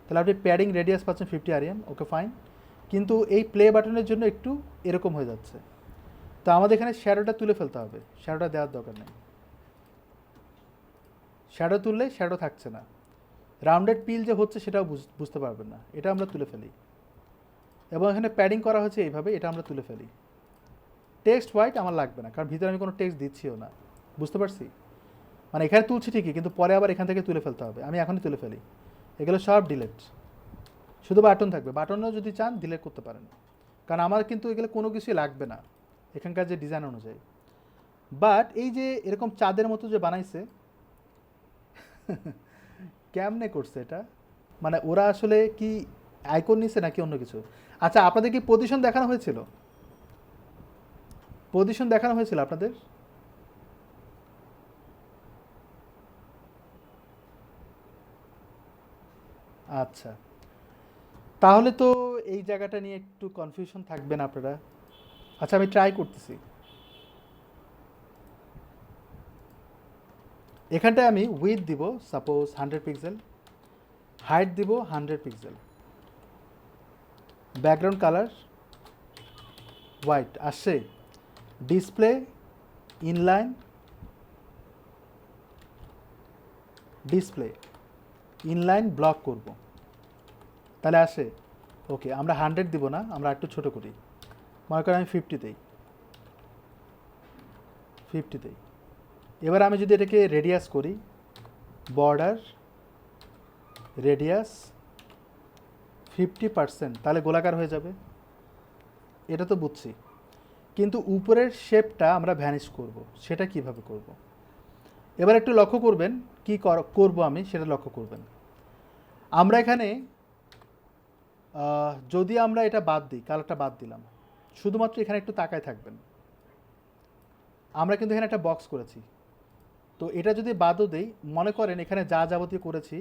তাহলে আপনি প্যাডিং রেডিয়াস পাচ্ছেন 50 rem, ওকে ফাইন। কিন্তু এই প্লে বাটনের জন্য একটু এরকম হয়ে যাচ্ছে, তো আমাদের এখানে শ্যাডোটা তুলে ফেলতে হবে, শ্যাডোটা দেওয়ার দরকার নেই। শ্যাডো তুললে শ্যাডো থাকছে না, রাউন্ডেড পিল যে হচ্ছে সেটাও বুঝতে পারবেন না, এটা আমরা তুলে ফেলি। এবং এখানে প্যাডিং করা হচ্ছে এইভাবে, এটা আমরা তুলে ফেলি। টেক্সট হোয়াইট আমার লাগবে না, কারণ ভিতরে আমি কোনো টেক্সট দিচ্ছিও না, বুঝতে পারছি? মানে এখানে তুলছি ঠিকই, কিন্তু পরে আবার এখান থেকে তুলে ফেলতে হবে, আমি এখনই তুলে ফেলি। এগুলো সব ডিলেট, শুধু বাটন থাকবে, বাটনও যদি চান ডিলেট করতে পারেন, কারণ আমার কিন্তু এগুলো কোনো কিছুই লাগবে না এখানকার যে ডিজাইন অনুযায়ী। বাট এই যে এরকম চাঁদের মতো যে বানাইছে, কেমনে করছে এটা? মানে ওরা আসলে কি আইকন নিছে নাকি অন্য কিছু? আচ্ছা, আপনাদের কি পজিশন দেখানো হয়েছিল? পজিশন দেখানো হয়েছিল আপনাদের? আচ্ছা, তাহলে তো এই জায়গাটা নিয়ে একটু কনফিউশন থাকবেন আপনারা। আচ্ছা, আমি ট্রাই করতেছি। এখানটায় আমি উইথ দিব সাপোজ 100 পিক্সেল, হাইট দিব 100 পিক্সেল, ব্যাকগ্রাউন্ড কালার হোয়াইট আসছে, display inline, display inline block করব, তাহলে আসে। ওকে, আমরা 100 দিব না, আমরা একটু ছোটো করি, মনে করেন আমি 50তেই, 50তেই। এবার আমি যদি এটাকে রেডিয়াস করি, বর্ডার রেডিয়াস 50%, তাহলে গোলাকার হয়ে যাবে, এটা তো বুঝছি। কিন্তু উপরের শেপটা আমরা ভ্যানিশ করব, সেটা কিভাবে করব? এবার একটু লক্ষ্য করবেন, কি করব আমি সেটা লক্ষ্য করবেন। আমরা এখানে যদি আমরা এটা বাদ দিই, কালারটা বাদ দিলাম, শুধুমাত্র এখানে একটু তাকায় থাকবেন। আমরা কিন্তু এখানে একটা বক্স করেছি, তো এটা যদি বাদও দেই, মনে করেন এখানে যা যাবতীয় করেছি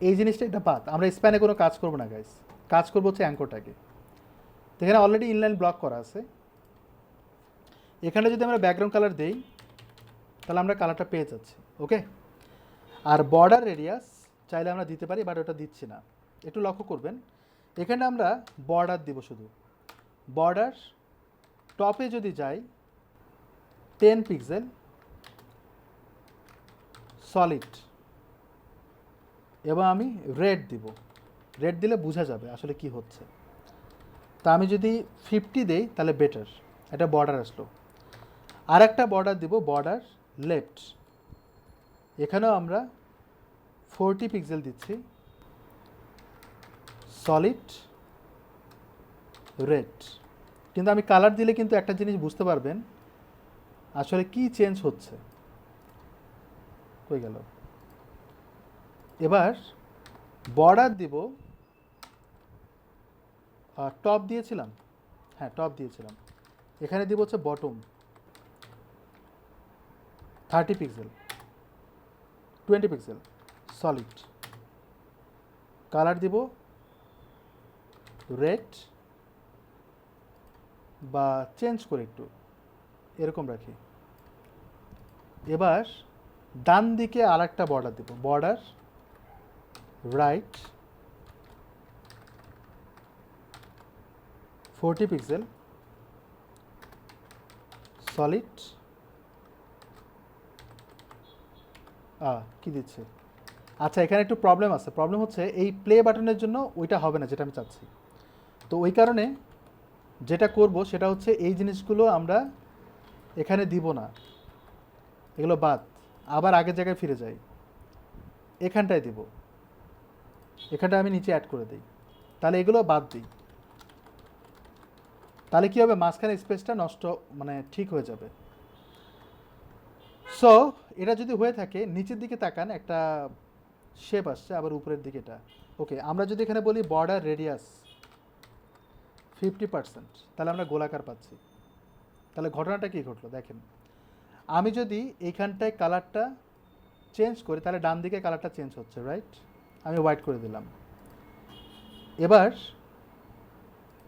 এই জিনিসটা এটা বাদ, আমরা স্প্যানে কোনো কাজ করবো না গাইস, কাজ করবো হচ্ছে অ্যাঙ্করটাকে। তো এখানে অলরেডি ইনলাইন ব্লক করা আছে, এখানে যদি আমরা ব্যাকগ্রাউন্ড কালার দেই তাহলে আমরা কালারটা পেয়ে যাচ্ছি, ওকে। আর বর্ডার রেডিয়াস চাইলে আমরা দিতে পারি, বাট ওটা দিচ্ছি না। একটু লক্ষ্য করবেন, এখানে আমরা বর্ডার দিব, শুধু বর্ডার টপে যদি যাই 10 পিক্সেল সলিড, এবং আমি রেড দিব, রেড দিলে বোঝা যাবে আসলে কি হচ্ছে। তা আমি যদি 50 দেই তাহলে বেটার, এটা বর্ডার আসলো। আর একটা বর্ডার দিব, বর্ডার লেফট, এখানেও আমরা 40 পিক্সেল দিচ্ছি, সলিড রেড। কিন্তু আমি কালার দিলে কিন্তু একটা জিনিস বুঝতে পারবেন আসলে কি চেঞ্জ হচ্ছে। কই গেল? এবার বর্ডার দিব, টপ দিয়েছিলাম, হ্যাঁ টপ দিয়েছিলাম, এখানে দিব হচ্ছে bottom 30 pixel, 20 pixel solid, colour দিব রেড, বা চেঞ্জ করে একটু এরকম রাখি। এবার ডান দিকে আর একটা বর্ডার দেব, বর্ডার রাইট 40 পিক্সেল সলিড, কি দিচ্ছে? আচ্ছা, এখানে একটু প্রবলেম আছে, প্রবলেম হচ্ছে এই প্লে বাটনের জন্য ওইটা হবে না যেটা আমি চাচ্ছি। তো ওই কারণে যেটা করব সেটা হচ্ছে এই জিনিসগুলো আমরা এখানে দিব না, এগুলো বাদ, আবার আগের জায়গায় ফিরে যাই, এখানটায় দিব, এখানটা আমি নিচে অ্যাড করে দিই, তাহলে এগুলো বাদ দিই, তাহলে কী হবে, মাঝখানে স্পেসটা নষ্ট, মানে ঠিক হয়ে যাবে। সো এটা যদি হয়ে থাকে, নিচের দিকে তাকান, একটা শেপ আসছে, আবার উপরের দিকে এটা, ওকে। আমরা যদি এখানে বলি বর্ডার রেডিয়াস 50%, তাহলে আমরা গোলাকার পাচ্ছি। তাহলে ঘটনাটা কী ঘটলো দেখেন, আমি যদি এইখানটায় কালারটা চেঞ্জ করি তাহলে ডান দিকে কালারটা চেঞ্জ হচ্ছে, রাইট? আমি হোয়াইট করে দিলাম। এবার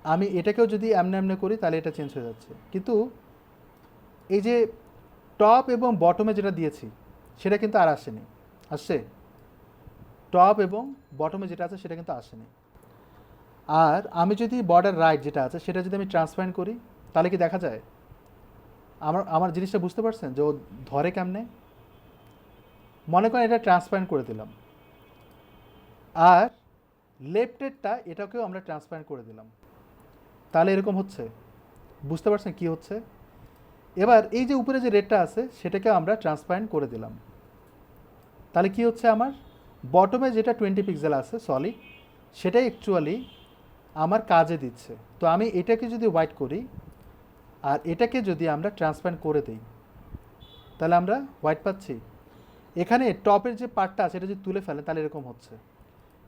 আমি এটাকেও যদি এমনে এমনে করি তাহলে এটা চেঞ্জ হয়ে যাচ্ছে, কিন্তু এই যে টপ এবং বটমে যেটা দিয়েছি সেটা কিন্তু আর আসেনি, আসছে? টপ এবং বটমে যেটা আছে সেটা কিন্তু আসেনি। আর আমি যদি বর্ডার রাইট যেটা আছে সেটা যদি আমি ট্রান্সপারেন্ট করি তাহলে কি দেখা যায়? আমার আমার জিনিসটা বুঝতে পারছেন যে ও ধরে কেমনে? মনে করেন এটা ট্রান্সপারেন্ট করে দিলাম, আর লেফটেরটা এটাকেও আমরা ট্রান্সপারেন্ট করে দিলাম, তাহলে এরকম হচ্ছে। বুঝতে পারছেন কি হচ্ছে? এবার এই যে উপরে যে রেডটা আছে সেটাকে আমরা ট্রান্সপারেন্ট করে দিলাম, তাহলে কি হচ্ছে, আমার বটমে যেটা 20 পিক্সেল আছে সলিড সেটাই অ্যাকচুয়ালি আমার কাজে দিচ্ছে। তো আমি এটাকে যদি হোয়াইট করি আর এটাকে যদি আমরা ট্রান্সপারেন্ট করে দিই তাহলে আমরা হোয়াইট পাচ্ছি। এখানে টপের যে পার্টটা আছে এটা যদি তুলে ফেলেন তাহলে এরকম হচ্ছে,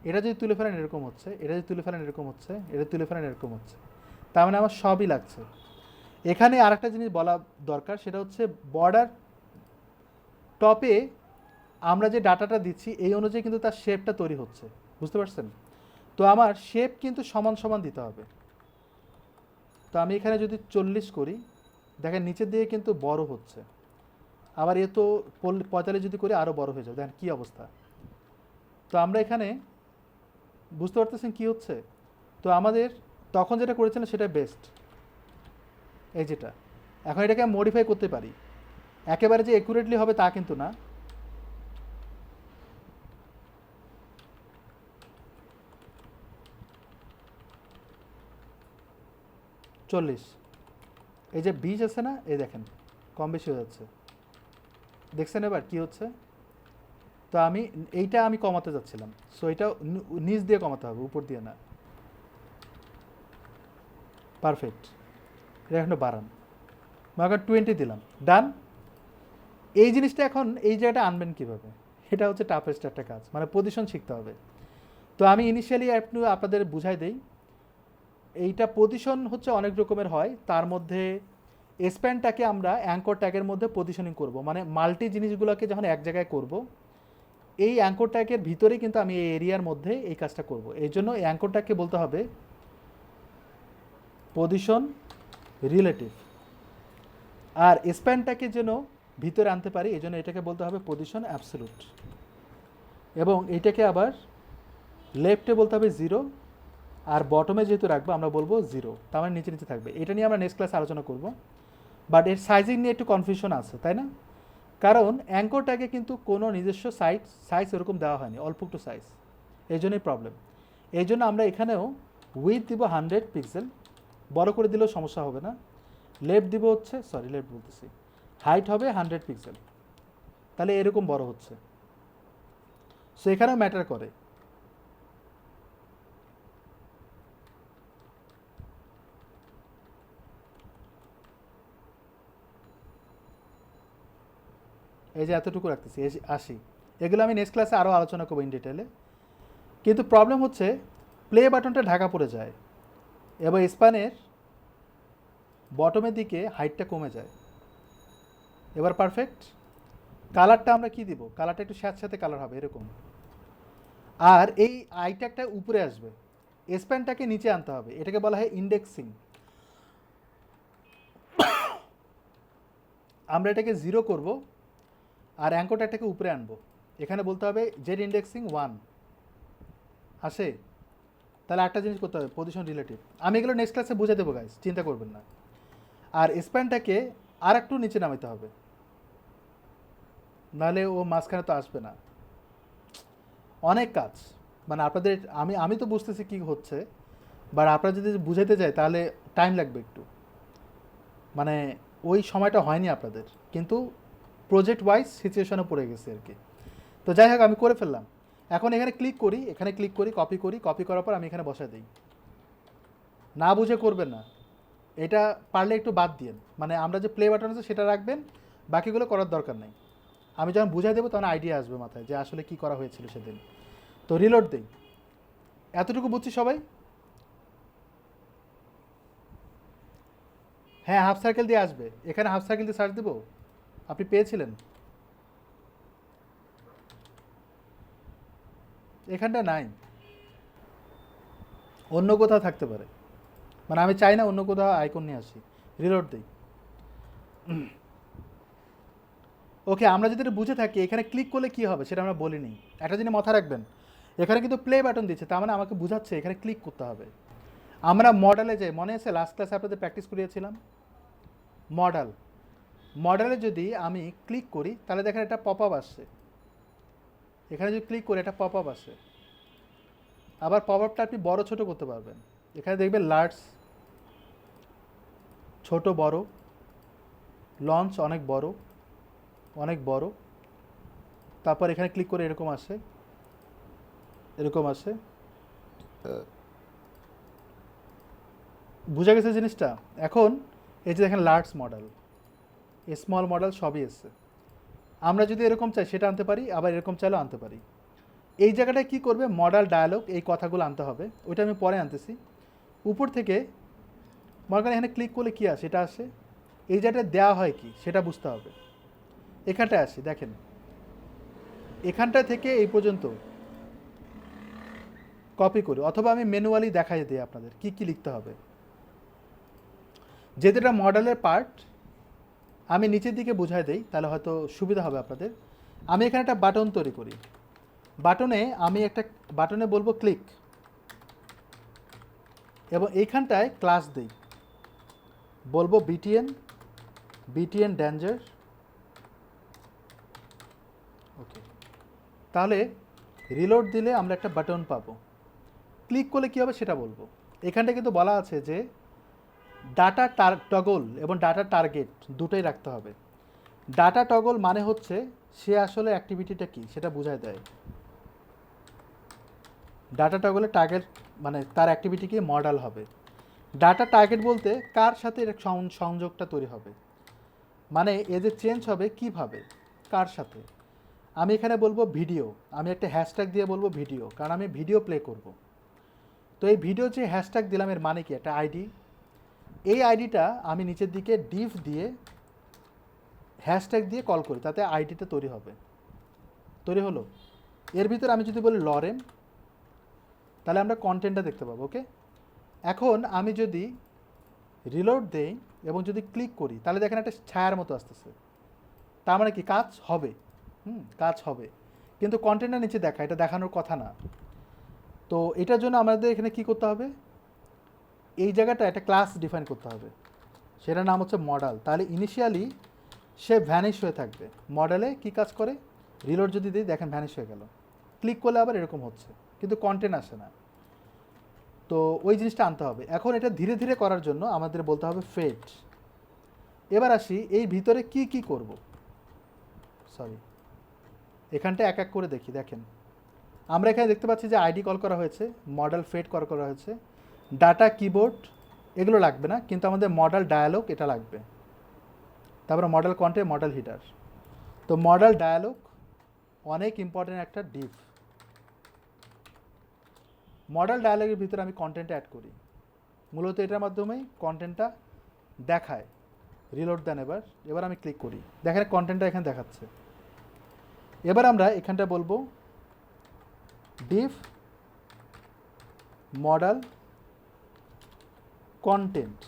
এটা যদি তুলে ফেলেন এরকম হচ্ছে, এটা যদি তুলে ফেলেন এরকম হচ্ছে, এটা তুলে ফেলেন এরকম হচ্ছে। তার মানে আমার সবই লাগছে। এখানে আরেকটা জিনিস বলা দরকার, সেটা হচ্ছে বর্ডার টপে আমরা যে ডাটাটা দিচ্ছি এই অনুযায়ী কিন্তু তার শেপটা তৈরি হচ্ছে, বুঝতে পারছেন? তো আমার শেপ কিন্তু সমান সমান দিতে হবে। তো আমি এখানে যদি 40 করি, দেখেন নিচের দিকে কিন্তু বড় হচ্ছে, আবার এ তো 45 যদি করি আরও বড় হয়ে যাবে, দেখেন কী অবস্থা। তো আমরা এখানে বুঝতে পারতেছেন কী হচ্ছে। তো আমাদের তখন যেটা করেছিলাম সেটা বেস্ট, এই যেটা। এখন এটাকে আমি মডিফাই করতে পারি, একেবারে যে অ্যাকুরেটলি হবে তা কিন্তু না। চল্লিশ, এই যে 20 আছে না, এই দেখেন কম বেশি হয়ে যাচ্ছে, দেখছেন এবার কি হচ্ছে? তো আমি এইটা আমি কমাতে যাচ্ছিলাম, সো এটা নিচ দিয়ে কমাতে হবে, উপর দিয়ে না। পারফেক্ট, এটা এখন বাড়ান, মনে করেন 20 দিলাম, ডান। এই জিনিসটা এখন এই জায়গাটা আনবেন কীভাবে, এটা হচ্ছে টাফেস্ট একটা কাজ, মানে পজিশন শিখতে হবে। তো আমি ইনিশিয়ালি একটু আপনাদের বুঝাই দেই, এইটা পজিশন হচ্ছে অনেক রকমের হয়, তার মধ্যে স্প্যানটাকে আমরা অ্যাঙ্কর ট্যাগের মধ্যে পজিশনিং করব, মানে মাল্টি জিনিসগুলোকে যখন এক জায়গায় করব, এই অ্যাঙ্কর ট্যাগের ভিতরেই কিন্তু আমি এই এরিয়ার মধ্যে এই কাজটা করব। এই জন্য এই অ্যাঙ্কর ট্যাগকে বলতে হবে পজিশন রিলেটিভ, আর স্প্যানটাকে যেন ভিতরে আনতে পারি এই জন্য এটাকে বলতে হবে পজিশন অ্যাবসলুট, এবং এইটাকে আবার লেফটে বলতে হবে 0, আর বটমে যেহেতু রাখবো আমরা বলবো 0, তার মানে নিচে নিচে থাকবে। এটা নিয়ে আমরা নেক্সট ক্লাসে আলোচনা করব, বাট এর সাইজিং নিয়ে একটু কনফিউশন আছে, তাই না? কারণ অ্যাঙ্কর ট্যাগে কিন্তু কোনো নিজস্ব সাইজ এরকম দেওয়া হয়নি, অল্প একটু সাইজ, এই জন্যই প্রবলেম। এই জন্য আমরা এখানেও উইথ দিব 100 পিক্সেল, বড় করে দিলেও সমস্যা হবে না। লেফট দিব হচ্ছে, সরি লেফট বলতেছি, হাইট হবে 100 পিক্সেল, তাহলে এরকম বড় হচ্ছে। সো এখানেও ম্যাটার করে। এই যে এতটুকু রাখতেছি, 80, এগুলো আমি নেক্সট ক্লাসে আরও আলোচনা করবো ইন ডিটেলে। কিন্তু প্রবলেম হচ্ছে প্লে বাটনটা ঢাকা পড়ে যায় এবং স্প্যানের বটমের দিকে হাইটটা কমে যায়। এবার পারফেক্ট। কালারটা আমরা কি দিব, কালারটা একটু সাথে কালার হবে এরকম, আর এই আইট্যাগটা উপরে আসবে, স্প্যানটাকে নিচে আনতে হবে, এটাকে বলা হয় ইন্ডেক্সিং। আমরা এটাকে 0 করব আর অ্যাঙ্কর ট্যাগটাকে উপরে আনবো, এখানে বলতে হবে জেড ইন্ডেক্সিং 1 আসে। তাহলে একটা জিনিস করতে হবে পজিশন রিলেটিভ, আমি এগুলো নেক্সট ক্লাসে বুঝে দেবো গাইস, চিন্তা করবেন না। আর স্প্যানটাকে আর একটু নিচে নামাতে হবে, নাহলে ও মাঝখানে তো আসবে না। অনেক কাজ, মানে আপনাদের আমি তো বুঝতেছি কী হচ্ছে, বাট আপনারা যদি বুঝাইতে যাই তাহলে টাইম লাগবে একটু, মানে ওই সময়টা হয়নি আপনাদের, কিন্তু প্রজেক্ট ওয়াইজ সিচুয়েশনে পড়ে গেছে আর কি। তো যাই হোক আমি করে ফেললাম, এখন এখানে ক্লিক করি, এখানে ক্লিক করি, কপি করার পর আমি এখানে বসাই দিই। না বুঝে করবেন না, এটা পারলে একটু বাদ দিন, মানে আমরা যে প্লে বাটন আছে সেটা রাখবেন, বাকিগুলো করার দরকার নেই। আমি যখন বুঝাই দেবো তখন আইডিয়া আসবে মাথায় যে আসলে কি করা হয়েছিল সেদিন। তো রিলোড দিই, এতটুকু বুঝছি সবাই? হ্যাঁ, হাফ সার্কেল দিয়ে আসবে, এখানে হাফ সার্কেল দিয়ে সার্চ দেবো, আপনি পেয়েছিলেন, এখানটা নাই, অন্য কোথাও থাকতে পারে, মানে আমি চাই না অন্য কোথাও আইকন নিয়ে আসি। রিলোড দিই, ওকে, আমরা যদি এটা বুঝে থাকি এখানে ক্লিক করলে কী হবে সেটা আমরা বলিনি। একটা জিনিস মাথায় রাখবেন, এখানে কিন্তু প্লে বাটন দিচ্ছে, তার মানে আমাকে বোঝাচ্ছে এখানে ক্লিক করতে হবে। আমরা মডেলে যাই, মনে আছে লাস্ট ক্লাসে আপনাদের প্র্যাকটিস করিয়েছিলাম মডেলে যদি আমি ক্লিক করি তাহলে দেখেন একটা পপ আপ আসছে, এখানে যদি ক্লিক করি একটা পপ আপ আসে। আবার পপ আপটা আপনি বড়ো ছোটো করতে পারবেন, এখানে দেখবেন লার্জ, ছোট বড়, লঞ্চ অনেক বড়, অনেক বড়, তারপর এখানে ক্লিক করে এরকম আসে, এরকম আসে। বুঝা গেছে জিনিসটা? এখন এই যে দেখেন লার্জ মডেল, স্মল মডেল সবই এসছে। আমরা যদি এরকম চাই সেটা আনতে পারি, আবার এরকম চাইলেও আনতে পারি। এই জায়গাটায় কী করবে, মডেল ডায়ালগ এই কথাগুলো আনতে হবে, ওইটা আমি পরে আনতেছি। উপর থেকে মনে করেন এখানে ক্লিক করলে কী আসে, এটা আসে। এই জায়গাটা দেওয়া হয় কি সেটা বুঝতে হবে। এখানটায় আসি, দেখেন এখানটা থেকে এই পর্যন্ত কপি করি, অথবা আমি ম্যানুয়ালি দেখাই দিই আপনাদের কি কি লিখতে হবে। যেহেতু এটা মডেলের পার্ট আমি নিচের দিকে বুঝাই দেই, তাহলে হয়তো সুবিধা হবে আপনাদের। আমি এখানে একটা বাটন তৈরি করি, বাটনে বলবো ক্লিক, এবং এইখানটায় ক্লাস দিই, বলবো বিটিএন ড্যাঞ্জার। ওকে, তাহলে রিলোড দিলে আমরা একটা বাটন পাবো। ক্লিক করলে কী হবে সেটা বলবো। এখানটা কিন্তু বলা আছে যে ডাটা টগল এবং ডাটা টার্গেট দুটোই রাখতে হবে। ডাটা টগল মানে হচ্ছে সে আসলে অ্যাক্টিভিটিটা কী সেটা বোঝায় দেয়। ডাটা টগলের টার্গেট মানে তার অ্যাক্টিভিটি কি মডেল হবে। ডাটা টার্গেট বলতে কার সাথে এর সংযোগটা তৈরি হবে, মানে এ যে চেঞ্জ হবে কিভাবে, কার সাথে। আমি এখানে বলবো ভিডিও, আমি একটা হ্যাশট্যাগ দিয়ে বলবো ভিডিও, কারণ আমি ভিডিও প্লে করব। তো এই ভিডিও যে হ্যাশট্যাগ দিলাম এর মানে কি, একটা আইডি। এই আইডিটা আমি নিচের দিকে ডিভ দিয়ে হ্যাশট্যাগ দিয়ে কল করি, তাতে আইডিটা তৈরি হবে। তৈরি হলো। এর ভিতরে আমি যদি বলি লরেন, তাহলে আমরা কন্টেন্টটা দেখতে পাবো। ওকে, এখন আমি যদি রিলোড দেই এবং যদি ক্লিক করি তাহলে দেখেন একটা ছায়ার মতো আসতেছে, তার মানে কি কাজ হবে। কাজ হবে, কিন্তু কন্টেন্টটা নিচে দেখা, এটা দেখানোর কথা না। তো এটার জন্য আমাদের এখানে কি করতে হবে, এই জায়গাটা একটা ক্লাস ডিফাইন করতে হবে, সেটার নাম হচ্ছে মডেল। তাহলে ইনিশিয়ালি সে ভ্যানিশ হয়ে থাকবে। মডেলে কি কাজ করে, রিলোড যদি দিই দেখেন ভ্যানিশ হয়ে গেল, ক্লিক করলে আবার এরকম হচ্ছে, কিন্তু কন্টেন্ট আসে না। তো ওই জিনিসটা আনতে হবে। এখন এটা ধীরে ধীরে করার জন্য আমাদের বলতে হবে ফেড। এবার আসি এই ভিতরে কি কি করব, সরি এখানটা এক এক করে দেখি। দেখেন আমরা এখানে দেখতে পাচ্ছি যে আইডি কল করা হয়েছে, মডেল ফেড কল করা হয়েছে, ডাটা কিবোর্ড এগুলো লাগবে না, কিন্তু আমাদের মডেল ডায়ালগ এটা লাগবে। তারপরে মডেল কন্টেন্ট, মডেল হিডার। তো মডেল ডায়ালগ অনেক ইম্পর্টেন্ট একটা ডিভ। মডেল ডায়ালগের ভিতরে আমি কন্টেন্ট অ্যাড করি, মূলত এটার মাধ্যমেই কন্টেন্টটা দেখায়। রিলোড দেন, এবার আমি ক্লিক করি, দেখেন কন্টেন্টটা এখানে দেখাচ্ছে। এবার আমরা এখানটা বলবো ডিভ মডেল কন্টেন্ট।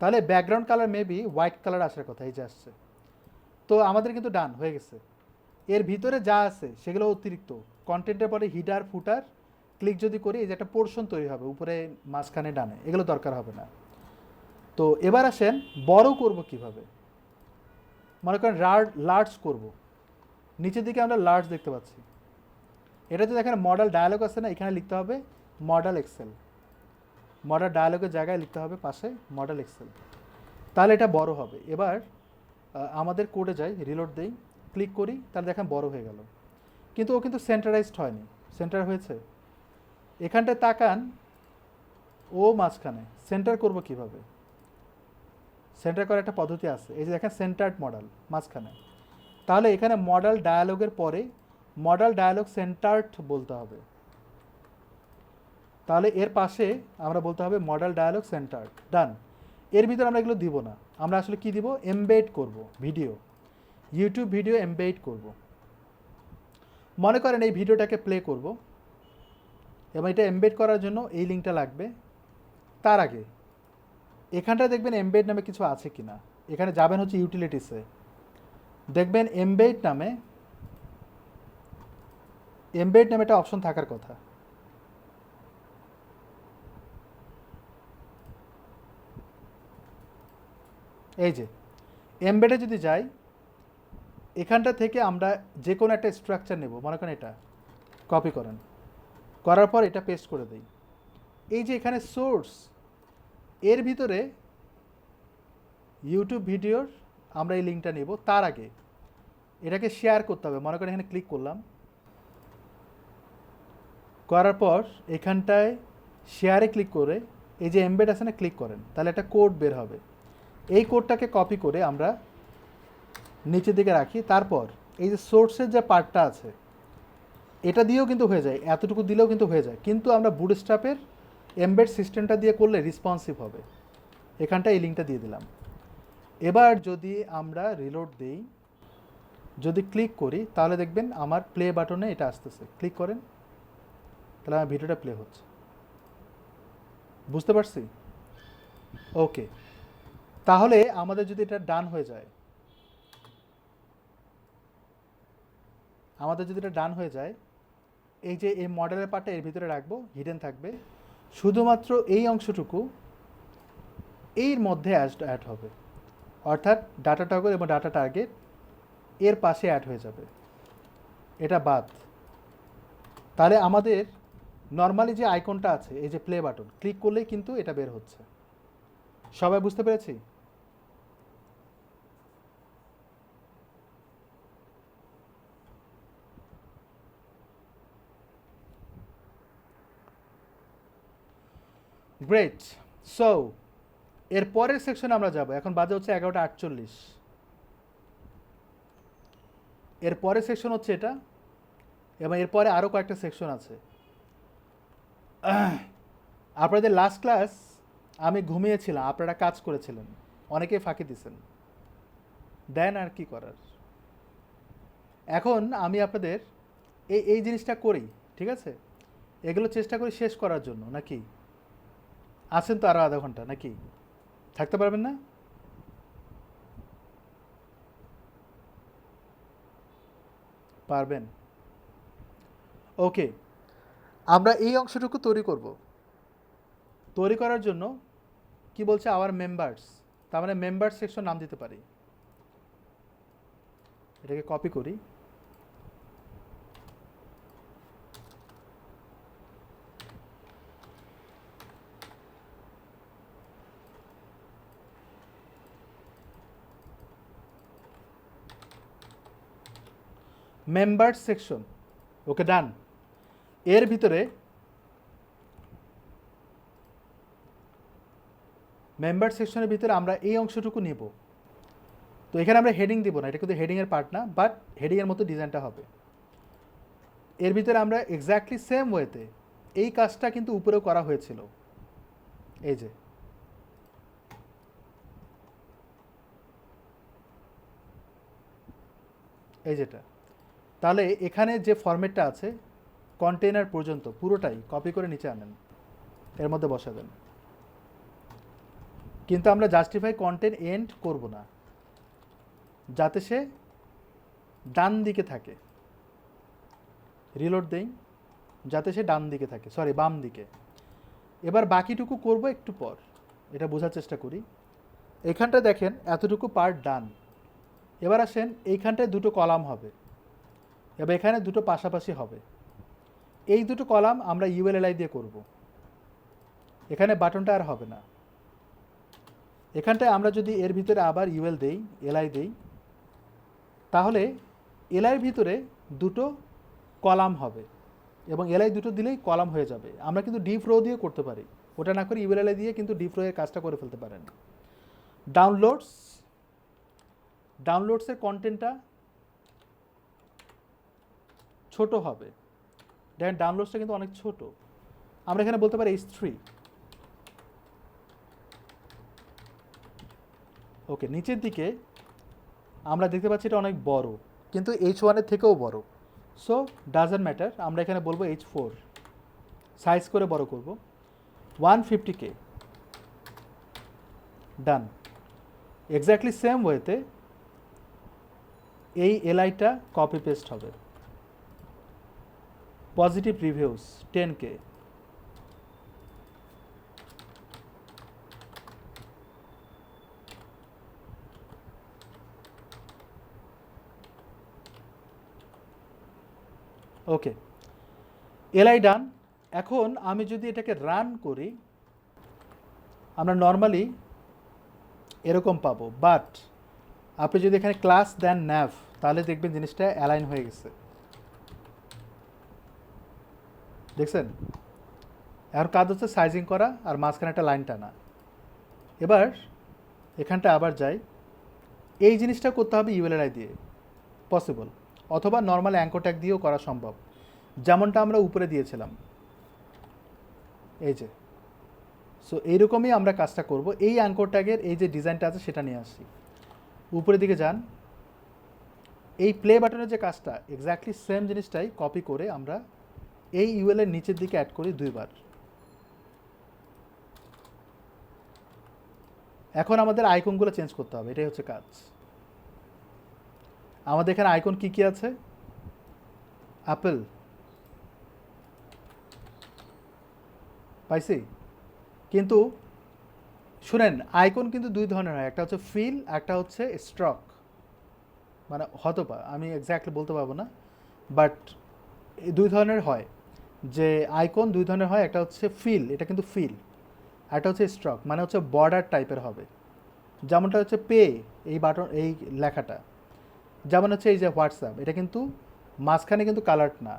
তাহলে background colour maybe white colour আসার কথা, এই যে আসছে। তো আমাদের কিন্তু ডান হয়ে গেছে। এর ভিতরে যা আছে সেগুলো অতিরিক্ত। কন্টেন্টের পরে হিডার ফুটার ক্লিক যদি করি এই যে একটা পোর্শন তৈরি হবে উপরে মাঝখানে ডানে, এগুলো দরকার হবে না। তো এবার আসেন বড় করব কিভাবে। মনে করেন লার্জ করব, নিচের দিকে আমরা লার্জ দেখতে পাচ্ছি। এটা যদি এখানে মডেল ডায়ালগ আছে না, এখানে লিখতে হবে মডেল এক্সেল। মডেল ডায়ালগের জায়গায় লিখতে হবে পাশে মডেল এক্সেল, তাহলে এটা বড় হবে। এবার আমাদের কোডে যাই, রিলোড দেই, ক্লিক করি, তাহলে দেখেন বড় হয়ে গেল, কিন্তু ও কিন্তু সেন্টারাইজড হয়নি। সেন্টার হয়েছে, এখানটায় তাকান, ও মাঝখানে সেন্টার করব কিভাবে। সেন্টার করার একটা পদ্ধতি আছে, এই যে দেখেন সেন্টার্ড মডেল মাঝখানে। তাহলে এখানে মডেল ডায়ালগের পরে মডেল ডায়ালগ সেন্টার্ড বলতে হবে। তাহলে এর পাশে আমরা বলতে হবে মডেল ডায়ালগ সেন্টার্ড। ডান। এর ভিতরে আমরা এগুলো দিব না, আমরা আসলে কি দিব, এমবেড করব ভিডিও, ইউটিউব ভিডিও এমবেড করব। মনে করেন এই ভিডিওটাকে প্লে করব এবং এটা এমবেড করার জন্য এই লিঙ্কটা লাগবে। তার আগে এখানটা দেখবেন এমবেড নামে কিছু আছে কি না। এখানে যাবেন হচ্ছে ইউটিলিটিসে, দেখবেন এমবেড নামে একটা অপশন থাকার কথা। এই যে এমবেডে যদি যাই, এখানটা থেকে আমরা যে কোনো একটা স্ট্রাকচার নেব, মনে করেন এটা কপি করেন, করার পর এটা পেস্ট করে দিই। এই যে এখানে সোর্স, এর ভিতরে ইউটিউব ভিডিওর আমরা এই লিঙ্কটা নেব। তার আগে এটাকে শেয়ার করতে হবে। মনে করেন এখানে ক্লিক করলাম, করার পর এখানটায় শেয়ারে ক্লিক করে এই যে এমবেড আছে না, ক্লিক করেন, তাহলে একটা কোড বের হবে। এই কোডটাকে কপি করে আমরা নিচের দিকে রাখি। তারপর এই যে সোর্সের যে পার্টটা আছে এটা দিয়েও কিন্তু হয়ে যায়, এতটুকু দিলেও কিন্তু হয়ে যায়, কিন্তু আমরা বুটস্ট্র্যাপের এমবেড সিস্টেমটা দিয়ে করলে রেসপন্সিভ হবে। এখানটা এই লিঙ্কটা দিয়ে দিলাম। এবার যদি আমরা রিলোড দিই, যদি ক্লিক করি, তাহলে দেখবেন আমার প্লে বাটনে এটা আসতেছে। ক্লিক করেন, তাহলে আমার ভিডিওটা প্লে হচ্ছে। বুঝতে পারছি? ওকে, তাহলে আমাদের যদি এটা ডান হয়ে যায়, এই যে এই মডেলের পার্টটা এর ভিতরে রাখবো, হিডেন থাকবে, শুধুমাত্র এই অংশটুকু এর মধ্যে অ্যাড হবে, অর্থাৎ ডাটা টগল এবং ডাটা টার্গেট এর পাশে অ্যাড হয়ে যাবে, এটা বাদ। তাহলে আমাদের নর্মালি যে আইকনটা আছে, এই যে প্লে বাটন, ক্লিক করলেই কিন্তু এটা বের হচ্ছে। সবাই বুঝতে পেরেছি? গ্রেট। সো এর পরের সেকশনে আমরা যাব। এখন বাজে হচ্ছে 11:48। এর পরের সেকশন হচ্ছে এটা, এবং এরপরে আরও কয়েকটা সেকশন আছে। আপনাদের লাস্ট ক্লাস আমি ঘুমিয়েছিলাম, আপনারা কাজ করেছিলেন, অনেকেই ফাঁকি দিছেন, দেন আর কি করার। এখন আমি আপনাদের এই জিনিসটা করি, ঠিক আছে? এগুলো চেষ্টা করি শেষ করার জন্য, নাকি আছেন তো আরও আধা ঘন্টা, নাকি থাকতে পারবেন না? পারবেন? ওকে, আমরা এই অংশটুকু তৈরি করব। তৈরি করার জন্য কি বলছে, আওয়ার মেম্বার্স, তার মানে মেম্বার্স সেকশন নাম দিতে পারি। এটাকে কপি করি, মেম্বার্স সেকশন। ওকে, ডান। এর ভিতরে মেম্বার সেকশনের ভিতরে আমরা এই অংশটুকু নেব। তো এখানে আমরা হেডিং দিব না, এটা কিন্তু হেডিংয়ের পার্ট না, বাট হেডিংয়ের মতো ডিজাইনটা হবে। এর ভিতরে আমরা এক্স্যাক্টলি সেম ওয়েতে এই কাজটা কিন্তু উপরেও করা হয়েছিল, এই যে এই যেটা। তাহলে এখানে যে ফরম্যাটটা আছে কন্টেইনার পর্যন্ত পুরোটাই কপি করে নিচে আনেন, এর মধ্যে বসাবেন। কিন্তু আমরা জাস্টিফাই কন্টেন্ট এন্ড করব না, যাতে সে ডান দিকে থাকে। রিলোড দেই, যাতে সে ডান দিকে থাকে, সরি বাম দিকে। এবার বাকিটুকু করব একটু পর, এটা বোঝার চেষ্টা করি। এখানটা দেখেন এতটুকু পার্ট ডান। এবার আসেন এইখানটায় দুটো কলাম হবে, এবার এখানে দুটো পাশাপাশি হবে। এই দুটো কলাম আমরা ইউএলএলআই দিয়ে করব, এখানে বাটনটা আর হবে না। এখানটায় আমরা যদি এর ভিতরে আবার ইউএল দেই, এলআই দেই, তাহলে এলআইয়ের ভিতরে দুটো কলাম হবে, এবং এলআই দুটো দিলেই কলাম হয়ে যাবে। আমরা কিন্তু ডিপ রো দিয়ে করতে পারি, ওটা না করে ইউএলএলআই দিয়ে কিন্তু ডিপ রো এর কাজটা করে ফেলতে পারেন। ডাউনলোডসের কন্টেন্টটা ছোট হবে, দেখেন ডাউনলোডসটা কিন্তু অনেক ছোট। আমরা এখানে বলতে পারি H3। ওকে, নিচের দিকে আমরা দেখতে পাচ্ছি এটা অনেক বড়, কিন্তু H1-এর থেকেও বড়। সো ডাজন্ট ম্যাটার, আমরা এখানে বলবো H4, সাইজ করে বড় করব 150K। ডান। এক্স্যাক্টলি সেম ওয়েতে এই এলআইটা কপি পেস্ট হবে। পজিটিভ রিভিউস 10K, ওকে, এলআই ডান। এখন আমি যদি এটাকে রান করি, আমরা নর্মালি এরকম পাবো, বাট আপনি যদি এখানে ক্লাস দেন ন্যাভ, তাহলে দেখবেন জিনিসটা অ্যালাইন হয়ে গেছে। দেখছেন? এখন কাজ হচ্ছে সাইজিং করা আর মাঝখানে একটা লাইন টানা। এবার এখানটা আবার যাই, এই জিনিসটা করতে হবে ইউএলআই দিয়ে, পসিবল, অথবা নর্মাল অ্যাঙ্কর ট্যাগ দিয়েও করা সম্ভব, যেমনটা আমরা উপরে দিয়েছিলাম, এই যে। সো এইরকমই আমরা কাজটা করব। এই অ্যাঙ্কর ট্যাগের এই যে ডিজাইনটা আছে সেটা নিয়ে আসি, উপরের দিকে যান, এই প্লে বাটনের যে কাজটা এক্স্যাক্টলি সেম জিনিসটাই কপি করে আমরা এই ইউএল এর নিচের দিকে অ্যাড করি 2 বার। এখন আমাদের আইকনগুলো চেঞ্জ করতে হবে, এটাই হচ্ছে কাজ। আমাদের এখানে আইকন কি কি আছে? অ্যাপেল পাইছি, কিন্তু শুনেন, আইকন কিন্তু 2 ধরনের হয়, একটা হচ্ছে ফিল, একটা হচ্ছে স্ট্রক। মানে হয়তো বা আমি এক্স্যাক্টলি বলতে পারবো না, বাট 2 ধরনের হয়, যে আইকন 2 ধরনের হয়, একটা হচ্ছে ফিল, এটা কিন্তু ফিল, একটা হচ্ছে স্ট্রক, মানে হচ্ছে বর্ডার টাইপের হবে। যেমনটা হচ্ছে পে, এই বাটন, এই লেখাটা, যেমন হচ্ছে এই যে হোয়াটসঅ্যাপ, এটা কিন্তু মাঝখানে কিন্তু কালার্ড না।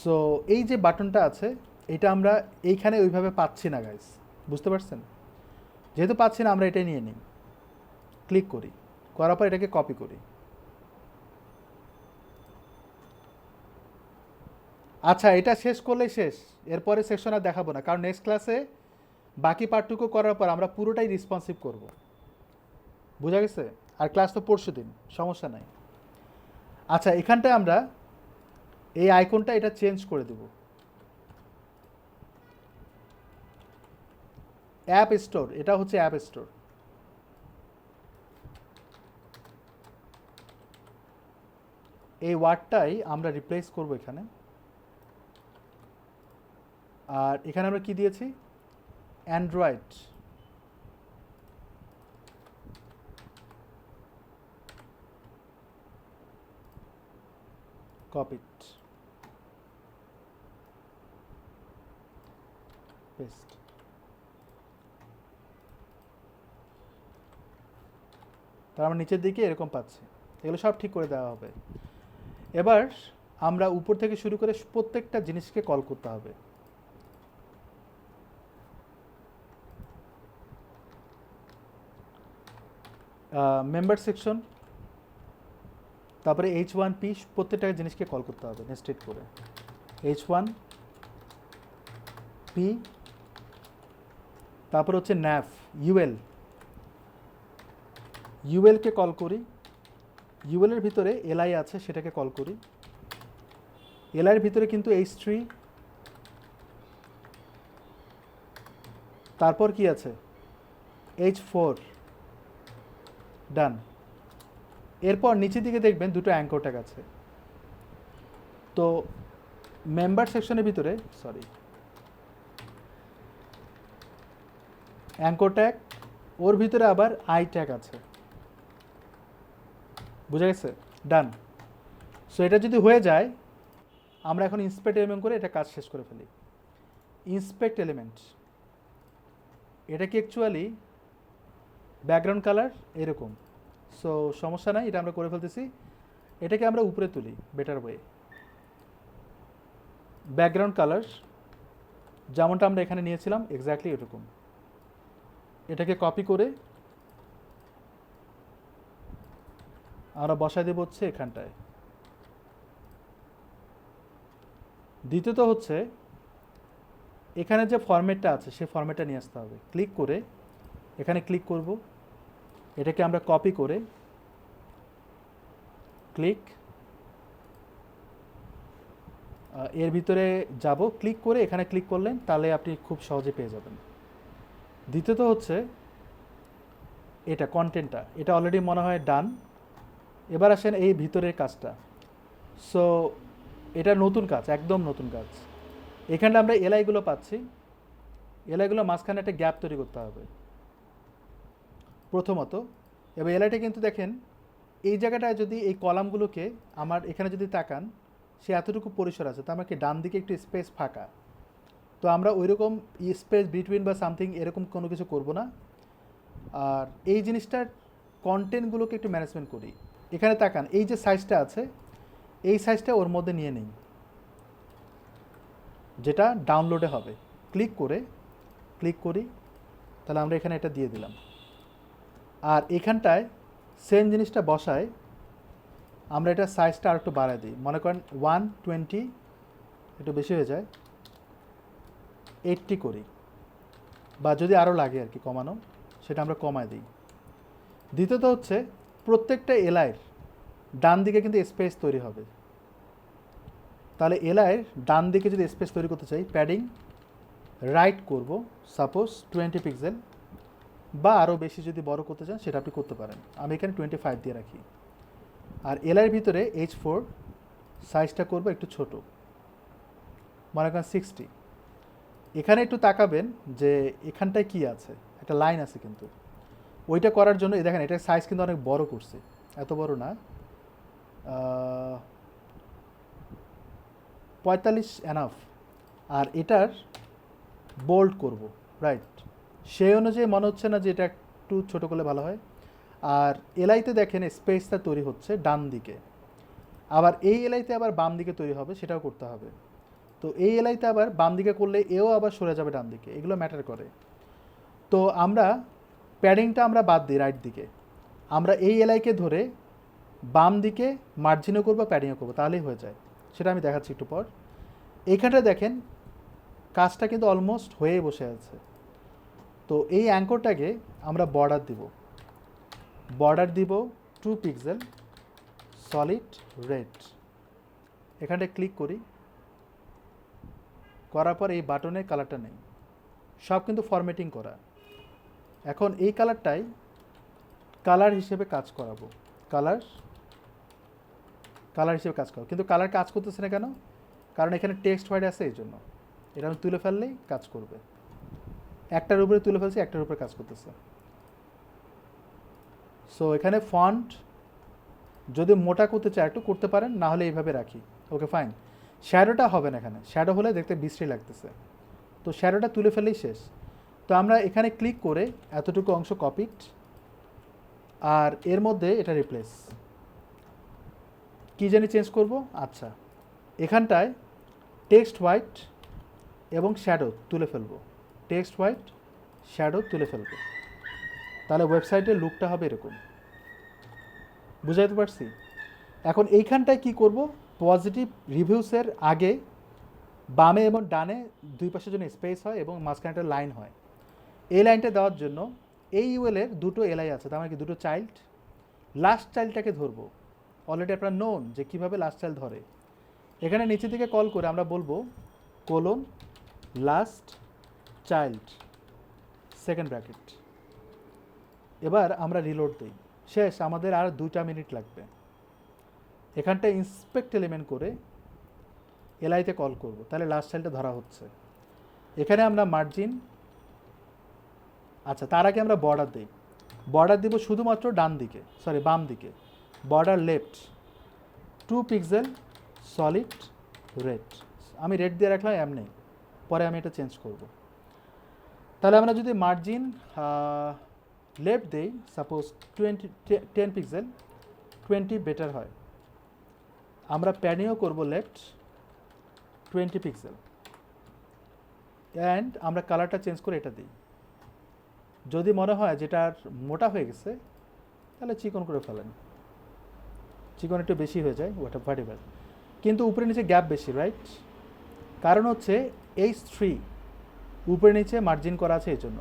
সো এই যে বাটনটা আছে, এটা আমরা এইখানে ওইভাবে পাচ্ছি না গাইস, বুঝতে পারছেন? যেহেতু পাচ্ছি না, আমরা এটাই নিয়ে নিই, ক্লিক করি, করার পর এটাকে কপি করি। আচ্ছা, এটা শেষ করলেই শেষ, এরপরে সেকশন আর দেখাবো না, কারণ নেক্সট ক্লাসে বাকি পার্টটুকু করার পর আমরা পুরোটাই রেসপন্সিভ করব। বোঝা গেছে? আর ক্লাস তো পরশু দিন, সমস্যা নাই। আচ্ছা, এখানটায় আমরা এই আইকনটা এটা চেঞ্জ করে দেব, অ্যাপ স্টোর, এটা হচ্ছে অ্যাপ স্টোর। এই ওয়ার্ডটাই আমরা রিপ্লেস করব এখানে। আর এখানে আমরা কি দিয়েছি? অ্যান্ড্রয়েড। কপি ইট, পেস্ট। তার আমরা নিচের দিকে এরকম পাচ্ছি, এগুলো সব ঠিক করে দেওয়া হবে। এবার আমরা উপর থেকে শুরু করে প্রত্যেকটা জিনিসকে কল করতে হবে। মেম্বার সেকশন, তারপরে H1P, প্রত্যেকটা জিনিসকে কল করতে হবে নেস্টেড করে। H1P, তারপর হচ্ছে ন্যাভ, ইউএলকে কল করি, ইউএলের ভিতরে এলআই আছে, সেটাকে কল করি। এলআইয়ের ভিতরে কিন্তু H3, তারপর কি আছে? H4, ডান। এরপর নিচের দিকে দেখবেন দুটো অ্যাঙ্কর ট্যাগ আছে। তো মেম্বার সেকশনের ভিতরে, সরি, অ্যাঙ্কর ট্যাগ, ওর ভিতরে আবার আই ট্যাগ আছে। বুঝা গেছে? ডান। সো এটা যদি হয়ে যায়, আমরা এখন ইন্সপেক্ট এলিমেন্ট করে এটা কাজ শেষ করে ফেলি। ইন্সপেক্ট এলিমেন্ট, এটা কি অ্যাকচুয়ালি ব্যাকগ্রাউন্ড কালার এরকম। সো সমস্যা নাই, এটা আমরা করে ফেলতেছি। এটাকে আমরা উপরে তুলি বেটার ওয়ে। ব্যাকগ্রাউন্ড কালার যেমনটা আমরা এখানে নিয়েছিলাম এক্স্যাক্টলি এরকম। এটাকে কপি করে আমরা বসায় দেব হচ্ছে এখানটায়। দ্বিতীয়ত হচ্ছে এখানে যে ফরম্যাটটা আছে সেই ফরম্যাটটা নিয়ে আসতে হবে। ক্লিক করে এখানে ক্লিক করব, এটাকে আমরা কপি করে ক্লিক, এর ভিতরে যাব, ক্লিক করে এখানে ক্লিক করলেন, তাহলে আপনি খুব সহজে পেয়ে যাবেন। দ্বিতীয়ত হচ্ছে এটা কন্টেন্টটা, এটা অলরেডি মনে হয় ডান। এবার আসেন এই ভিতরের কাজটা। সো এটা নতুন কাজ, একদম নতুন কাজ। এখানে আমরা এলআইগুলো পাচ্ছি, এলআইগুলো মাঝখানে একটা গ্যাপ তৈরি করতে হবে প্রথমত। এবার এলআইটা কিন্তু দেখেন এই জায়গাটায় যদি এই কলামগুলোকে আমার এখানে যদি তাকান, সে এতটুকু পরিসর আছে, তো আমাকে ডান দিকে একটু স্পেস ফাঁকা। তো আমরা ওই রকম স্পেস বিটুইন বা সামথিং এরকম কোনো কিছু করব না। আর এই জিনিসটার কন্টেন্টগুলোকে একটু ম্যানেজমেন্ট করি। এখানে তাকান, এই যে সাইজটা আছে, এই সাইজটা ওর মধ্যে নিয়ে নেই, যেটা ডাউনলোডে হবে। ক্লিক করি, তাহলে আমরা এখানে এটা দিয়ে দিলাম। আর এখানটায় সেম জিনিসটা বসায় আমরা এটা সাইজটা আর একটু বাড়ায় দিই, মনে করেন 120, একটু বেশি হয়ে যায়, 80 করি, বা যদি আরও লাগে আর কি কমানো, সেটা আমরা কমায় দিই। দ্বিতীয়ত হচ্ছে প্রত্যেকটা এলআইয়ের ডান দিকে কিন্তু স্পেস তৈরি হবে। তাহলে এলআইয়ের ডান দিকে যদি স্পেস তৈরি করতে চাই, প্যাডিং রাইট করব, সাপোজ 20 পিক্সেল, বা আরও বেশি যদি বড় করতে চান সেটা আপনি করতে পারেন। আমি এখানে 25 দিয়ে রাখি। আর এলআইয়ের ভিতরে H4 সাইজটা করব একটু ছোট, মনে করেন 60। এখানে একটু তাকাবেন যে এখানটায় কি আছে, একটা লাইন আছে কিন্তু ওইটা করার জন্য দেখেন এটার সাইজ কিন্তু অনেক বড় করছে, এত বড় না, 45 এনাফ। আর এটার বোল্ড করব, রাইট, সেই অনুযায়ী মনে হচ্ছে না যে এটা একটু ছোটো করলে ভালো হয়। আর এলআইতে দেখেন স্পেসটা তৈরি হচ্ছে ডান দিকে, আবার এই এলআইতে আবার বাম দিকে তৈরি হবে, সেটাও করতে হবে। তো এই এলআইতে আবার বাম দিকে করলে এও আবার সরে যাবে ডান দিকে, এগুলো ম্যাটার করে। তো আমরা প্যাডিংটা আমরা বাদ দিই রাইট দিকে, আমরা এই এলআইকে ধরে বাম দিকে মার্জিনও করবো, প্যাডিংও করবো, তাহলেই হয়ে যায়। সেটা আমি দেখাচ্ছি একটু পর। এইখানটা দেখেন কাজটা কিন্তু অলমোস্ট হয়ে বসে আছে। তো এই অ্যাঙ্করটাকে আমরা বর্ডার দিব 2 পিক্সেল সলিড রেড। এখানটায় ক্লিক করার পর এই বাটনের কালারটা নেই, সব কিন্তু ফরম্যাটিং করা। এখন এই কালারটাই কালার হিসেবে কাজ করাবো, কালার হিসেবে কাজ করো, কিন্তু কালার কাজ করতেছে না কেন? কারণ এখানে টেক্সট হোয়াইট আছে, এই জন্য। এটা আমি তুলে ফেললেই কাজ করবে। একটার উপরে তুলে ফেলছি, একটার উপরে কাজ করতেছে। সো এখানে ফন্ট যদি মোটা করতে চায় একটু করতে পারেন, না হলে এইভাবে রাখি, ওকে ফাইন। শ্যাডোটা হবে না, এখানে শ্যাডো হলে দেখতে বিশ্রী লাগতেছে, তো শ্যাডোটা তুলে ফেললেই শেষ। তো আমরা এখানে ক্লিক করে এতটুকু অংশ কপিড, আর এর মধ্যে এটা রিপ্লেস, কী জানি চেঞ্জ করব। আচ্ছা, এখানটায় টেক্সট হোয়াইট এবং শ্যাডো তুলে ফেলবো, টেক্সট হোয়াইট শ্যাডো তুলে ফেলবো, তাহলে ওয়েবসাইটের লুকটা হবে এরকম। বুঝাইতে পারছি? এখন এইখানটায় কি করব, পজিটিভ রিভিউসের আগে বামে এবং ডানে দুই পাশের জন্য স্পেস হয় এবং মাঝখানে একটা লাইন হয়। এই লাইনটা দেওয়ার জন্য এই ইউএলের দুটো এলআই আছে, তার মানে কি দুটো চাইল্ড। লাস্ট চাইল্ডটাকে ধরবো, অলরেডি আপনারা নোন যে কীভাবে লাস্ট চাইল্ড ধরে। এখানে নিচে দিকে কল করে আমরা বলবো colon last child second bracket. এবার আমরা রিলোড দিই, শেষ। আমাদের আর 2 মিনিট লাগবে। এখানটা ইন্সপেক্ট এলিমেন্ট করে এলআইতে কল করব, তাহলে লাস্ট চাইল্ডটা ধরা হচ্ছে। এখানে আমরা মার্জিন, আচ্ছা তার আগে আমরা বর্ডার দিব শুধুমাত্র বাম দিকে, border left 2 pixel solid red. আমি রেড দিয়ে রাখলাম এমনি, পরে আমি এটা চেঞ্জ করব। তাহলে আমরা যদি মার্জিন লেফট দেই, সাপোজ 10 পিক্সেল, 20 বেটার হয়। আমরা প্যাডিংও করব লেফট 20 পিক্সেল, অ্যান্ড আমরা কালারটা চেঞ্জ করে এটা দিই। যদি মনে হয় যেটার মোটা হয়ে গেছে, তাহলে চিকন করে ফেলেন, চিকন একটু বেশি হয়ে যায়, ওটা ভ্যারিয়েবল। কিন্তু উপরে নিচে গ্যাপ বেশি, রাইট? কারণ হচ্ছে H3 উপরে নিচে মার্জিন করা আছে, এই জন্য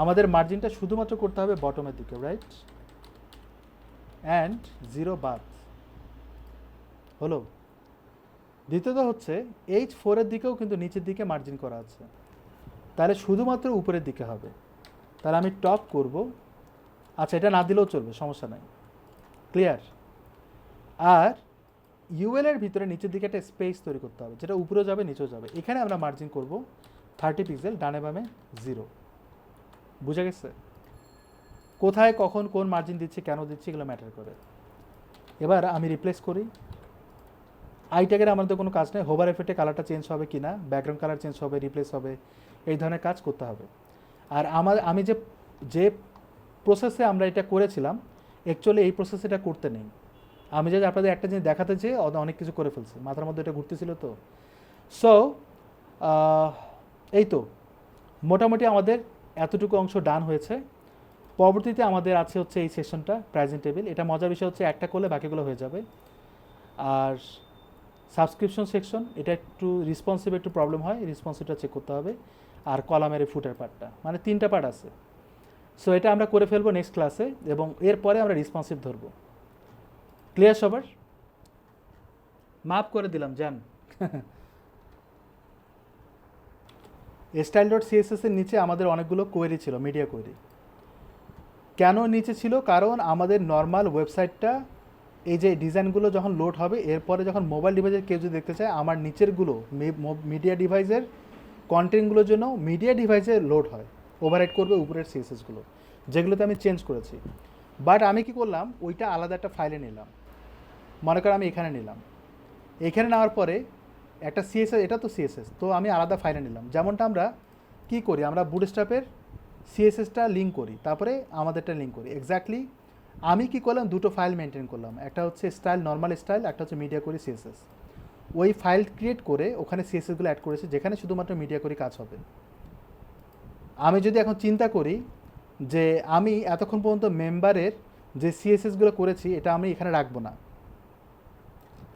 আমাদের মার্জিনটা শুধুমাত্র করতে হবে বটমের দিকে, রাইট? অ্যান্ড 0 বাদ হলো। দ্বিতীয়ত হচ্ছে H4 এর দিকেও কিন্তু নিচের দিকে মার্জিন করা আছে, তাহলে শুধুমাত্র উপরের দিকে হবে। তাহলে আমি টপ করব আচ্ছা, এটা না দিলেও চলবে, সমস্যা নাই। ক্লিয়ার? আর ইউএল এর ভিতরে নিচের দিকে একটা স্পেস তৈরি করতে হবে, যেটা উপরেও যাবে নিচেও যাবে। এখানে আমরা মার্জিন করব 30 পিক্সেল, ডানে বামে 0। বুঝা গেছে? কোথায় কখন কোন মার্জিন দিচ্ছি, কেন দিচ্ছি, এগুলো ম্যাটার করে। এবার আমি রিপ্লেস করি। আই ট্যাগের আমাদের কোনো কাজ নেই, হোভার এফেক্টে কালারটা চেঞ্জ হবে কি না, ব্যাকগ্রাউন্ড কালার চেঞ্জ হবে, রিপ্লেস হবে, এই ধরনের কাজ করতে হবে। আর আমি যে যে প্রসেসে আমরা এটা করেছিলাম, অ্যাকচুয়ালি এই প্রসেস এটা করতে নেই। আমি যে আপনাদের একটা জিনিস দেখাতে চেয়ে অনেক কিছু করে ফেলছি, মাথার মধ্যে এটা ঘুরতেছিল। তো সো এই তো মোটামুটি আমাদের এতটুকু অংশ ডান হয়েছে। পরবর্তীতে আমাদের আছে হচ্ছে এই সেশনটা প্রাইজিং টেবিল। এটা মজার বিষয় হচ্ছে একটা করলে বাকিগুলো হয়ে যাবে। আর সাবস্ক্রিপশন সেকশন, এটা একটু রেসপন্সিভ একটু প্রবলেম হয়, রেসপন্সিভটা চেক করতে হবে। আর কলামের এই ফুটের পার্টটা, মানে 3টা পার্ট আছে। সো এটা আমরা করে ফেলবো নেক্সট ক্লাসে, এবং এরপরে আমরা রেসপন্সিভ ধরবো। ক্লিয়ার সবার? মাফ করে দিলাম যান। style.css এর নিচে আমাদের অনেকগুলো কোয়েরি ছিল, মিডিয়া কোয়েরি। কেন নিচে ছিল? কারণ আমাদের নর্মাল ওয়েবসাইটটা এই যে ডিজাইনগুলো যখন লোড হবে, এরপরে যখন মোবাইল ডিভাইসের কেউ যদি দেখতে চায়, আমার নিচেরগুলো মিডিয়া ডিভাইসের কন্টেন্টগুলোর জন্য মিডিয়া ডিভাইসে লোড হয়, ওভাররাইড করবে উপরের সিএসএসগুলো, যেগুলোতে আমি চেঞ্জ করেছি। বাট আমি কি করলাম, ওইটা আলাদা একটা ফাইলে নিলাম। মনে করো আমি এখানে নিলাম, এখানে নেওয়ার পরে একটা সিএসএস, এটা তো সিএসএস, তো আমি আলাদা ফাইলে নিলাম। যেমনটা আমরা কি করি, আমরা বুটস্ট্র্যাপের সিএসএসটা লিঙ্ক করি, তারপরে আমাদেরটা লিঙ্ক করি। এক্স্যাক্টলি আমি কি করলাম, দুটো ফাইল মেনটেন করলাম, একটা হচ্ছে স্টাইল, নর্মাল স্টাইল, একটা হচ্ছে মিডিয়া করি সিএসএস। ওই ফাইল ক্রিয়েট করে ওখানে সিএসএসগুলো অ্যাড করেছি, যেখানে শুধুমাত্র মিডিয়া করি কাজ হবে। আমি যদি এখন চিন্তা করি যে আমি এতক্ষণ পর্যন্ত মেম্বারের যে সিএসএসগুলো করেছি, এটা আমি এখানে রাখবো না,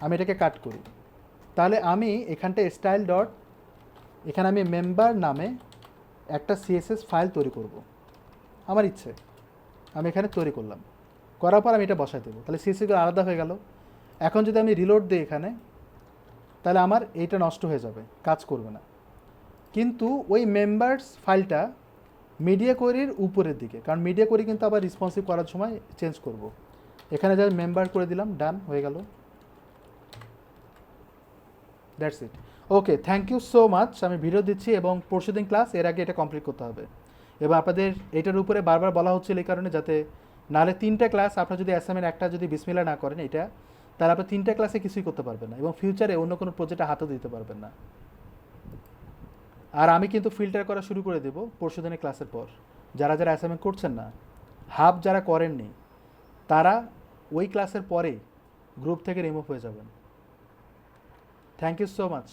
আমি এটাকে কাট করি, তাহলে আমি এখানটা স্টাইল ডট, এখানে আমি মেম্বার নামে একটা সিএসএস ফাইল তৈরি করব। আমার ইচ্ছে, আমি এখানে তৈরি করলাম, করার পর আমি এটা বসাই দেবো, তাহলে সিএসএসগুলো আলাদা হয়ে গেল। এখন যদি আমি রিলোড দিই এখানে, তাহলে আমার এইটা নষ্ট হয়ে যাবে, কাজ করবে না। কিন্তু ওই মেম্বার্স ফাইলটা মিডিয়া কোয়েরির উপরের দিকে, কারণ মিডিয়া কোয়েরি কিন্তু আবার রেসপন্সিভ করার সময় চেঞ্জ করব। এখানে যা মেম্বার করে দিলাম, ডান হয়ে গেল। That's it. Okay, thank you so much. আমি ভিডিও দিচ্ছি এবং পরশুদিন ক্লাস, এর আগে এটা কমপ্লিট করতে হবে। এবং আপনাদের এটার উপরে বারবার বলা হচ্ছিল এই কারণে, যাতে নাহলে 3টা ক্লাস আপনার যদি অ্যাসাইনমেন্ট একটা যদি বিসমিল্লাহ না করেন এটা, তাহলে আপনার 3টা ক্লাসে কিছুই করতে পারবেন না, এবং ফিউচারে অন্য কোনো প্রজেক্টে হাতও দিতে পারবেন না। আর আমি কিন্তু ফিল্টার করা শুরু করে দেবো পরশুদিনের ক্লাসের পর। যারা যারা অ্যাসাইনমেন্ট করছেন না, হাফ যারা করেননি, তারা ওই ক্লাসের পরে গ্রুপ থেকে রিমুভ হয়ে যাবেন। Thank you so much.